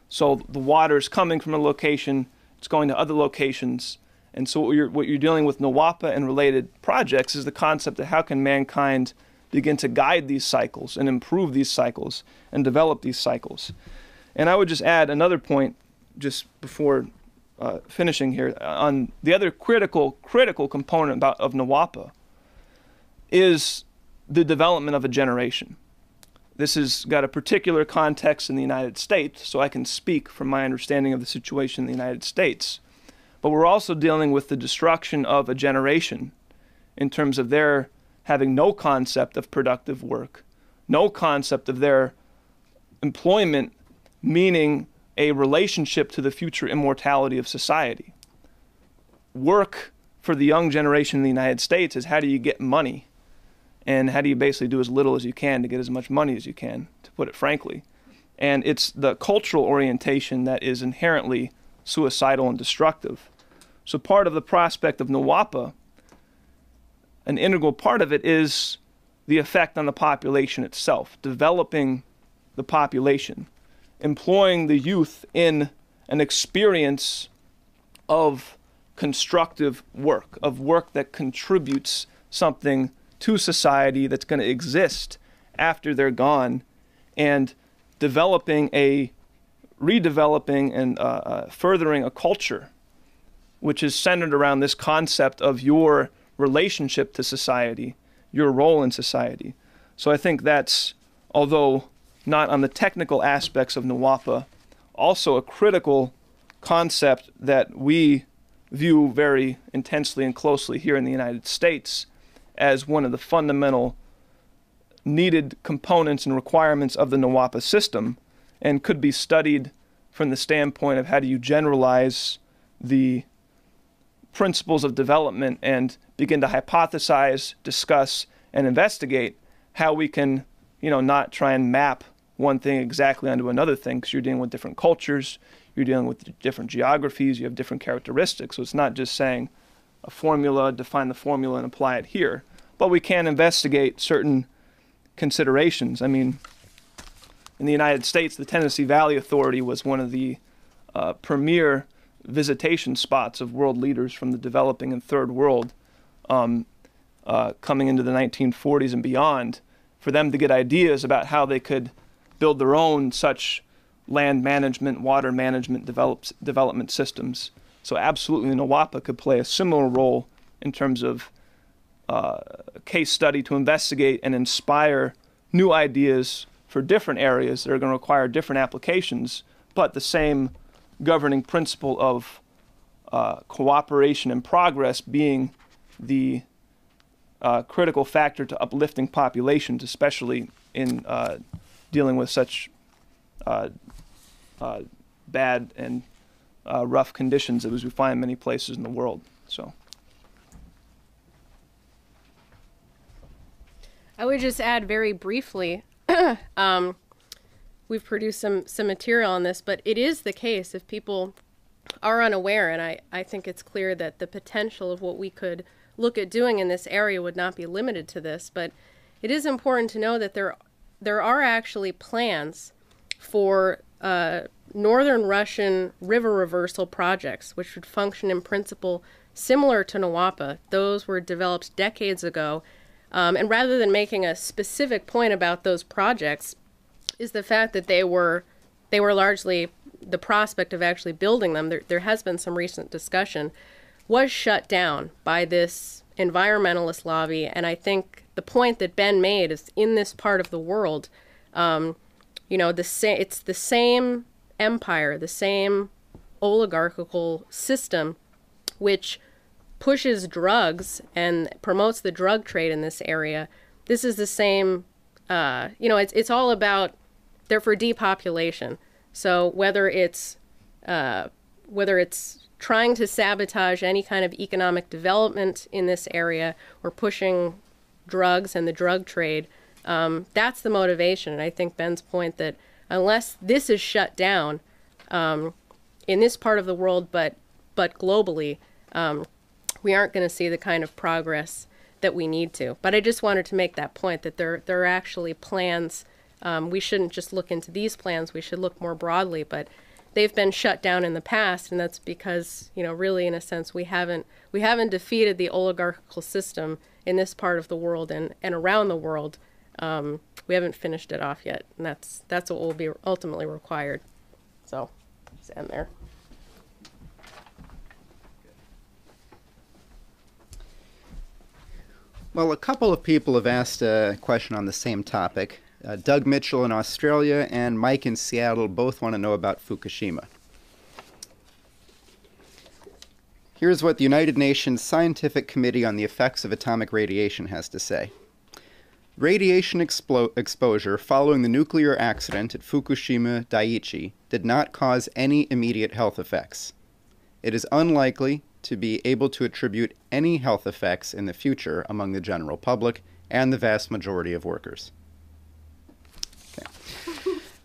So the water is coming from a location, it's going to other locations, and so what you're dealing with Nawapa and related projects is the concept of how can mankind begin to guide these cycles and improve these cycles and develop these cycles. And I would just add another point just before finishing here on the other critical component of Nawapa is the development of a generation. This has got a particular context in the United States, so I can speak from my understanding of the situation in the United States. But we're also dealing with the destruction of a generation in terms of their having no concept of productive work, no concept of their employment meaning a relationship to the future immortality of society. Work for the young generation in the United States is how do you get money? And how do you basically do as little as you can to get as much money as you can, to put it frankly. And it's the cultural orientation that is inherently suicidal and destructive. So part of the prospect of NWAPA, an integral part of it, is the effect on the population itself, developing the population, employing the youth in an experience of constructive work, of work that contributes something to society that's going to exist after they're gone, and redeveloping and furthering a culture which is centered around this concept of your relationship to society, your role in society. So I think that's, although not on the technical aspects of NWAPA, also a critical concept that we view very intensely and closely here in the United States as one of the fundamental needed components and requirements of the NWAPA system, and could be studied from the standpoint of how do you generalize the principles of development and begin to hypothesize, discuss, and investigate how we can, not try and map one thing exactly onto another thing, because you're dealing with different cultures, you're dealing with different geographies, you have different characteristics. So it's not just saying a formula, define the formula and apply it here, but we can investigate certain considerations. I mean, in the United States, the Tennessee Valley Authority was one of the premier visitation spots of world leaders from the developing and third world coming into the 1940s and beyond, for them to get ideas about how they could build their own such land management, water management development systems. So absolutely NWAPA could play a similar role in terms of case study to investigate and inspire new ideas for different areas that are going to require different applications, but the same governing principle of cooperation and progress being the critical factor to uplifting populations, especially in dealing with such bad and rough conditions as we find in many places in the world. So, I would just add very briefly, we've produced some material on this, but it is the case, if people are unaware, and I think it's clear that the potential of what we could look at doing in this area would not be limited to this, but it is important to know that there are actually plans for northern Russian river reversal projects, which would function in principle similar to NWAPA. Those were developed decades ago. And rather than making a specific point about those projects, is the fact that they were largely, the prospect of actually building them, there has been some recent discussion, was shut down by this environmentalist lobby. And I think the point that Ben made is, in this part of the world, it's the same empire, the same oligarchical system, which pushes drugs and promotes the drug trade in this area. This is the same, it's all about, they're for depopulation. So whether it's trying to sabotage any kind of economic development in this area or pushing drugs and the drug trade, that's the motivation. And I think Ben's point that unless this is shut down in this part of the world, but globally, we aren't going to see the kind of progress that we need to. But I just wanted to make that point, that there are actually plans. We shouldn't just look into these plans. We should look more broadly. But they've been shut down in the past, and that's because, really, in a sense, we haven't defeated the oligarchical system in this part of the world and around the world. We haven't finished it off yet, and that's what will be ultimately required. So, let's end there. Well, a couple of people have asked a question on the same topic. Doug Mitchell in Australia and Mike in Seattle both want to know about Fukushima. Here's what the United Nations Scientific Committee on the Effects of Atomic Radiation has to say. Radiation exposure following the nuclear accident at Fukushima Daiichi did not cause any immediate health effects. It is unlikely to be able to attribute any health effects in the future among the general public and the vast majority of workers. Okay.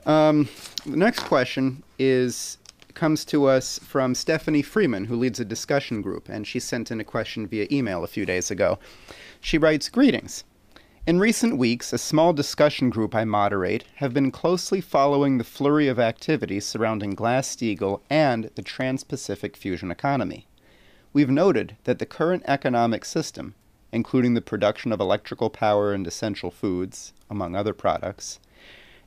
The next question is comes to us from Stephanie Freeman, who leads a discussion group, and she sent in a question via email a few days ago. She writes, "Greetings. In recent weeks, a small discussion group I moderate have been closely following the flurry of activity surrounding Glass-Steagall and the Trans-Pacific fusion economy. We've noted that the current economic system, including the production of electrical power and essential foods, among other products,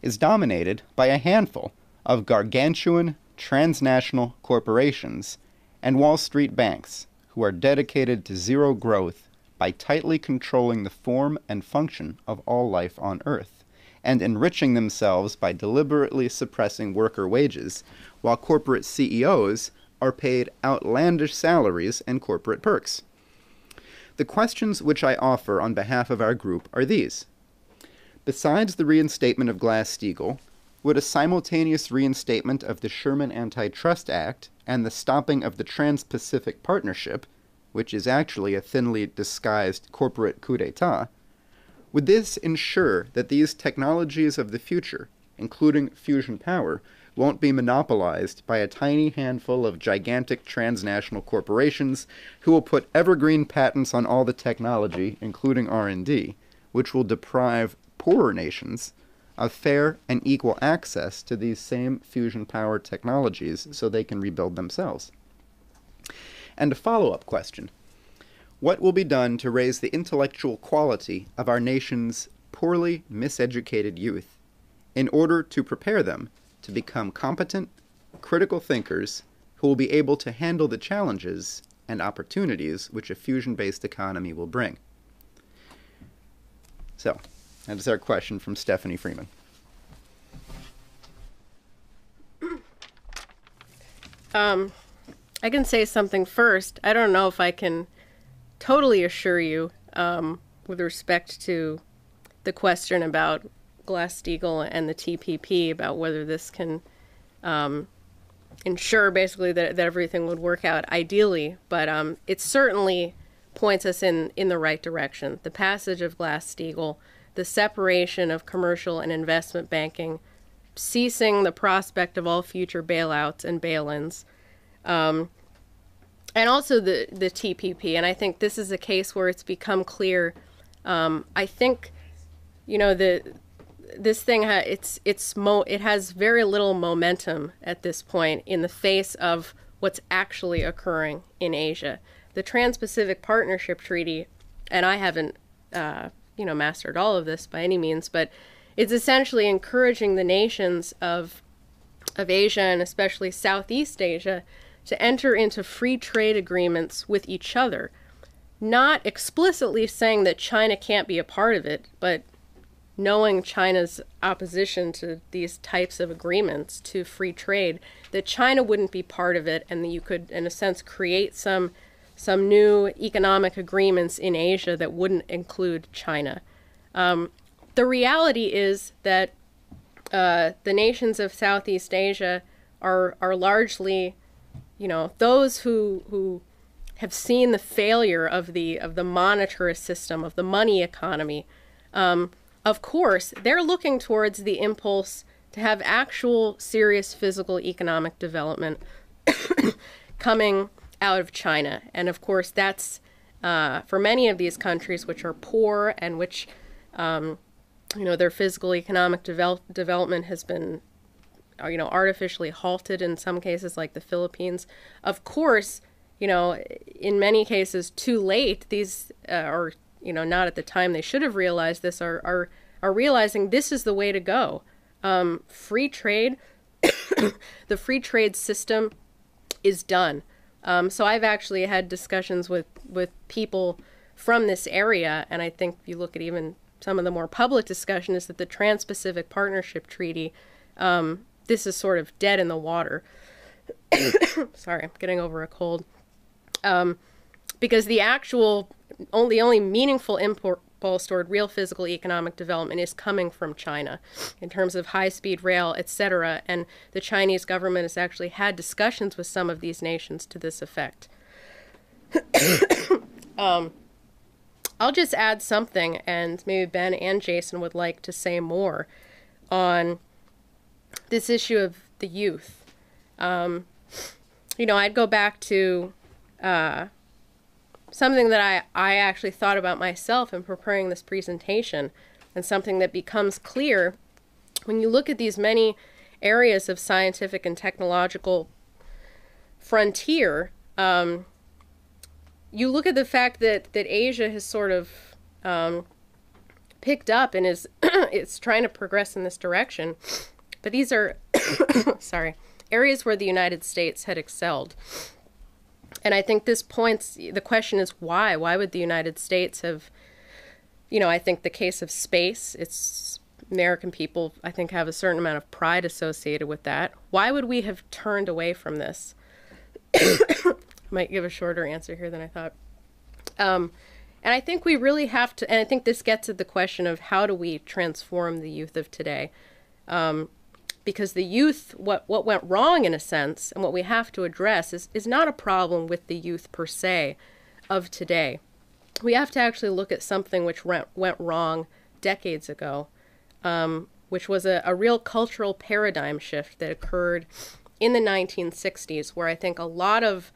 is dominated by a handful of gargantuan transnational corporations and Wall Street banks who are dedicated to zero growth by tightly controlling the form and function of all life on Earth, and enriching themselves by deliberately suppressing worker wages, while corporate CEOs are paid outlandish salaries and corporate perks. The questions which I offer on behalf of our group are these. Besides the reinstatement of Glass-Steagall, would a simultaneous reinstatement of the Sherman Antitrust Act and the stopping of the Trans-Pacific Partnership, which is actually a thinly disguised corporate coup d'etat, would this ensure that these technologies of the future, including fusion power, won't be monopolized by a tiny handful of gigantic transnational corporations who will put evergreen patents on all the technology, including R&D, which will deprive poorer nations of fair and equal access to these same fusion power technologies so they can rebuild themselves? And a follow-up question. What will be done to raise the intellectual quality of our nation's poorly miseducated youth in order to prepare them to become competent, critical thinkers who will be able to handle the challenges and opportunities which a fusion-based economy will bring? So, that is our question from Stephanie Freeman. I can say something first. I don't know if I can totally assure you with respect to the question about Glass-Steagall and the TPP, about whether this can ensure basically that everything would work out ideally, but it certainly points us in the right direction. The passage of Glass-Steagall, the separation of commercial and investment banking, ceasing the prospect of all future bailouts and bail-ins, and also the TPP. And I think this is a case where it's become clear. I think, you know, this thing it has very little momentum at this point in the face of what's actually occurring in Asia. The Trans-Pacific Partnership Treaty, and I haven't mastered all of this by any means, but it's essentially encouraging the nations of Asia, and especially Southeast Asia, to enter into free trade agreements with each other. Not explicitly saying that China can't be a part of it, but knowing China's opposition to these types of agreements to free trade, that China wouldn't be part of it, and that you could, in a sense, create some new economic agreements in Asia that wouldn't include China. The reality is that the nations of Southeast Asia are largely, you know, those who have seen the failure of the monetarist system, of the money economy. Of course, they're looking towards the impulse to have actual serious physical economic development coming out of China. And of course, that's for many of these countries which are poor and which, their physical economic development has been, artificially halted in some cases, like the Philippines. Of course, in many cases too late, these are, not at the time they should have realized this, are realizing this is the way to go. Free trade, the free trade system is done. So I've actually had discussions with people from this area, and I think if you look at even some of the more public discussion is that the Trans-Pacific Partnership Treaty, this is sort of dead in the water. Sorry, I'm getting over a cold. Because the only meaningful impulse toward real physical economic development is coming from China in terms of high-speed rail, etc. And the Chinese government has actually had discussions with some of these nations to this effect. I'll just add something, and maybe Ben and Jason would like to say more on this issue of the youth. I'd go back to something that I actually thought about myself in preparing this presentation, and something that becomes clear when you look at these many areas of scientific and technological frontier. You look at the fact that Asia has sort of picked up and it's trying to progress in this direction. But these are, sorry, areas where the United States had excelled. And I think this points, the question is why? Why would the United States have, I think the case of space, it's American people, I think, have a certain amount of pride associated with that. Why would we have turned away from this? Might give a shorter answer here than I thought. And I think we really have to, and I think this gets at the question of how do we transform the youth of today? Because the youth, what went wrong in a sense, and what we have to address is not a problem with the youth per se of today. We have to actually look at something which went wrong decades ago, which was a real cultural paradigm shift that occurred in the 1960s, where I think a lot of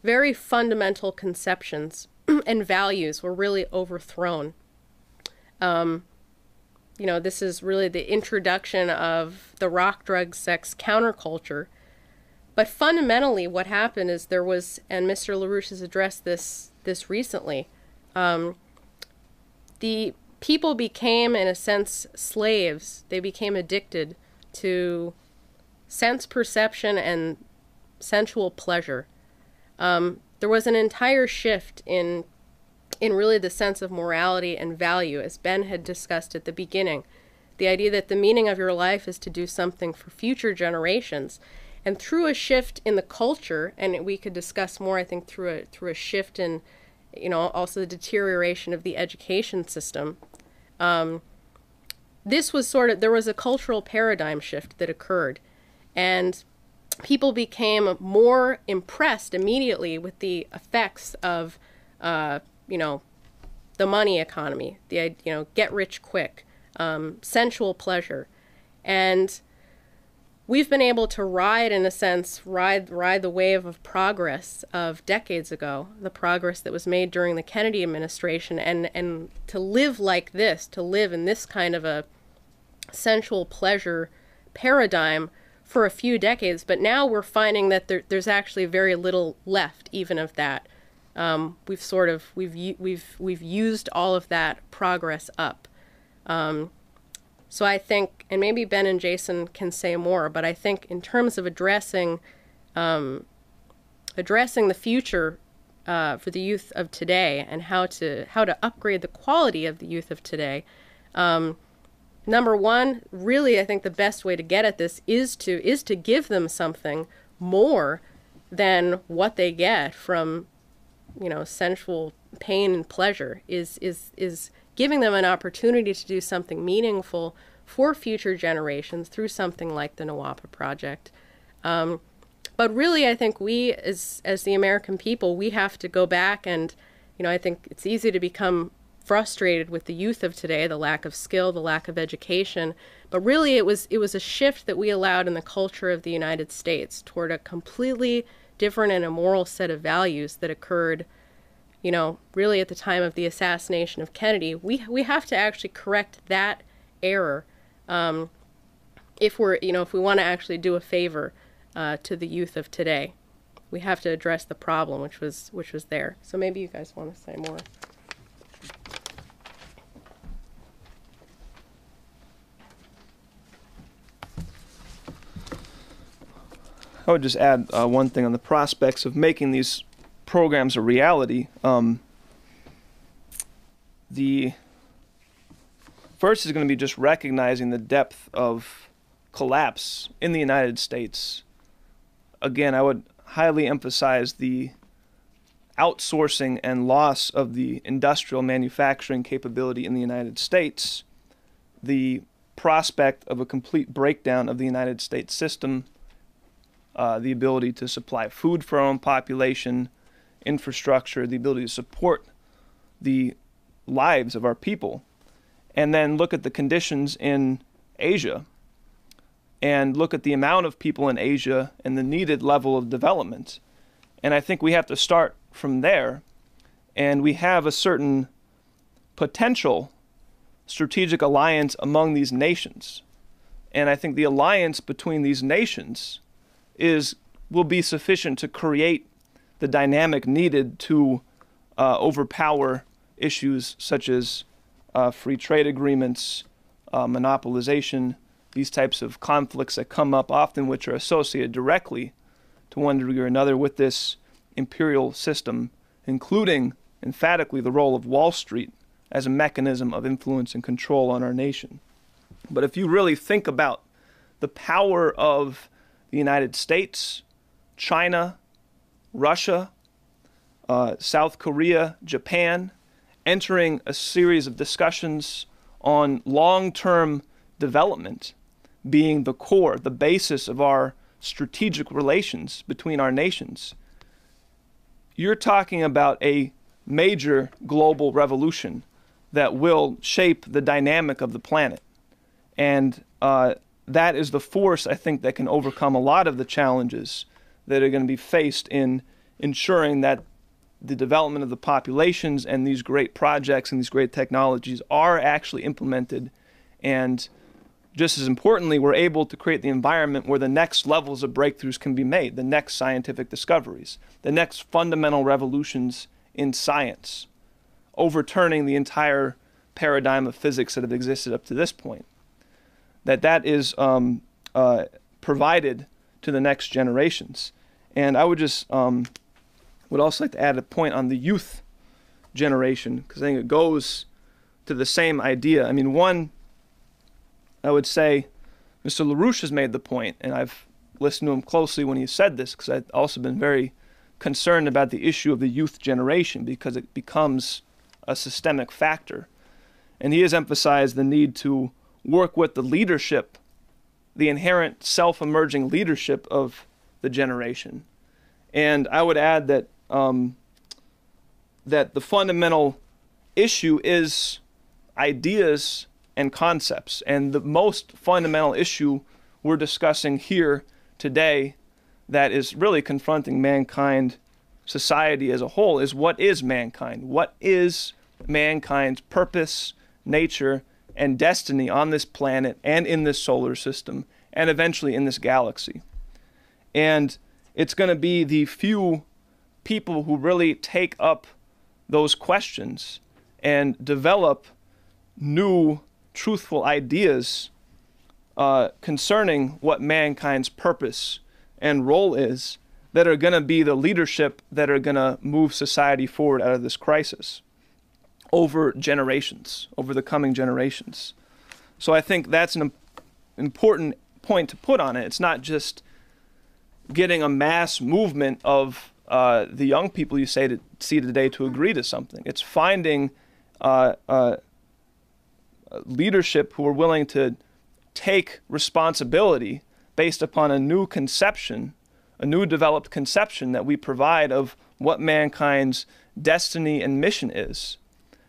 very fundamental conceptions and values were really overthrown. This is really the introduction of the rock, drug, sex counterculture. But fundamentally what happened is there was, and Mr. LaRouche has addressed this recently, the people became, in a sense, slaves. They became addicted to sense perception and sensual pleasure. There was an entire shift in really the sense of morality and value, as Ben had discussed at the beginning. The idea that the meaning of your life is to do something for future generations. And through a shift in the culture, and we could discuss more, I think, through a shift in, also the deterioration of the education system, this was there was a cultural paradigm shift that occurred. And people became more impressed immediately with the effects of, the money economy, the, get rich quick, sensual pleasure. And we've been able to ride, in a sense, ride the wave of progress of decades ago, the progress that was made during the Kennedy administration, and to live like this, to live in this kind of a sensual pleasure paradigm for a few decades. But now we're finding that there's actually very little left even of that. We've used all of that progress up. So I think, and maybe Ben and Jason can say more, but I think in terms of addressing the future for the youth of today, and how to upgrade the quality of the youth of today, number one, really, I think the best way to get at this is to give them something more than what they get from, sensual pain and pleasure, is giving them an opportunity to do something meaningful for future generations through something like the NWAPA project. But really, I think we, as the American people, we have to go back and, I think it's easy to become frustrated with the youth of today, the lack of skill, the lack of education. But really, it was a shift that we allowed in the culture of the United States toward a completely different and immoral set of values that occurred, really at the time of the assassination of Kennedy. We have to actually correct that error if we want to actually do a favor to the youth of today. We have to address the problem, which was there. So maybe you guys want to say more. I would just add one thing on the prospects of making these programs a reality. The first is going to be just recognizing the depth of collapse in the United States. Again, I would highly emphasize the outsourcing and loss of the industrial manufacturing capability in the United States, the prospect of a complete breakdown of the United States system, the ability to supply food for our own population, infrastructure, the ability to support the lives of our people, and then look at the conditions in Asia and look at the amount of people in Asia and the needed level of development. And I think we have to start from there. And we have a certain potential strategic alliance among these nations. And I think the alliance between these nations will be sufficient to create the dynamic needed to overpower issues such as free trade agreements, monopolization, these types of conflicts that come up often, which are associated directly to one degree or another with this imperial system, including emphatically the role of Wall Street as a mechanism of influence and control on our nation. But if you really think about the power of the United States, China, Russia, South Korea, Japan, entering a series of discussions on long-term development being the core, the basis of our strategic relations between our nations, you're talking about a major global revolution that will shape the dynamic of the planet. And that is the force, I think, that can overcome a lot of the challenges that are going to be faced in ensuring that the development of the populations and these great projects and these great technologies are actually implemented. And just as importantly, we're able to create the environment where the next levels of breakthroughs can be made, the next scientific discoveries, the next fundamental revolutions in science, overturning the entire paradigm of physics that have existed up to this point. That is provided to the next generations. And I would just would also like to add a point on the youth generation, because I think it goes to the same idea. I mean, one, I would say Mr. LaRouche has made the point, and I've listened to him closely when he said this, because I've also been very concerned about the issue of the youth generation, because it becomes a systemic factor. And he has emphasized the need to work with the leadership, the inherent self-emerging leadership of the generation. And I would add that that the fundamental issue is ideas and concepts. And the most fundamental issue we're discussing here today that is really confronting mankind, society as a whole, is what is mankind? What is mankind's purpose, nature, and destiny on this planet and in this solar system and eventually in this galaxy? And it's going to be the few people who really take up those questions and develop new, truthful ideas concerning what mankind's purpose and role is that are going to be the leadership that are going to move society forward out of this crisis over generations, over the coming generations. So I think that's an important point to put on it. It's not just getting a mass movement of the young people you see today to agree to something. It's finding leadership who are willing to take responsibility based upon a new conception, a new developed conception that we provide of what mankind's destiny and mission is,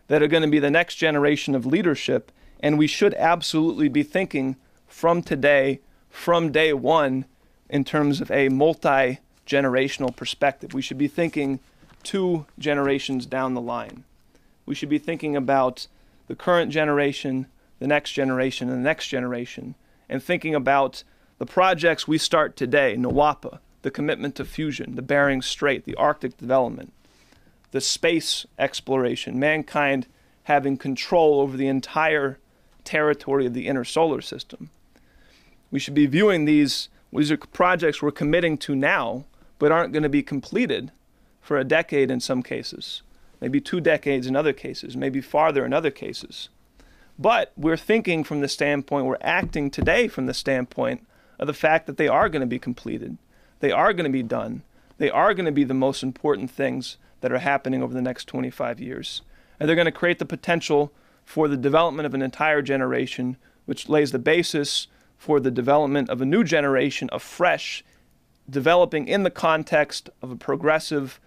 that are going to be the next generation of leadership. And we should absolutely be thinking from today, from day one, in terms of a multi-generational perspective. We should be thinking 2 generations down the line. We should be thinking about the current generation, the next generation, and the next generation, and thinking about the projects we start today, NWAPA, the commitment to fusion, the Bering Strait, the Arctic development, the space exploration, mankind having control over the entire territory of the inner solar system. We should be viewing these are projects we're committing to now, but aren't going to be completed for a decade in some cases, maybe 2 decades in other cases, maybe farther in other cases. But we're thinking from the standpoint, we're acting today from the standpoint of the fact that they are going to be completed. They are going to be done. They are going to be the most important things that are happening over the next 25 years. And they're going to create the potential for the development of an entire generation, which lays the basis for the development of a new generation of fresh, developing in the context of a progressive,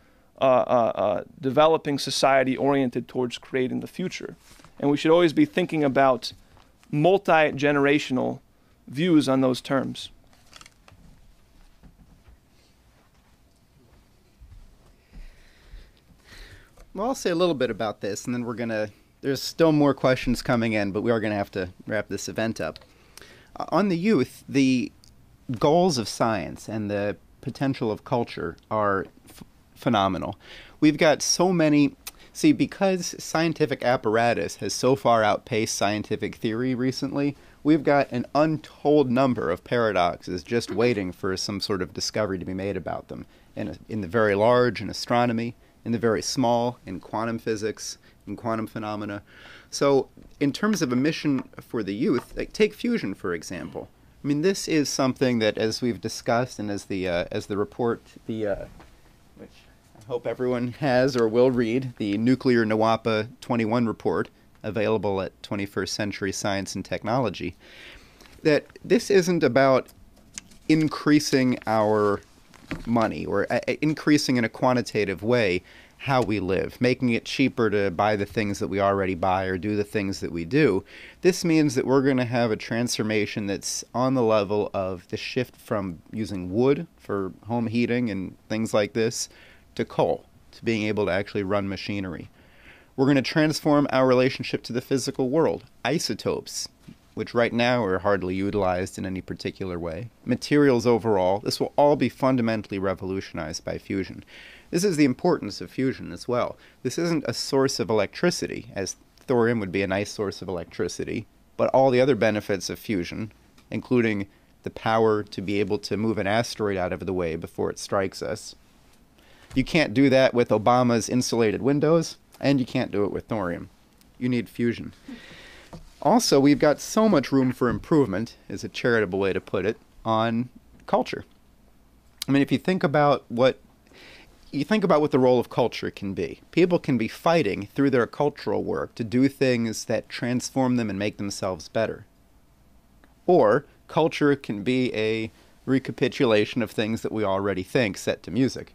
developing society oriented towards creating the future. And we should always be thinking about multi-generational views on those terms. Well, I'll say a little bit about this, and then there's still more questions coming in, but we are going to have to wrap this event up. On the youth, the goals of science and the potential of culture are phenomenal. We've got so many... See, because scientific apparatus has so far outpaced scientific theory recently, we've got an untold number of paradoxes just waiting for some sort of discovery to be made about them. In the very large, in astronomy, in the very small, in quantum physics, in quantum phenomena. So, in terms of a mission for the youth, like, take fusion, for example. I mean, this is something that, as we've discussed, and as the report, which I hope everyone has or will read, the Nuclear NWAPA 21 report, available at 21st Century Science and Technology, that this isn't about increasing our money or increasing in a quantitative way how we live, making it cheaper to buy the things that we already buy or do the things that we do. This means that we're going to have a transformation that's on the level of the shift from using wood for home heating and things like this to coal, to being able to actually run machinery. We're going to transform our relationship to the physical world. Isotopes, which right now are hardly utilized in any particular way. Materials overall, this will all be fundamentally revolutionized by fusion. This is the importance of fusion as well. This isn't a source of electricity, as thorium would be a nice source of electricity, but all the other benefits of fusion, including the power to be able to move an asteroid out of the way before it strikes us. You can't do that with Obama's insulated windows, and you can't do it with thorium. You need fusion. Also, we've got so much room for improvement, is a charitable way to put it, on culture. I mean, if you think about what the role of culture can be. People can be fighting through their cultural work to do things that transform them and make themselves better. Or culture can be a recapitulation of things that we already think set to music.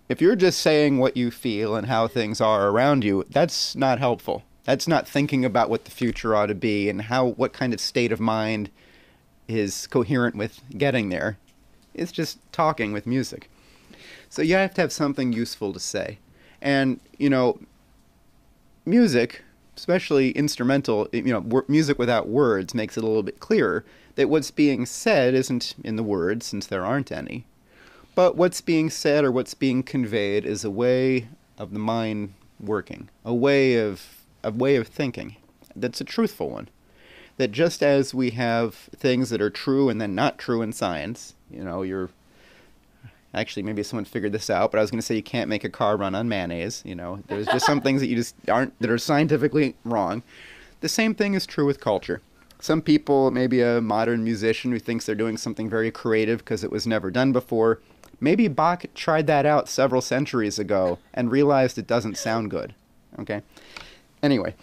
If you're just saying what you feel and how things are around you, that's not helpful. That's not thinking about what the future ought to be and what kind of state of mind is coherent with getting there. It's just talking with music. So you have to have something useful to say. And, music, especially instrumental, music without words makes it a little bit clearer that what's being said isn't in the words, since there aren't any. But what's being said or what's being conveyed is a way of the mind working, a way of thinking that's a truthful one. That just as we have things that are true and then not true in science, actually, maybe someone figured this out, but I was going to say you can't make a car run on mayonnaise. There's just some things that you just that are scientifically wrong. The same thing is true with culture. Some people, maybe a modern musician who thinks they're doing something very creative because it was never done before, maybe Bach tried that out several centuries ago and realized it doesn't sound good. Okay? Anyway,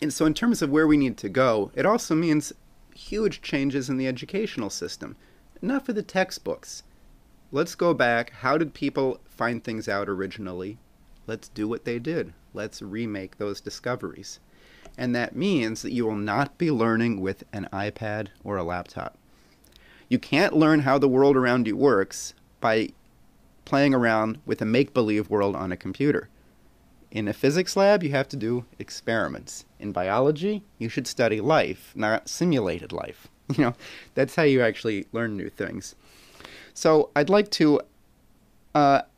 and so in terms of where we need to go, it also means huge changes in the educational system. Enough of the textbooks. Let's go back. How did people find things out originally? Let's do what they did. Let's remake those discoveries. And that means that you will not be learning with an iPad or a laptop. You can't learn how the world around you works by playing around with a make-believe world on a computer. In a physics lab, you have to do experiments. In biology, you should study life, not simulated life. That's how you actually learn new things. So I'd like to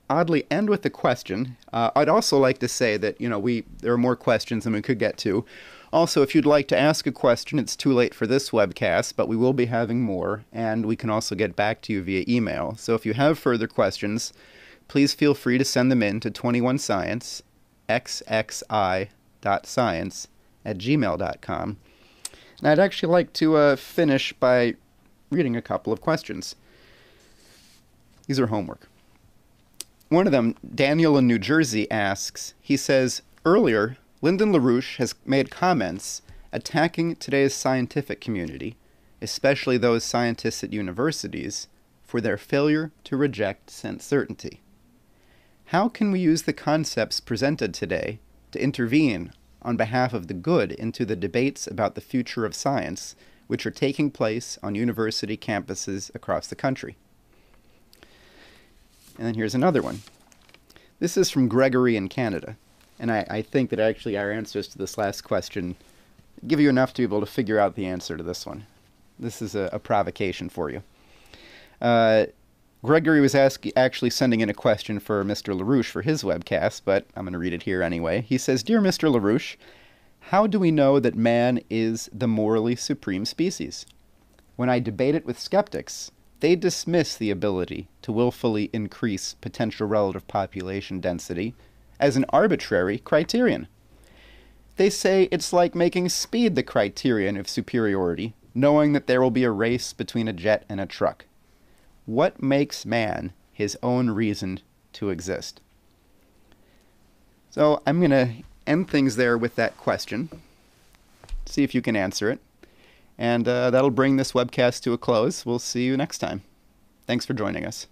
oddly end with a question. I'd also like to say that, there are more questions than we could get to. Also, if you'd like to ask a question, it's too late for this webcast, but we will be having more, and we can also get back to you via email. So if you have further questions, please feel free to send them in to 21science, xxi.science@gmail.com. And I'd actually like to finish by reading a couple of questions. These are homework. One of them, Daniel in New Jersey, asks, he says, earlier, Lyndon LaRouche has made comments attacking today's scientific community, especially those scientists at universities, for their failure to reject sense certainty. How can we use the concepts presented today to intervene on behalf of the good into the debates about the future of science which are taking place on university campuses across the country. And then here's another one. This is from Gregory in Canada. And I think that actually our answers to this last question give you enough to be able to figure out the answer to this one. This is a provocation for you. Gregory was actually sending in a question for Mr. LaRouche for his webcast, but I'm going to read it here anyway. He says, "Dear Mr. LaRouche, how do we know that man is the morally supreme species? When I debate it with skeptics, they dismiss the ability to willfully increase potential relative population density as an arbitrary criterion. They say it's like making speed the criterion of superiority, knowing that there will be a race between a jet and a truck. What makes man his own reason to exist?" So I'm going to end things there with that question. See if you can answer it. And that'll bring this webcast to a close. We'll see you next time. Thanks for joining us.